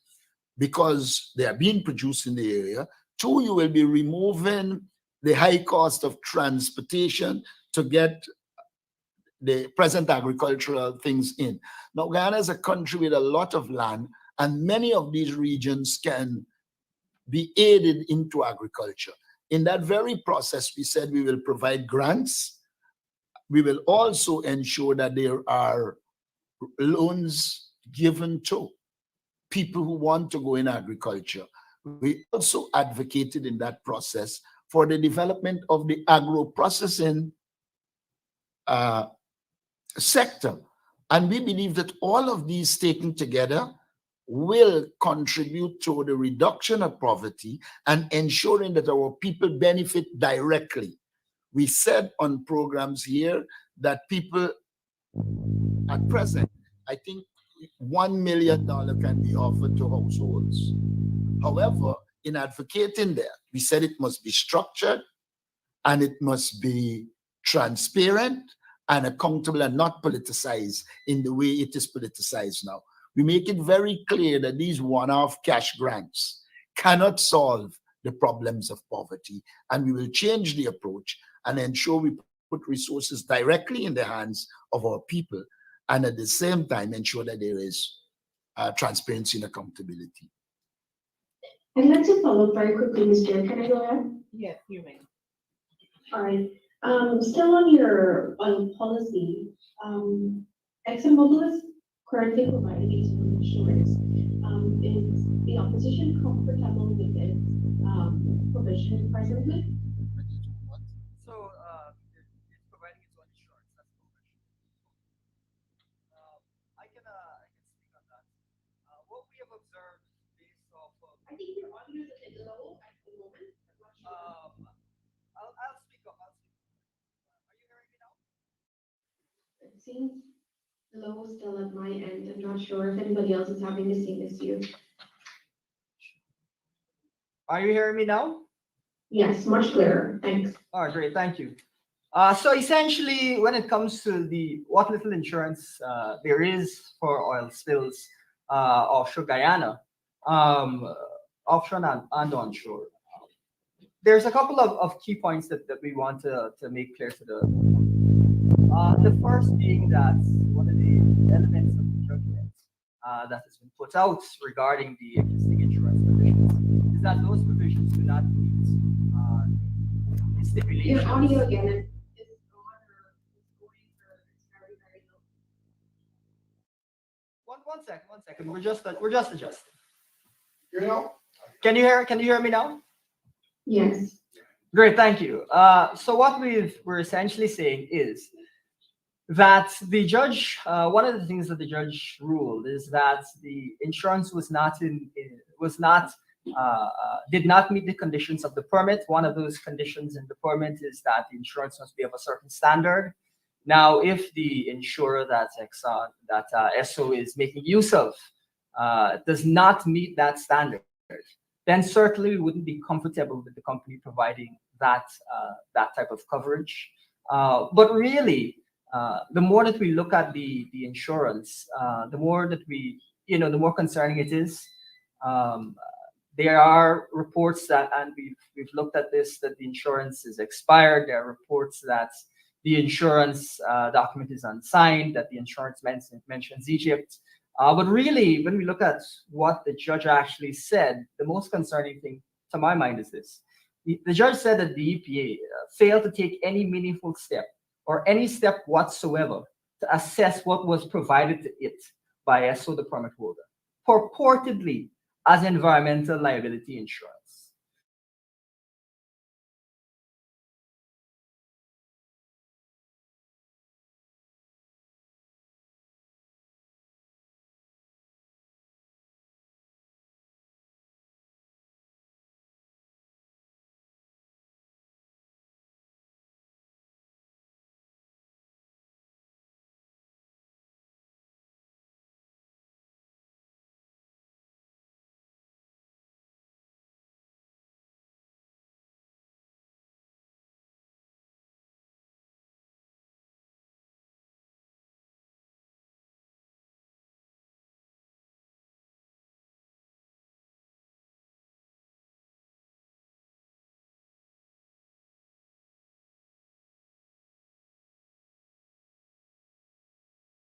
because they are being produced in the area. 2, you will be removing the high cost of transportation to get the present agricultural things in. Now, Guyana is a country with a lot of land, and many of these regions can be aided into agriculture. In that very process, we said we will provide grants. We will also ensure that there are loans given to people who want to go in agriculture. We also advocated in that process for the development of the agro-processing sector. And we believe that all of these taken together will contribute to the reduction of poverty and ensuring that our people benefit directly. We said on programs here that people at present, I think $1 million can be offered to households. However, in advocating that, we said it must be structured and it must be transparent and accountable and not politicized in the way it is politicized now. We make it very clear that these one-off cash grants cannot solve the problems of poverty, and we will change the approach and ensure we put resources directly in the hands of our people, and at the same time ensure that there is transparency and accountability. I'd like to follow up very quickly, Ms. Chair. Can I go ahead? Yes, you may. All right. Still on your policy, ExxonMobil is currently providing its own insurance. Is the opposition comfortable with its provision presently? So it's providing its own insurance. That's the question. I can speak on that. What we have observed based off of. I think your audio is a bit low at the moment. I'll speak up. Are you hearing me now? It seems low still at my end. I'm not sure if anybody else is having the same issue. Are you hearing me now? Yes, much clearer. Thanks. All right, great. Thank you. So essentially, when it comes to what little insurance there is for oil spills offshore Guyana, offshore and onshore, there's a couple of key points that we want to make clear to the first being that one of the elements of the judgment that has been put out regarding the existing insurance provisions is that those provisions do not meet the stipulations. Your audio again is gone or is going or it's very, very low. One second. We're just adjusting. You know? Can you hear me now? Yes. Great, thank you. So what we're essentially saying is that the judge, one of the things that the judge ruled is that the insurance did not meet the conditions of the permit. One of those conditions in the permit is that the insurance must be of a certain standard. Now, if the insurer that ESSO is making use of does not meet that standard, then certainly we wouldn't be comfortable with the company providing that type of coverage. But really, the more that we look at the insurance, the more that the more concerning it is. There are reports that, and we've looked at this, that the insurance is expired. There are reports that the insurance document is unsigned, that the insurance mentions Egypt. But really, when we look at what the judge actually said, the most concerning thing to my mind is this. The judge said that the EPA failed to take any meaningful step or any step whatsoever to assess what was provided to it by ESO, the permit holder, purportedly as environmental liability insurance.